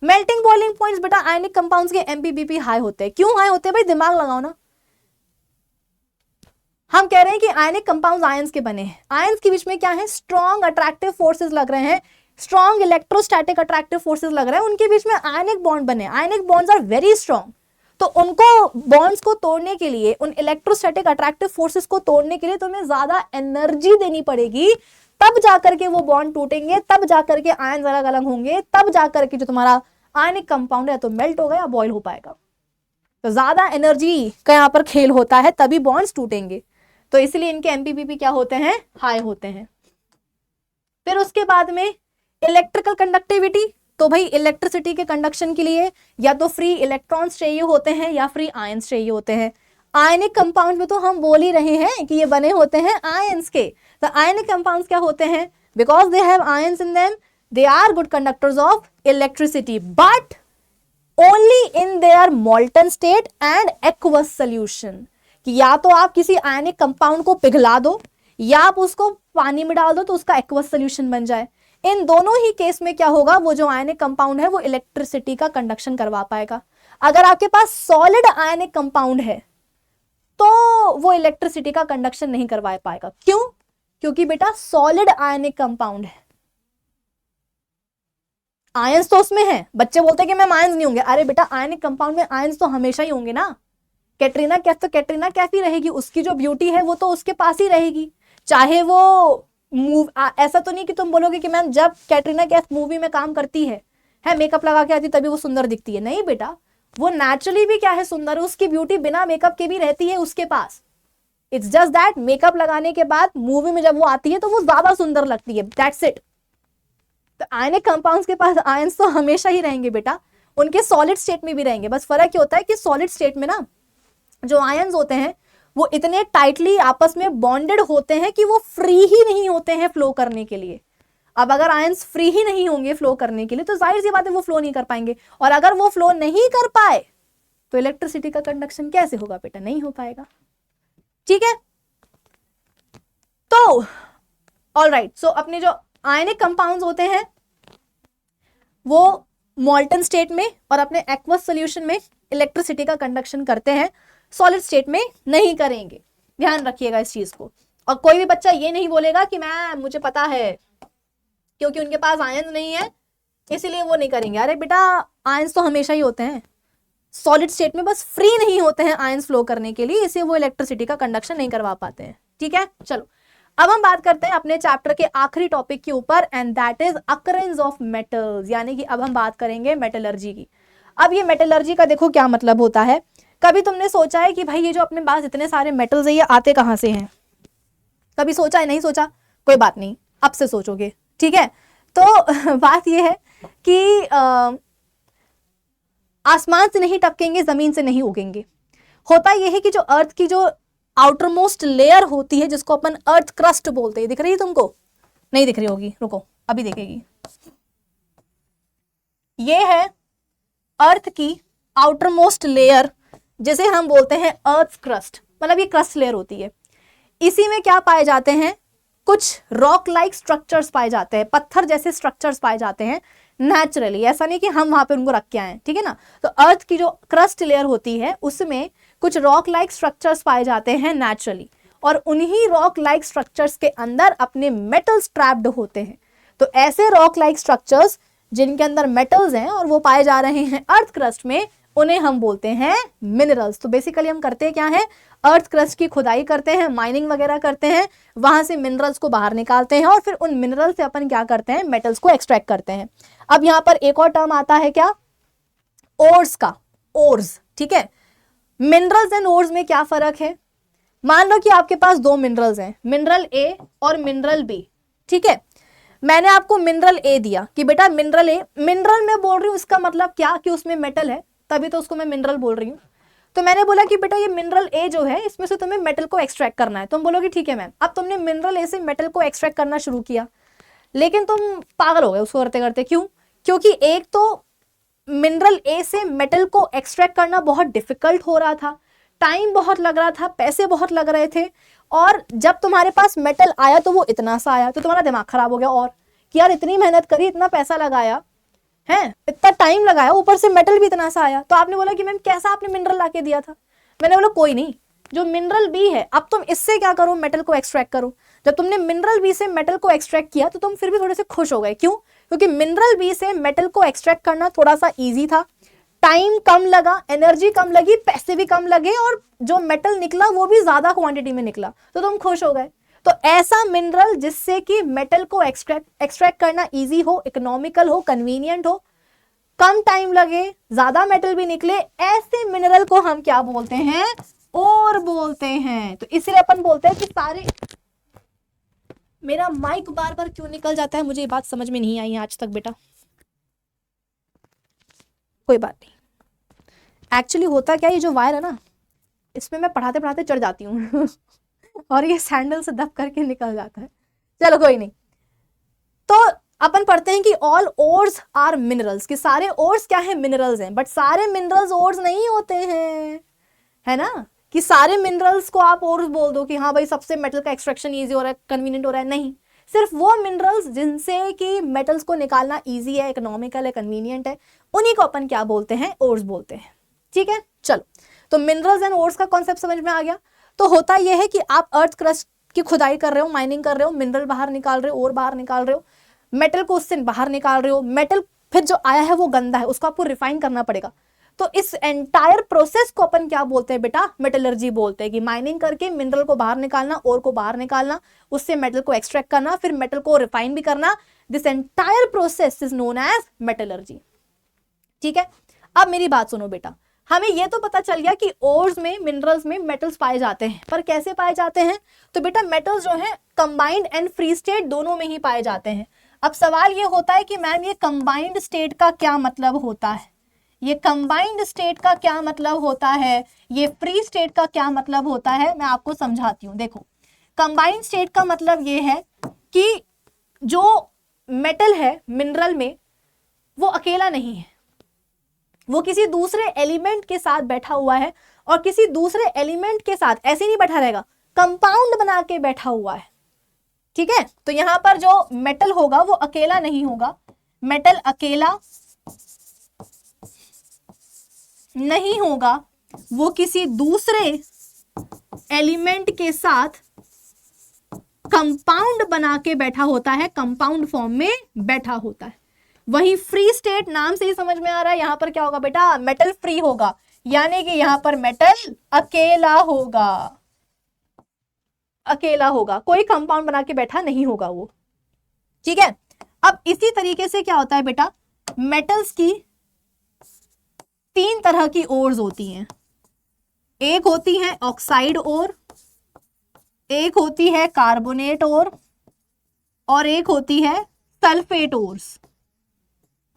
मेल्टिंग बॉइलिंग पॉइंट्स बेटा आयनिक कंपाउंड्स के एमपीबीपी हाई होते हैं। क्यों हाई होते हैं भाई, दिमाग लगाओ ना। हम कह रहे हैं कि आयनिक कंपाउंड्स आयंस के बने हैं। आयंस के बीच में क्या है, स्ट्रॉन्ग अट्रैक्टिव फोर्सेस लग रहे हैं, स्ट्रॉन्ग इलेक्ट्रोस्टैटिक अट्रैक्टिव फोर्सेस लग रहे हैं, उनके बीच में आयनिक बॉन्ड बने। Ionic bonds are very strong. तो उनको बॉन्ड्स को तोड़ने के लिए, उन इलेक्ट्रोस्टैटिक अट्रैक्टिव फोर्सेस को तोड़ने के लिए तुम्हें ज्यादा एनर्जी देनी पड़ेगी, तब जाकर के वो बॉन्ड टूटेंगे, तब जाकर के आयन अलग अलग होंगे, तब जाकर के जो तुम्हारा आयनिक कंपाउंड है तो मेल्ट होगा या बॉयल हो पाएगा। तो ज्यादा एनर्जी का यहाँ पर खेल होता है, तभी बॉन्ड्स टूटेंगे। तो इसलिए इनके एमपीबीपी क्या होते हैं, हाई होते हैं। फिर उसके बाद में इलेक्ट्रिकल कंडक्टिविटी, तो भाई इलेक्ट्रिसिटी के कंडक्शन के लिए या तो फ्री इलेक्ट्रॉन्स चाहिए होते हैं या फ्री आयंस चाहिए होते हैं। आयनिक कंपाउंड में तो हम बोल ही रहे हैं कि ये बने होते हैं आयंस के। तो आयनिक कंपाउंड्स क्या होते हैं, because they have ions in them, they are good conductors of electricity, but only in their molten state and aqueous solution. कि या तो आप किसी आयनिक कंपाउंड को पिघला दो या आप उसको पानी में डाल दो तो उसका एक्वस सोल्यूशन बन जाए। इन दोनों ही केस में क्या होगा, वो जो आयनिक कंपाउंड है वो इलेक्ट्रिसिटी का कंडक्शन करवा पाएगा। अगर आपके पास सॉलिड आयनिक कंपाउंड है तो वो इलेक्ट्रिसिटी का कंडक्शन नहीं करवा पाएगा। क्यों? क्योंकि बेटा सॉलिड आयनिक कंपाउंड है, आयंस तो उसमें है। बच्चे बोलते हैं कि मैम आयंस नहीं होंगे, अरे बेटा आयनिक कंपाउंड में आयंस तो हमेशा ही होंगे ना। कैटरीना कैफ तो कैटरीना कैफ ही रहेगी, उसकी जो ब्यूटी है वो तो उसके पास ही रहेगी, चाहे वो ऐसा तो नहीं कि तुम बोलोगे कि मैम जब कैटरीना कैफ मूवी में काम करती है मेकअप लगा के आती तभी वो सुंदर दिखती है। नहीं बेटा, वो नेचुरली भी क्या है सुंदर, उसकी ब्यूटी बिना मेकअप के भी रहती है उसके पास। इट्स जस्ट दैट मेकअप लगाने के बाद मूवी में जब वो आती है तो वो ज्यादा सुंदर लगती है, दैट्स इट। तो आयनिक कंपाउंड्स के पास आयंस तो हमेशा ही रहेंगे बेटा, उनके सॉलिड स्टेट में भी रहेंगे। बस फर्क ये होता है कि सॉलिड स्टेट में ना जो आयंस होते हैं वो इतने टाइटली आपस में बॉन्डेड होते हैं कि वो फ्री ही नहीं होते हैं फ्लो करने के लिए। अब अगर आयंस फ्री ही नहीं होंगे फ्लो करने के लिए तो जाहिर सी बात है वो फ्लो नहीं कर पाएंगे, और अगर वो फ्लो नहीं कर पाए तो इलेक्ट्रिसिटी का कंडक्शन कैसे होगा बेटा, नहीं हो पाएगा। ठीक है, तो ऑलराइट, सो अपने जो आयनिक कंपाउंड्स होते हैं वो मॉल्टन स्टेट में और अपने एक्वस सॉल्यूशन में इलेक्ट्रिसिटी का कंडक्शन करते हैं, सॉलिड स्टेट में नहीं करेंगे। ध्यान रखिएगा इस चीज को। और कोई भी बच्चा ये नहीं बोलेगा कि मैं मुझे पता है क्योंकि उनके पास आयंस नहीं है इसीलिए वो नहीं करेंगे। अरे बेटा आयंस तो हमेशा ही होते हैं, सॉलिड स्टेट में बस फ्री नहीं होते हैं आयंस फ्लो करने के लिए, इसलिए वो इलेक्ट्रिसिटी का कंडक्शन नहीं करवा पाते हैं। ठीक है, चलो अब हम बात करते हैं अपने चैप्टर के आखिरी टॉपिक के ऊपर, and that is occurrence of metals, यानी कि अब हम बात करेंगे मेटलर्जी की। अब ये मेटलर्जी का देखो क्या मतलब होता है। कभी तुमने सोचा है कि भाई ये जो अपने पास इतने सारे मेटल्स है ये आते कहाँ से हैं? कभी सोचा है? नहीं सोचा? कोई बात नहीं, अब से सोचोगे। ठीक है, तो बात ये है कि आसमान से नहीं टपकेंगे, जमीन से नहीं उगेंगे। होता यह है कि जो अर्थ की जो आउटर मोस्ट लेयर होती है जिसको अपन अर्थ क्रस्ट बोलते हैं, दिख रही है तुमको? नहीं दिख रही होगी, रुको अभी दिखेगी। ये है अर्थ की आउटर मोस्ट लेयर जिसे हम बोलते हैं अर्थ क्रस्ट, मतलब ये क्रस्ट लेयर होती है। इसी में क्या पाए जाते हैं? कुछ रॉक लाइक स्ट्रक्चर्स पाए जाते हैं, पत्थर जैसे स्ट्रक्चर्स पाए जाते हैं नेचुरली, ऐसा नहीं कि हम वहां पे उनको रख के आए। ठीक है ना, तो अर्थ की जो क्रस्ट लेयर होती है उसमें कुछ रॉक लाइक स्ट्रक्चर्स पाए जाते हैं नेचुरली, और उन्हीं रॉक लाइक स्ट्रक्चर्स के अंदर अपने मेटल्स ट्रैप्ड होते हैं। तो ऐसे रॉक लाइक स्ट्रक्चर्स जिनके अंदर मेटल्स हैं और वो पाए जा रहे हैं अर्थ क्रस्ट में, उन्हें हम बोलते हैं मिनरल्स। तो बेसिकली हम करते क्या है, अर्थ क्रस्ट की खुदाई करते हैं, माइनिंग वगैरह करते हैं, वहां से मिनरल्स को बाहर निकालते हैं और फिर उन मिनरल्स से अपन क्या करते हैं, मेटल्स को एक्सट्रैक्ट करते हैं। अब यहाँ पर एक और टर्म आता है क्या, ओर्स का, ओर्स। ठीक है, मिनरल्स एंड ओर्स में क्या फर्क है? मान लो कि आपके पास दो मिनरल्स हैं, मिनरल ए और मिनरल बी। ठीक है, मैंने आपको मिनरल ए दिया कि बेटा मिनरल ए, मिनरल में बोल रही हूं इसका मतलब क्या कि उसमें मेटल है, तभी तो उसको मैं मिनरल बोल रही हूँ। तो मैंने बोला कि बेटा ये मिनरल ए जो है इसमें से तुम्हें मेटल को एक्सट्रैक्ट करना है। तुम बोलोगे ठीक है मैम। अब तुमने मिनरल ए से मेटल को एक्सट्रैक्ट करना शुरू किया, लेकिन तुम पागल हो गए उसको करते करते। क्यों? क्योंकि एक तो मिनरल ए से मेटल को एक्सट्रैक्ट करना बहुत डिफिकल्ट हो रहा था, टाइम बहुत लग रहा था, पैसे बहुत लग रहे थे, और जब तुम्हारे पास मेटल आया तो वो इतना सा आया, तो तुम्हारा दिमाग खराब हो गया और कि यार इतनी मेहनत करी, इतना पैसा लगाया है, इतना टाइम लगाया, ऊपर से मेटल भी इतना सा आया। तो आपने बोला कि मैम कैसा आपने मिनरल लाके दिया था? मैंने बोला कोई नहीं, जो मिनरल बी है अब तुम इससे क्या करो, मेटल को एक्सट्रैक्ट करो। जब तुमने मिनरल बी से मेटल को एक्सट्रैक्ट किया तो तुम फिर भी थोड़े से खुश हो गए। क्यों? क्योंकि मिनरल बी से मेटल को एक्सट्रैक्ट करना थोड़ा सा ईजी था, टाइम कम लगा, एनर्जी कम लगी, पैसे भी कम लगे, और जो मेटल निकला वो भी ज्यादा क्वांटिटी में निकला, तो तुम खुश हो गए। तो ऐसा मिनरल जिससे कि मेटल को एक्सट्रैक्ट करना इजी हो, इकोनॉमिकल हो, कन्वीनियंट हो, कम टाइम लगे, ज्यादा मेटल भी निकले, ऐसे मिनरल को हम क्या बोलते हैं, ओर बोलते हैं। तो इसलिए अपन बोलते हैं कि सारे, मेरा माइक बार बार क्यों निकल जाता है मुझे ये बात समझ में नहीं आई है आज तक बेटा, कोई बात नहीं। एक्चुअली होता क्या, ये जो वायर है ना इसमें मैं पढ़ाते पढ़ाते चढ़ जाती हूँ और ये सैंडल से दब करके निकल जाता है। चलो कोई नहीं। तो अपन पढ़ते हैं कि ऑल ओर्स आर मिनरल्स, कि सारे ओर्स क्या है, मिनरल्स हैं, बट सारे मिनरल्स ओर्स नहीं होते हैं, है ना, कि सारे मिनरल्स को आप ओर्स बोल दो कि हाँ भाई सबसे मेटल का एक्सट्रैक्शन ईजी हो रहा है, कन्वीनियंट हो रहा है, नहीं, सिर्फ वो मिनरल्स जिनसे कि मेटल्स को निकालना ईजी है, इकोनॉमिकल है, कन्वीनियंट है, उन्हीं को अपन क्या बोलते हैं, ओर्स बोलते हैं। ठीक है, चलो, तो मिनरल्स एंड ओर्स का कॉन्सेप्ट समझ में आ गया। तो होता यह है कि आप अर्थ क्रस्ट की खुदाई कर रहे हो, माइनिंग कर रहे हो, मिनरल बाहर निकाल रहे हो, ओर बाहर निकाल रहे हो, मेटल को उससे बाहर निकाल रहे हो, मेटल फिर जो आया है वो गंदा है, उसको आपको रिफाइन करना पड़ेगा। तो इस एंटायर प्रोसेस को अपन क्या बोलते हैं बेटा, मेटलर्जी बोलते हैं, कि माइनिंग करके मिनरल को बाहर निकालना, ओर को बाहर निकालना, उससे मेटल को एक्सट्रैक्ट करना, फिर मेटल को रिफाइन भी करना, this entire process is known as metallurgy. ठीक है, अब मेरी बात सुनो बेटा, हमें यह तो पता चल गया कि ओर्स में, मिनरल्स में मेटल्स पाए जाते हैं, पर कैसे पाए जाते हैं, तो बेटा मेटल्स जो है कंबाइंड एंड फ्री स्टेट दोनों में ही पाए जाते हैं। अब सवाल ये होता है कि मैम ये कंबाइंड स्टेट का क्या मतलब होता है, ये कंबाइंड स्टेट का क्या मतलब होता है, ये फ्री स्टेट का क्या मतलब होता है, मैं आपको समझाती हूँ। देखो, कंबाइंड स्टेट का मतलब ये है कि जो मेटल है मिनरल में वो अकेला नहीं है, वो किसी दूसरे एलिमेंट के साथ बैठा हुआ है, और किसी दूसरे एलिमेंट के साथ ऐसे नहीं बैठा रहेगा, कंपाउंड बना के बैठा हुआ है। ठीक है, तो यहां पर जो मेटल होगा वो अकेला नहीं होगा, मेटल अकेला नहीं होगा, वो किसी दूसरे एलिमेंट के साथ कंपाउंड बना के बैठा होता है, कंपाउंड फॉर्म में बैठा होता है। वही फ्री स्टेट, नाम से ही समझ में आ रहा है, यहां पर क्या होगा बेटा, मेटल फ्री होगा, यानी कि यहां पर मेटल अकेला होगा, अकेला होगा, कोई कंपाउंड बना के बैठा नहीं होगा वो। ठीक है, अब इसी तरीके से क्या होता है बेटा, मेटल्स की तीन तरह की ओर्स होती हैं, एक होती है ऑक्साइड ओर, एक होती है कार्बोनेट ओर, और एक होती है सल्फेट ओर्स।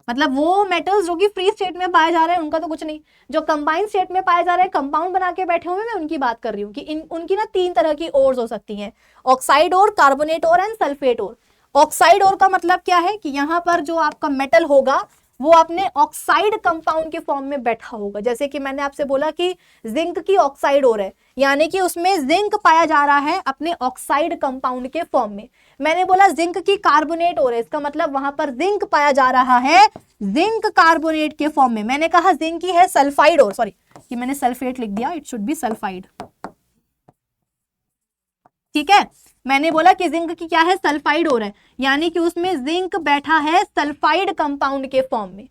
मतलब वो मेटल्स जो कि फ्री स्टेट में पाए जा रहे हैं उनका तो कुछ नहीं, जो कंबाइंड स्टेट में पाए जा रहे हैं, कंपाउंड बना के बैठे हुए, मैं उनकी बात कर रही हूँ कि उनकी ना तीन तरह की ओर्स हो सकती हैं, oxide ore, carbonate ore and sulphate ore. Oxide ore का मतलब क्या है कि यहाँ पर जो आपका मेटल होगा वो अपने ऑक्साइड कंपाउंड के फॉर्म में बैठा होगा, जैसे कि मैंने आपसे बोला कि जिंक की ऑक्साइड ओर है, यानी कि उसमें जिंक पाया जा रहा है अपने ऑक्साइड कंपाउंड के फॉर्म में। मैंने बोला जिंक की कार्बोनेट ओर है, इसका मतलब वहां पर जिंक पाया जा रहा है जिंक कार्बोनेट के फॉर्म में। मैंने कहा जिंक की है सल्फाइड ओर, सॉरी कि मैंने सल्फेट लिख दिया, इट शुड बी सल्फाइड। ठीक है, मैंने बोला कि जिंक की क्या है, सल्फाइड ओर है, यानी कि उसमें जिंक बैठा है सल्फाइड कंपाउंड के फॉर्म में।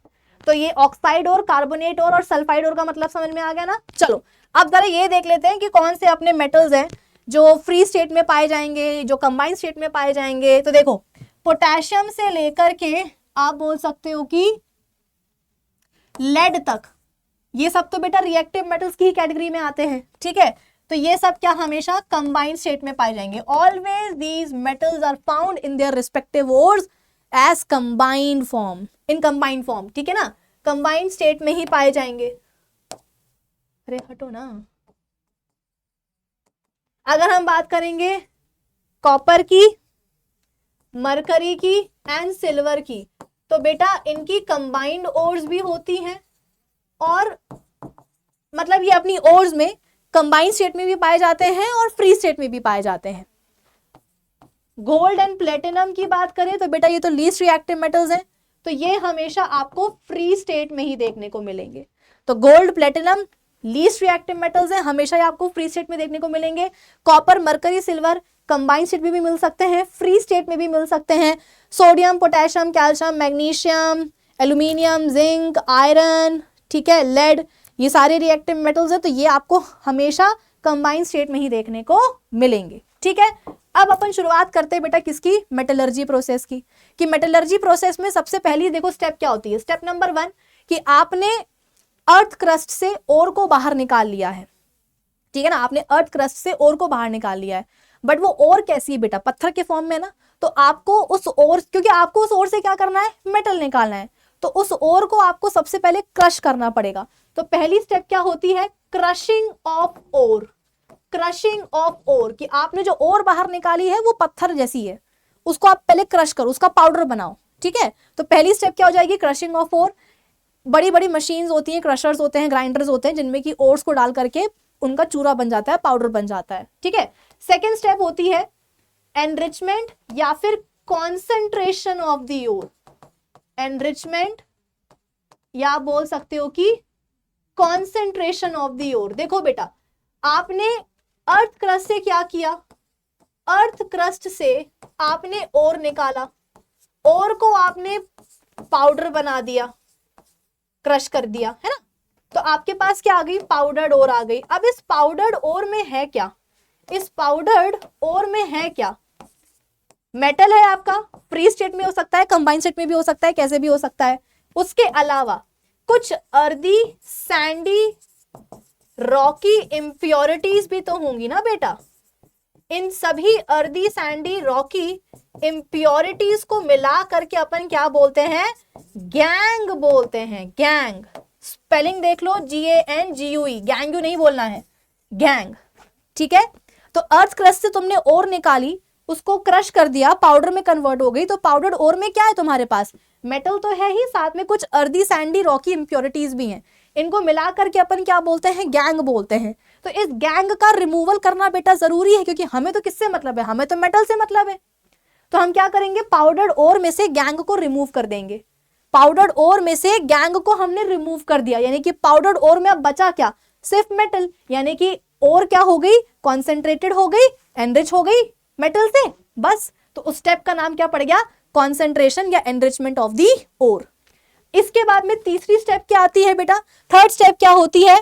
तो ये ऑक्साइड और कार्बोनेट और सल्फाइड और का मतलब समझ में आ गया ना। चलो अब जरा ये देख लेते हैं कि कौन से अपने मेटल्स हैं जो फ्री स्टेट में पाए जाएंगे, जो कंबाइंड स्टेट में पाए जाएंगे। तो देखो पोटेशियम से लेकर के आप बोल सकते हो कि लेड तक, ये सब तो बेटा रिएक्टिव मेटल्स की कैटेगरी में आते हैं। ठीक है, तो ये सब क्या हमेशा कंबाइंड स्टेट में पाए जाएंगे। Always these metals are found in their respective ores as combined form, in combined form. ठीक है ना, कंबाइंड स्टेट में ही पाए जाएंगे। अरे हटो ना। अगर हम बात करेंगे कॉपर की, मरकरी की एंड सिल्वर की, तो बेटा इनकी कंबाइंड ओर्स भी होती हैं, और मतलब ये अपनी ओर्स में कंबाइंड स्टेट में भी पाए जाते हैं और फ्री स्टेट में भी पाए जाते हैं। गोल्ड एंड प्लेटिनम की बात करें तो बेटा ये तो लीस्ट रिएक्टिव मेटल्स हैं, तो ये हमेशा आपको फ्री स्टेट में ही देखने को मिलेंगे। तो gold platinum least reactive metals हैं, हमेशा ही आपको फ्री स्टेट में देखने को मिलेंगे। Copper mercury silver combined state में भी मिल सकते हैं, फ्री स्टेट में भी मिल सकते हैं। Sodium potassium calcium magnesium aluminium zinc iron, ठीक है, लेड, ये सारे रिएक्टिव मेटल्स हैं, तो ये आपको हमेशा कंबाइंड स्टेट में ही देखने को मिलेंगे। ठीक है, अब अपन शुरुआत करते हैं बेटा किसकी, मेटलर्जी प्रोसेस की। कि मेटलर्जी प्रोसेस में सबसे पहली देखो स्टेप क्या होती है। स्टेप नंबर 1 कि आपने अर्थ क्रस्ट से ओर को बाहर निकाल लिया है। ठीक है ना, आपने अर्थ क्रस्ट से ओर को बाहर निकाल लिया है, बट वो ओर कैसी है बेटा, पत्थर के फॉर्म में ना। तो आपको उस ओर, क्योंकि आपको उस ओर से क्या करना है, मेटल निकालना है, तो उस ओर को आपको सबसे पहले क्रश करना पड़ेगा। तो पहली स्टेप क्या होती है, crushing of ore. Crushing of ore, कि आपने जो ओर बाहर निकाली है वो पत्थर जैसी है, उसको आप पहले क्रश करो, उसका पाउडर बनाओ, ठीक है। तो पहली स्टेप क्या हो जाएगी, क्रशिंग ऑफ ओर। बड़ी बड़ी मशीन्स होती हैं, क्रशर्स होते हैं, ग्राइंडर्स होते हैं, जिनमें कि ओर्स को डाल करके उनका चूरा बन जाता है, पाउडर बन जाता है, ठीक है। सेकेंड स्टेप होती है एनरिचमेंट या फिर concentration of the ore. Enrichment या बोल सकते हो कि कॉन्सेंट्रेशन ऑफ द ओर। देखो बेटा, आपने अर्थ क्रस्ट से क्या किया, अर्थ क्रस्ट से आपने ओर निकाला, ओर को आपने पाउडर बना दिया, क्रश कर दिया, है ना। तो आपके पास क्या आ गई, पाउडर्ड ओर आ गई। अब इस पाउडर्ड ओर में है क्या, इस पाउडर्ड ओर में है क्या, मेटल है आपका, फ्री स्टेट में हो सकता है, कंबाइंड स्टेट में भी हो सकता है, कैसे भी हो सकता है। उसके अलावा कुछ अर्दी, सैंडी, रॉकी इम्प्योरिटीज भी तो होंगी ना बेटा। इन सभी अर्दी, सैंडी, रॉकी इम्प्योरिटीज को मिला करके अपन क्या बोलते हैं, गैंग बोलते हैं। गैंग, स्पेलिंग देख लो, GANGUE, गैंगू नहीं बोलना है, गैंग, ठीक है। तो अर्थ क्रस्ट से तुमने ओर निकाली, उसको क्रश कर दिया, पाउडर में कन्वर्ट हो गई। तो पाउडर ओर में क्या है तुम्हारे पास, मेटल तो है ही, साथ में कुछ अर्दी, सैंडी, रॉकी इम्प्योरिटीज भी हैं। इनको मिला करके अपन क्या बोलते हैं, गैंग बोलते हैं। तो इस गैंग का रिमूवल करना बेटा जरूरी है, क्योंकि हमें तो किससे मतलब है, हमें तो मेटल से मतलब है। तो हम क्या करेंगे, पाउडर्ड ओर में से गैंग को रिमूव कर देंगे। पाउडर्ड ओर में से गैंग को हमने रिमूव कर दिया, यानी कि पाउडर्ड ओर में अब बचा क्या, सिर्फ मेटल, यानी कि ओर क्या हो गई, कॉन्सेंट्रेटेड हो गई, एनरिच हो गई मेटल से, बस। तो उस स्टेप का नाम क्या पड़ गया, कॉन्सेंट्रेशन या एनरिचमेंट ऑफ दी ओर। इसके बाद में तीसरी स्टेप क्या आती है बेटा, थर्ड स्टेप क्या होती है,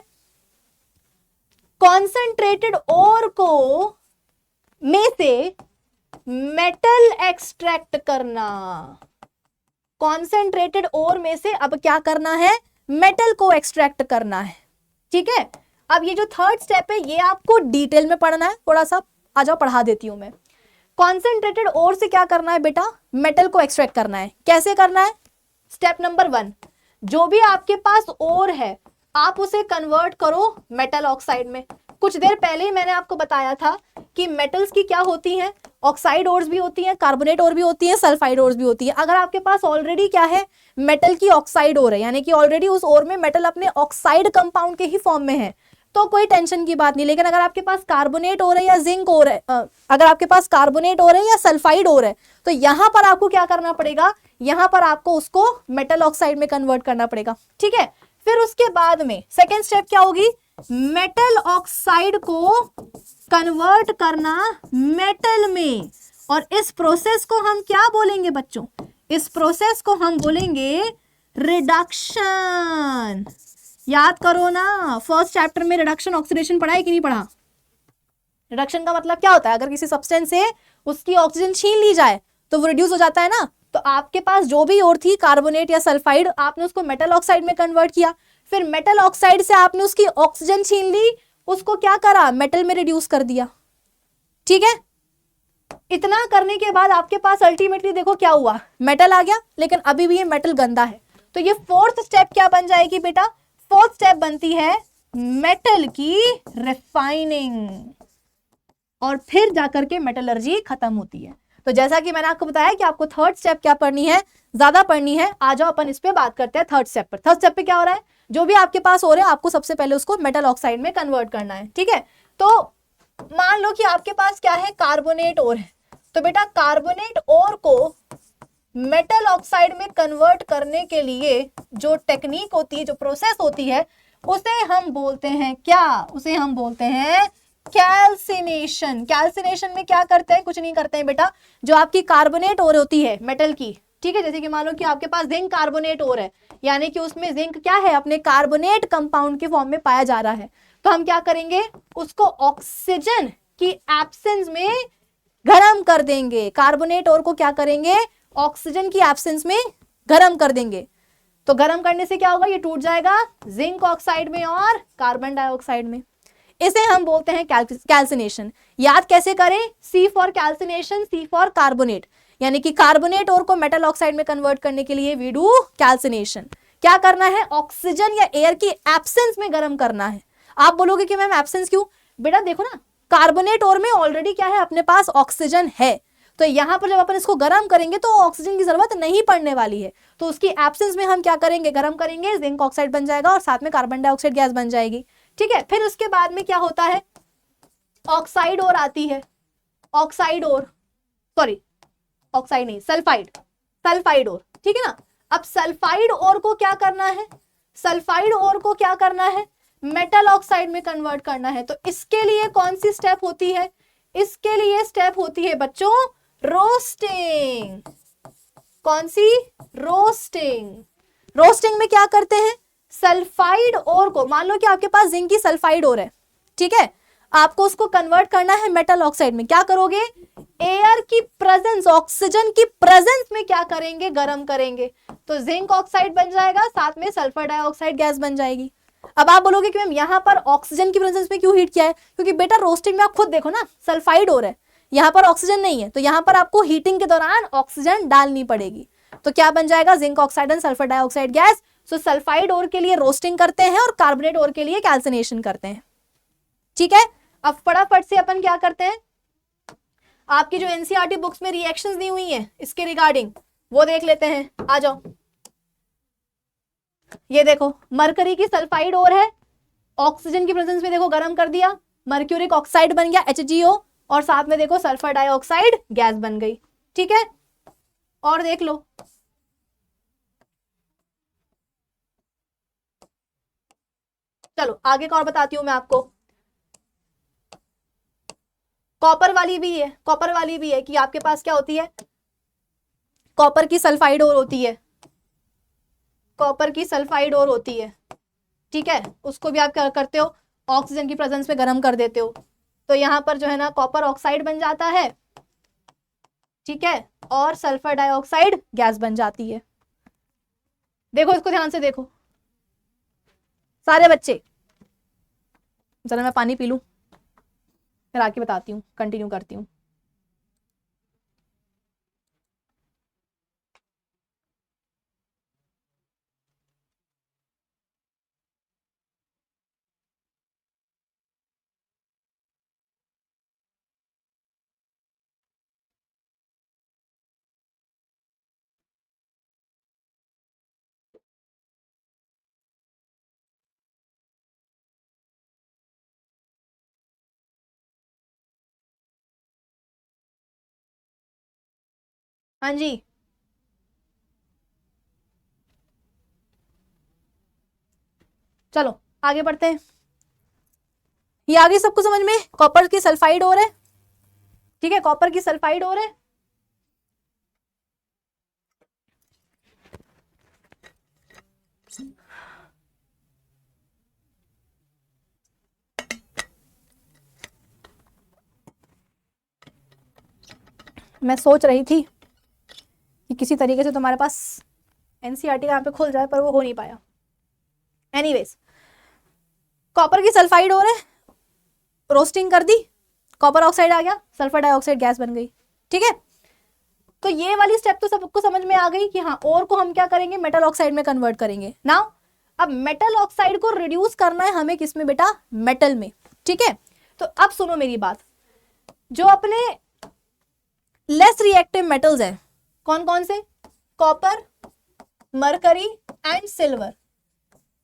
कॉन्सेंट्रेटेड ओर को में से मेटल एक्सट्रैक्ट करना। कॉन्सेंट्रेटेड ओर में से अब क्या करना है, मेटल को एक्सट्रैक्ट करना है, ठीक है। अब ये जो थर्ड स्टेप है ये आपको डिटेल में पढ़ना है, थोड़ा सा आ जाओ पढ़ा देती हूं मैं। कॉन्सेंट्रेटेड ओर से क्या करना है बेटा, मेटल को एक्सट्रैक्ट करना है। कैसे करना है, स्टेप नंबर 1, जो भी आपके पास ओर है आप उसे कन्वर्ट करो मेटल ऑक्साइड में। कुछ देर पहले ही मैंने आपको बताया था कि मेटल्स की क्या होती हैं, ऑक्साइड ओर्स भी होती हैं, कार्बोनेट ओर भी होती है, सल्फाइड ओर्स भी होती है। अगर आपके पास ऑलरेडी क्या है, मेटल की ऑक्साइड ओर है, यानी कि ऑलरेडी उस ओर में मेटल अपने ऑक्साइड कंपाउंड के ही फॉर्म में है, तो कोई टेंशन की बात नहीं। लेकिन अगर आपके पास कार्बोनेट ओर है या जिंक ओर है, अगर आपके पास कार्बोनेट ओर है या सल्फाइड ओर है, तो यहां पर आपको क्या करना पड़ेगा, यहां पर आपको उसको मेटल ऑक्साइड में कन्वर्ट करना पड़ेगा, ठीक है। फिर उसके बाद में सेकेंड स्टेप क्या होगी, मेटल ऑक्साइड को कन्वर्ट करना मेटल में। और इस प्रोसेस को हम क्या बोलेंगे बच्चों, इस प्रोसेस को हम बोलेंगे रिडक्शन। याद करो ना, फर्स्ट चैप्टर में रिडक्शन ऑक्सीडेशन पढ़ा है कि नहीं पढ़ा। रिडक्शन का मतलब क्या होता है, अगर किसी सब्सटेंस से उसकी ऑक्सीजन छीन ली जाए तो वो रिड्यूस हो जाता है ना। तो आपके पास जो भी और थी, कार्बोनेट या सल्फाइड, आपने उसको मेटल ऑक्साइड में कन्वर्ट किया, फिर मेटल ऑक्साइड से आपने उसकी ऑक्सीजन छीन ली, उसको क्या करा, मेटल में रिड्यूस कर दिया, ठीक है। इतना करने के बाद आपके पास अल्टीमेटली देखो क्या हुआ, मेटल आ गया, लेकिन अभी भी ये मेटल गंदा है। तो ये फोर्थ स्टेप क्या बन जाएगी बेटा, फोर्थ स्टेप बनती है मेटल की रिफाइनिंग, और फिर जाकर के मेटलर्जी खत्म होती है। तो जैसा कि मैंने आपको बताया कि आपको थर्ड स्टेप क्या पढ़नी है, ज्यादा पढ़नी है। आ जाओ अपन इस पे बात करते हैं थर्ड स्टेप पर। थर्ड स्टेप पे क्या हो रहा है, जो भी आपके पास हो रहा है आपको सबसे पहले उसको मेटल ऑक्साइड में कन्वर्ट करना है, ठीक है। तो मान लो कि आपके पास क्या है, कार्बोनेट ओर है, तो बेटा कार्बोनेट ओर को मेटल ऑक्साइड में कन्वर्ट करने के लिए जो टेक्निक होती है, जो प्रोसेस होती है, उसे हम बोलते हैं क्या, उसे हम बोलते हैं कैल्सिनेशन। कैल्सिनेशन में क्या करते हैं, कुछ नहीं करते हैं बेटा, जो आपकी कार्बोनेट ओर होती है मेटल की, ठीक है, जैसे कि मान लो कि आपके पास जिंक कार्बोनेट ओर है, यानी कि उसमें जिंक क्या है, अपने कार्बोनेट कंपाउंड के फॉर्म में पाया जा रहा है। तो हम क्या करेंगे, उसको ऑक्सीजन की एब्सेंस में गर्म कर देंगे। कार्बोनेट ओर को क्या करेंगे, ऑक्सीजन की एब्सेंस में गर्म कर देंगे। तो गर्म करने से क्या होगा, ये टूट जाएगा जिंक ऑक्साइड में और कार्बन डाइऑक्साइड में। इसे हम बोलते हैं कैल्सिनेशन। याद कैसे करें, C for calcination, C for carbonate, यानी कि कार्बोनेट ओर को मेटल ऑक्साइड में कन्वर्ट करने के लिए वी डू कैल्सिनेशन। क्या करना है, ऑक्सीजन या एयर की एब्सेंस में गर्म करना है। आप बोलोगे कि मैम एब्सेंस क्यों, बेटा देखो ना, कार्बोनेट ओर में ऑलरेडी क्या है, अपने पास ऑक्सीजन है, तो यहाँ पर जब अपन इसको गर्म करेंगे तो ऑक्सीजन की जरूरत नहीं पड़ने वाली है, तो उसकी एब्सेंस में हम क्या करेंगे, गर्म करेंगे, जिंक ऑक्साइड बन जाएगा और साथ में कार्बन डाइऑक्साइड गैस बन जाएगी। ठीक है, फिर उसके बाद में क्या होता है, ऑक्साइड और आती है, ऑक्साइड और, सॉरी ऑक्साइड नहीं, सल्फाइड, सल्फाइड और, ठीक है ना। अब सल्फाइड और को क्या करना है, सल्फाइड और को क्या करना है, मेटल ऑक्साइड में कन्वर्ट करना है। तो इसके लिए कौन सी स्टेप होती है, इसके लिए स्टेप होती है बच्चों रोस्टिंग। कौन सी, रोस्टिंग। रोस्टिंग में क्या करते हैं, सल्फाइड और को, मान लो कि आपके पास जिंक की सल्फाइड और है, ठीक है, आपको उसको कन्वर्ट करना है मेटल ऑक्साइड में। क्या करोगे, एयर की प्रेजेंस, ऑक्सीजन की प्रेजेंस में क्या करेंगे, गर्म करेंगे, तो जिंक ऑक्साइड बन जाएगा, साथ में सल्फर डाइऑक्साइड गैस बन जाएगी। अब आप बोलोगे कि मैम यहाँ पर ऑक्सीजन की प्रेजेंस में क्यों हीट किया है, क्योंकि बेटा रोस्टिंग में आप खुद देखो ना, सल्फाइड हो रहा है, यहाँ पर ऑक्सीजन नहीं है, तो यहाँ पर आपको हीटिंग के दौरान ऑक्सीजन डालनी पड़ेगी। तो क्या बन जाएगा, zinc oxide and sulphur dioxide gas. So sulphide ore के लिए रोस्टिंग करते हैं और कार्बोनेट ओर के लिए कैल्सिनेशन करते हैं। ठीक है, अब फटाफट से अपन क्या करते हैं, आपकी जो एनसीईआरटी बुक्स में रिएक्शंस दी हुई हैं इसके रिगार्डिंग, वो देख लेते हैं। आ जाओ, ये देखो मरकरी की सल्फाइड और है, ऑक्सीजन की प्रेजेंस में देखो गर्म कर दिया, मर्क्यूरिक ऑक्साइड बन गया HgO, और साथ में देखो सल्फर डाइऑक्साइड गैस बन गई। ठीक है, और देख लो, चलो आगे का और बताती हूं मैं आपको। कॉपर वाली भी है, कॉपर वाली भी है कि आपके पास क्या होती है, कॉपर की सल्फाइड और होती है, कॉपर की सल्फाइड और होती है। ठीक है, उसको भी आप क्या करते हो, ऑक्सीजन की प्रेजेंस में गर्म कर देते हो, तो यहां पर जो है ना कॉपर ऑक्साइड बन जाता है। ठीक है, और सल्फर डाइऑक्साइड गैस बन जाती है। देखो इसको ध्यान से देखो सारे बच्चे, जरा मैं पानी पी लूं, फिर आके बताती हूँ, कंटिन्यू करती हूँ। हाँ जी, चलो आगे बढ़ते हैं। ये आगे सबको समझ में, कॉपर की सल्फाइड और है। ठीक है, कॉपर की सल्फाइड और है, मैं सोच रही थी कि किसी तरीके से तुम्हारे पास एनसीईआरटी यहाँ पे खुल जाए, पर वो हो नहीं पाया। एनीवेज, कॉपर की सल्फाइड और है, रोस्टिंग कर दी, कॉपर ऑक्साइड आ गया, सल्फर डाइऑक्साइड गैस बन गई। ठीक है, तो ये वाली स्टेप तो सबको समझ में आ गई कि हाँ, और को हम क्या करेंगे, मेटल ऑक्साइड में कन्वर्ट करेंगे। नाउ अब मेटल ऑक्साइड को रिड्यूस करना है हमें किसमें बेटा, मेटल में। ठीक है, तो अब सुनो मेरी बात, जो अपने लेस रिएक्टिव मेटल्स हैं, कौन कौन से, कॉपर, मरकरी एंड सिल्वर,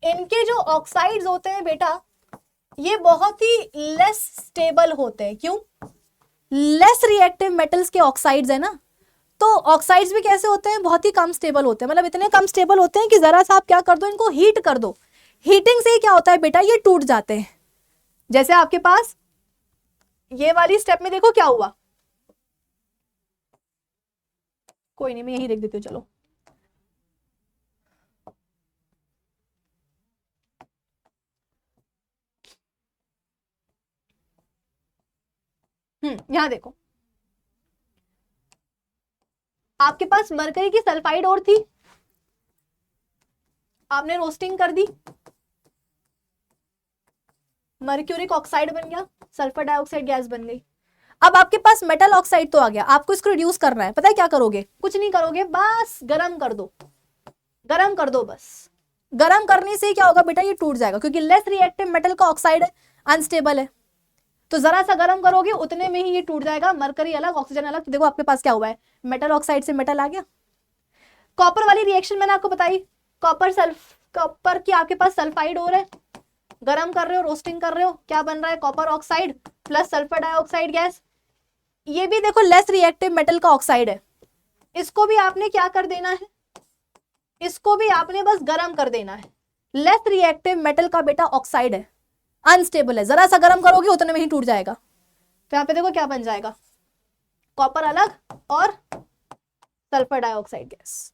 इनके जो ऑक्साइड्स होते हैं बेटा, ये बहुत ही लेस स्टेबल होते हैं। क्यों, लेस रिएक्टिव मेटल्स के ऑक्साइड्स है ना, तो ऑक्साइड्स भी कैसे होते हैं, बहुत ही कम स्टेबल होते हैं, मतलब इतने कम स्टेबल होते हैं कि जरा सा आप क्या कर दो, इनको हीट कर दो, हीटिंग से ही क्या होता है बेटा, ये टूट जाते हैं। जैसे आपके पास ये वाली स्टेप में देखो क्या हुआ, कोई नहीं मैं यही लिख देती हूँ, चलो यहां देखो, आपके पास मरकरी की सल्फाइड और थी, आपने रोस्टिंग कर दी, मर्क्यूरिक ऑक्साइड बन गया, सल्फर डाइऑक्साइड गैस बन गई। अब आपके पास मेटल ऑक्साइड तो आ गया, आपको इसको रिड्यूस करना है, पता है क्या करोगे, कुछ नहीं करोगे, बस गरम कर दो, गरम कर दो बस। गरम करने से क्या होगा बेटा, ये टूट जाएगा, क्योंकि लेस रिएक्टिव मेटल का ऑक्साइड है, अनस्टेबल है। तो जरा सा गर्म करोगे उतने में ही ये टूट जाएगा, मरकरी अलग ऑक्सीजन अलग। तो देखो आपके पास क्या हुआ है, मेटल ऑक्साइड से मेटल आ गया। कॉपर वाली रिएक्शन मैंने आपको बताई, कॉपर की आपके पास सल्फाइड हो रहा है, गर्म कर रहे हो, रोस्टिंग कर रहे हो, क्या बन रहा है, copper oxide plus sulphur dioxide gas. ये भी देखो लेस रिएक्टिव मेटल का ऑक्साइड है, इसको भी आपने क्या कर देना है, इसको भी आपने बस गर्म कर देना है। लेस रिएक्टिव मेटल का बेटा ऑक्साइड है, अनस्टेबल है, जरा सा गर्म करोगे उतने में ही टूट जाएगा। तो यहाँ पे देखो क्या बन जाएगा, कॉपर अलग और सल्फर डाइऑक्साइड गैस।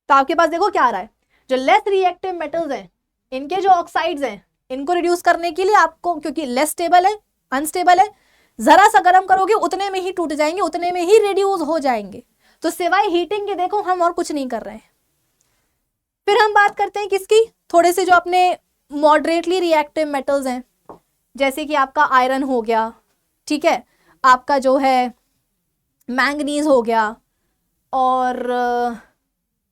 तो आपके पास देखो क्या आ रहा है, जो लेस रिएक्टिव मेटल्स हैं इनके जो ऑक्साइड्स हैं इनको रिड्यूस करने के लिए आपको, क्योंकि लेस स्टेबल है, अनस्टेबल है, जरा सा गर्म करोगे उतने में ही टूट जाएंगे, उतने में ही रिड्यूस हो जाएंगे। तो सिवाय हीटिंग के देखो हम और कुछ नहीं कर रहे हैं। फिर हम बात करते हैं किसकी, थोड़े से जो अपने मॉडरेटली रिएक्टिव मेटल्स हैं, जैसे कि आपका आयरन हो गया, ठीक है, आपका जो है मैंगनीज हो गया और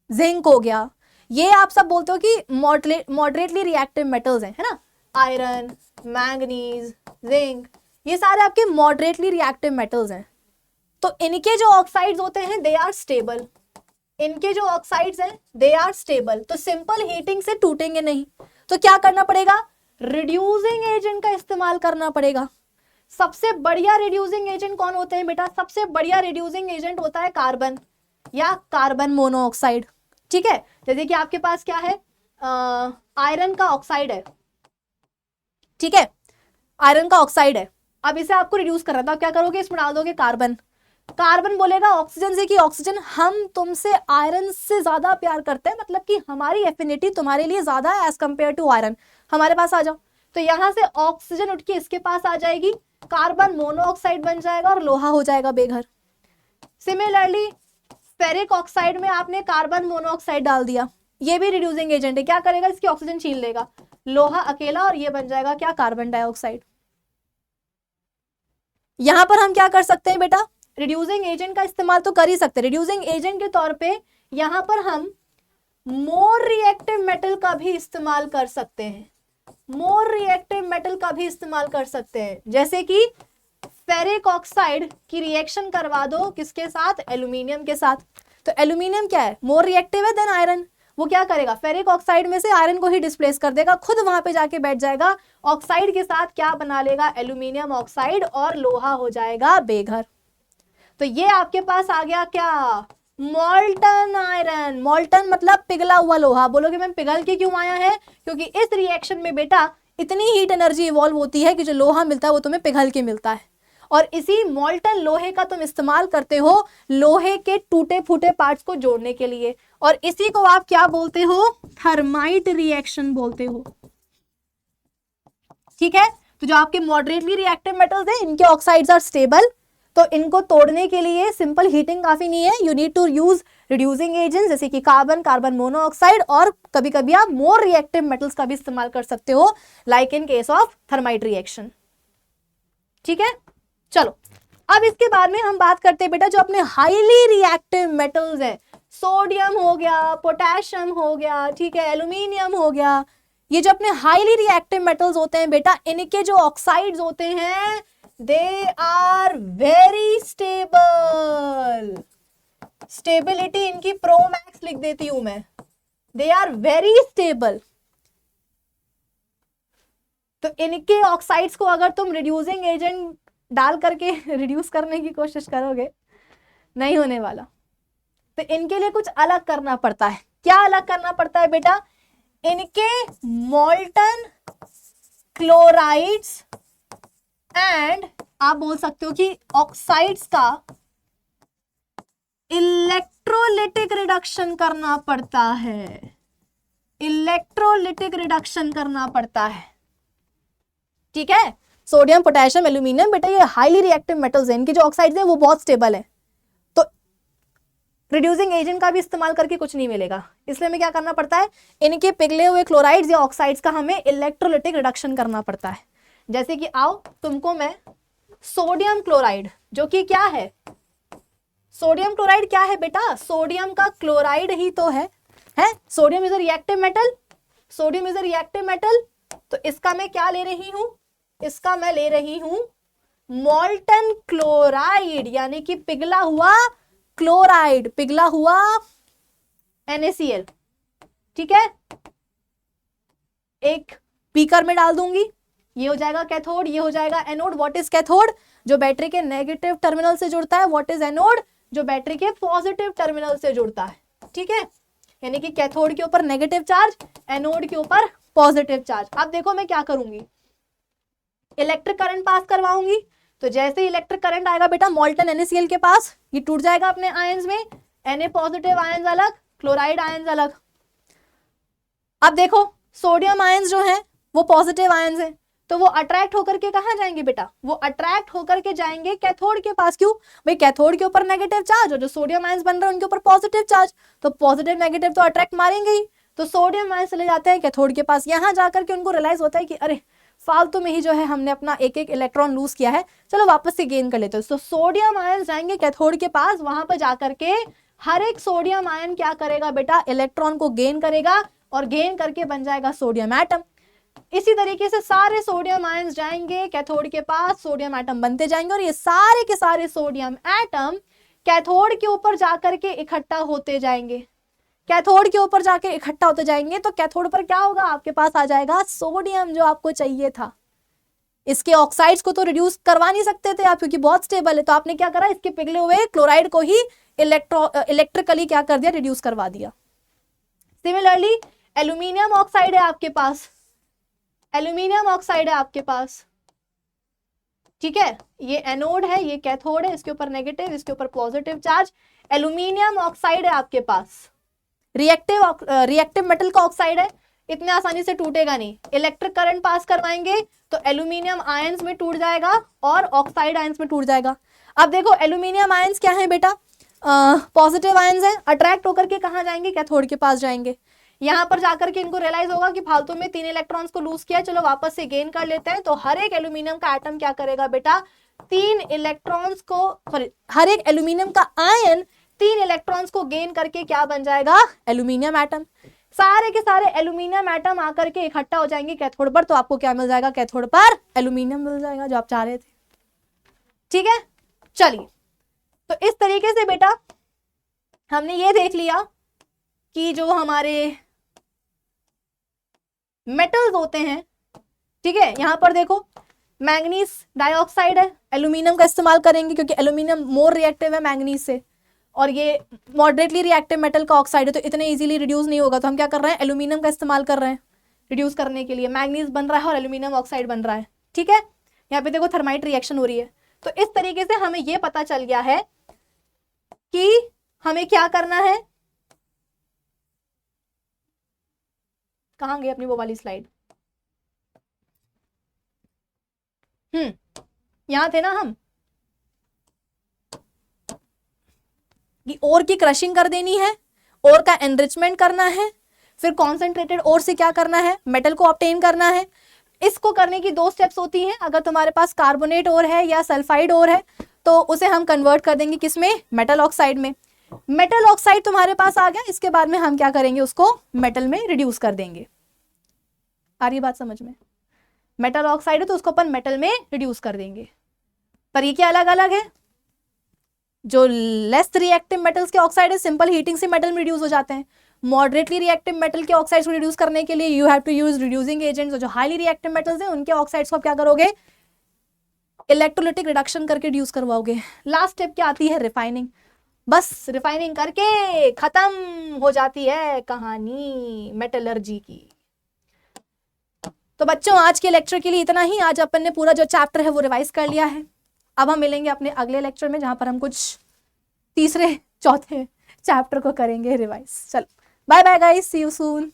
जिंक हो गया। ये आप सब बोलते हो कि मॉडरेटली रिएक्टिव मेटल्स हैं, है ना, आयरन, मैंगनीज, जिंक, ये सारे आपके मॉडरेटली रिएक्टिव मेटल्स हैं। तो इनके जो ऑक्साइड्स होते हैं दे आर स्टेबल, इनके जो ऑक्साइड्स हैं दे आर स्टेबल, तो सिंपल हीटिंग से टूटेंगे नहीं। तो क्या करना पड़ेगा, रिड्यूसिंग एजेंट का इस्तेमाल करना पड़ेगा। सबसे बढ़िया रिड्यूसिंग एजेंट कौन होते हैं बेटा, सबसे बढ़िया रिड्यूसिंग एजेंट होता है कार्बन या कार्बन मोनोऑक्साइड, ठीक है। जैसे कि आपके पास क्या है, आयरन का ऑक्साइड है, ठीक है, आयरन का ऑक्साइड है, अब इसे आपको रिड्यूस करना था, क्या करोगे, इसमें डाल दोगे कार्बन, कार्बन बोलेगा ऑक्सीजन से कि ऑक्सीजन हम तुमसे आयरन से ज्यादा प्यार करते हैं, मतलब कि हमारी एफिनिटी तुम्हारे लिए ज्यादा है एज कंपेयर टू आयरन, हमारे पास आ जाओ। तो यहां से ऑक्सीजन उठ के इसके पास आ जाएगी, कार्बन मोनोऑक्साइड बन जाएगा और लोहा हो जाएगा बेघर। सिमिलरली फेरिक ऑक्साइड में आपने कार्बन मोनोऑक्साइड डाल दिया, ये भी रिड्यूसिंग एजेंट है, क्या करेगा, इसकी ऑक्सीजन छीन लेगा, लोहा अकेला, और ये बन जाएगा क्या, कार्बन डाइऑक्साइड। यहां पर हम क्या कर सकते हैं बेटा, रिड्यूसिंग एजेंट का इस्तेमाल तो कर ही सकते हैं, रिड्यूसिंग एजेंट के तौर पे यहां पर हम मोर रिएक्टिव मेटल का भी इस्तेमाल कर सकते हैं, मोर रिएक्टिव मेटल का भी इस्तेमाल कर सकते हैं, जैसे कि फेरिक ऑक्साइड की रिएक्शन करवा दो किसके साथ, एल्यूमिनियम के साथ। तो एल्यूमिनियम क्या है, मोर रिएक्टिव है देन आयरन, वो क्या करेगा, फेरिक ऑक्साइड में से आयरन को ही डिस्प्लेस कर देगा, खुद वहां पे जाके बैठ जाएगा, ऑक्साइड के साथ क्या बना लेगा, एल्यूमिनियम ऑक्साइड, और लोहा हो जाएगा बेघर। तो ये आपके पास आ गया क्या, मॉल्टन आयरन। मॉल्टन मतलब पिघला हुआ लोहा। बोलोगे मैम पिघल के क्यों आया है, क्योंकि इस रिएक्शन में बेटा इतनी हीट एनर्जी इवॉल्व होती है कि जो लोहा मिलता है वो तुम्हें पिघल के मिलता है, और इसी मॉल्टन लोहे का तुम इस्तेमाल करते हो लोहे के टूटे फूटे पार्ट्स को जोड़ने के लिए, और इसी को आप क्या बोलते हो, थर्माइट रिएक्शन बोलते हो, ठीक है। तो जो आपके मॉडरेटली रिएक्टिव मेटल्स हैं इनके ऑक्साइड्स आर स्टेबल, तो इनको तोड़ने के लिए सिंपल हीटिंग काफी नहीं है, you need to use reducing agents जैसे कि कार्बन, कार्बन मोनोऑक्साइड, और कभी कभी आप मोर रिएक्टिव मेटल्स का भी इस्तेमाल कर सकते हो, like in case of thermite reaction, ठीक है। चलो अब इसके बाद में हम बात करते हैं बेटा जो अपने हाईली रिएक्टिव मेटल्स हैं, सोडियम हो गया, पोटेशियम हो गया, ठीक है, एल्यूमिनियम हो गया, ये जो अपने हाईली रिएक्टिव मेटल्स होते हैं बेटा इनके जो ऑक्साइड्स होते हैं they are very stable, stability इनकी प्रो मैक्स लिख देती हूं मैं, दे आर वेरी स्टेबल। तो इनके ऑक्साइड्स को अगर तुम रिड्यूसिंग एजेंट डाल करके रिड्यूस करने की कोशिश करोगे नहीं होने वाला, तो इनके लिए कुछ अलग करना पड़ता है। क्या अलग करना पड़ता है बेटा, इनके मॉल्टन क्लोराइड्स एंड आप बोल सकते हो कि ऑक्साइड्स का इलेक्ट्रोलिटिक रिडक्शन करना पड़ता है, इलेक्ट्रोलिटिक रिडक्शन करना पड़ता है, ठीक है। सोडियम, पोटेशियम, एल्यूमिनियम बेटा ये हाईली रिएक्टिव मेटल्स हैं, इनके जो ऑक्साइड्स हैं वो बहुत स्टेबल है, तो रिड्यूसिंग एजेंट का भी इस्तेमाल करके कुछ नहीं मिलेगा, इसलिए हमें क्या करना पड़ता है, इनके पिघले हुए क्लोराइड्स या ऑक्साइड्स का हमें इलेक्ट्रोलिटिक रिडक्शन करना पड़ता है। जैसे कि आओ तुमको मैं सोडियम क्लोराइड, जो कि क्या है, सोडियम क्लोराइड क्या है बेटा, सोडियम का क्लोराइड ही तो है? Sodium is a reactive metal, sodium is a reactive metal, तो इसका मैं क्या ले रही हूं, इसका मैं ले रही हूं मॉल्टन क्लोराइड, यानी कि पिघला हुआ क्लोराइड, पिघला हुआ NaCl। ठीक है, एक बीकर में डाल दूंगी, ये हो जाएगा कैथोड, ये हो जाएगा एनोड। What is cathode? जो बैटरी के नेगेटिव टर्मिनल से जुड़ता है। What is anode? जो बैटरी के पॉजिटिव टर्मिनल से जुड़ता है। ठीक है, यानी कि कैथोड के ऊपर नेगेटिव चार्ज, एनोड के ऊपर पॉजिटिव चार्ज। अब देखो मैं क्या करूंगी, इलेक्ट्रिक करंट पास करवाऊंगी। तो जैसे ही इलेक्ट्रिक करंट आएगा बेटा मॉल्टन NaCl के पास, ये टूट जाएगा अपने आयंस में, Na पॉजिटिव आयंस अलग, क्लोराइड आयंस अलग। अब देखो सोडियम आयंस जो है वो पॉजिटिव आयंस है, तो वो अट्रैक्ट होकर के कहाँ जाएंगे बेटा? वो अट्रैक्ट होकर के जाएंगे कैथोड के पास। क्यों भाई? कैथोड के ऊपर नेगेटिव चार्ज और जो सोडियम आयंस बन रहे हैं उनके ऊपर पॉजिटिव चार्ज, तो पॉजिटिव नेगेटिव तो अट्रैक्ट मारेंगे ही। तो सोडियम आयंस चले जाते हैं कैथोड के पास। यहाँ जाकर के उनको रियलाइज होता है कि अरे फालतू में ही जो है हमने अपना एक एक इलेक्ट्रॉन लूज किया है, चलो वापस से गेन कर लेते हैं। तो सोडियम आयन जाएंगे कैथोड के पास, वहां पर जाकर के हर एक सोडियम आयन क्या करेगा बेटा? इलेक्ट्रॉन को गेन करेगा और गेन करके बन जाएगा सोडियम एटम। इसी तरीके से सारे सोडियम आयन जाएंगे कैथोड के पास, सोडियम एटम बनते जाएंगे और ये सारे के सारे सोडियम एटम कैथोड के ऊपर जाकर के इकट्ठा होते जाएंगे। कैथोड के ऊपर जाके इकट्ठा होते जाएंगे तो कैथोड पर क्या होगा? आपके पास आ जाएगा सोडियम जो आपको चाहिए था। इसके ऑक्साइड्स को तो रिड्यूस करवा नहीं सकते थे आप, क्योंकि बहुत स्टेबल है, तो आपने क्या करा? इसके पिघले हुए क्लोराइड को ही इलेक्ट्रिकली क्या कर दिया? रिड्यूस करवा दिया। सिमिलरली एल्यूमिनियम ऑक्साइड है आपके पास, एल्यूमिनियम ऑक्साइड है आपके पास। ठीक है, ये एनोड है, ये कैथोड है, इसके ऊपर नेगेटिव, इसके ऊपर पॉजिटिव चार्ज। एल्यूमिनियम ऑक्साइड है आपके पास, रिएक्टिव मेटल का ऑक्साइड है, इतने आसानी से टूटेगा नहीं। इलेक्ट्रिक करंट पास करवाएंगे तो एल्यूमिनियम आयंस में टूट जाएगा और ऑक्साइड आयंस में टूट जाएगा। अब देखो एल्यूमिनियम आयंस क्या है बेटा? पॉजिटिव आयंस है, अट्रैक्ट होकर के कहाँ जाएंगे? कैथोड के पास जाएंगे। यहाँ पर जाकर के इनको रियलाइज होगा कि फालतू में 3 इलेक्ट्रॉन्स को लूज किया, चलो वापस से गेन कर लेते हैं। तो हर एक एल्यूमिनियम का एटम क्या करेगा बेटा? 3 इलेक्ट्रॉन्स को, सॉरी, हर एक एल्यूमिनियम का आयन 3 इलेक्ट्रॉन्स को गेन करके क्या बन जाएगा? Aluminium atom. सारे के सारे एल्यूमिनियम एटम आकर के इकट्ठा हो जाएंगे कैथोड पर, तो आपको क्या मिल जाएगा? कैथोड पर एल्यूमिनियम मिल जाएगा जो आप चाह रहे थे। ठीक है, चलिए, तो इस तरीके से बेटा हमने ये देख लिया कि जो हमारे मेटल्स होते हैं, ठीक है, यहां पर देखो मैंगनीज डाइऑक्साइड है, एल्यूमिनियम का इस्तेमाल करेंगे क्योंकि एल्यूमिनियम मोर रिएक्टिव है मैंगनीज से, और ये मॉडरेटली रिएक्टिव मेटल का ऑक्साइड है, तो इतने इजीली रिड्यूस नहीं होगा। तो हम क्या कर रहे हैं? एल्यूमिनियम का इस्तेमाल कर रहे हैं रिड्यूस करने के लिए। मैंगनीज बन रहा है और एल्यूमिनियम ऑक्साइड बन रहा है। ठीक है, यहाँ पे देखो थर्माइट रिएक्शन हो रही है। तो इस तरीके से हमें ये पता चल गया है कि हमें क्या करना है। कहाँ गई अपनी वो वाली स्लाइड? यहां थे ना हम। ओर की क्रशिंग कर देनी है, ओर का एनरिचमेंट करना है, फिर कॉन्सेंट्रेटेड ओर से क्या करना है? मेटल को ऑब्टेन करना है। इसको करने की 2 स्टेप्स होती हैं। अगर तुम्हारे पास कार्बोनेट ओर है या सल्फाइड ओर है तो उसे हम कन्वर्ट कर देंगे किसमें? मेटल ऑक्साइड में। मेटल ऑक्साइड तुम्हारे पास आ गया, इसके बाद में हम क्या करेंगे? उसको मेटल में रिड्यूस कर देंगे। आ रही बात समझ में? मेटल ऑक्साइड है तो उसको अपन मेटल में रिड्यूस कर देंगे। पर ये क्या अलग अलग है? जो लेस रिएक्टिव मेटल्स के ऑक्साइड है, सिंपल हीटिंग से मेटल में रिड्यूस हो जाते हैं। मॉडरेटली रिएक्टिव मेटल के ऑक्साइड्स को रिड्यूस करने के लिए you have to use reducing agents. और जो हाईली रिएक्टिव मेटल्स हैं उनके ऑक्साइड्स को आप क्या करोगे? इलेक्ट्रोलिटिक रिडक्शन करके रिड्यूस करवाओगे। लास्ट स्टेप क्या आती है? रिफाइनिंग। बस रिफाइनिंग करके खत्म हो जाती है कहानी मेटलर्जी की। तो बच्चों आज के लेक्चर के लिए इतना ही। आज अपन ने पूरा जो चैप्टर है वो रिवाइज कर लिया है। अब हम मिलेंगे अपने अगले लेक्चर में जहां पर हम कुछ तीसरे चौथे चैप्टर को करेंगे रिवाइज। चलो bye bye guys, see you soon.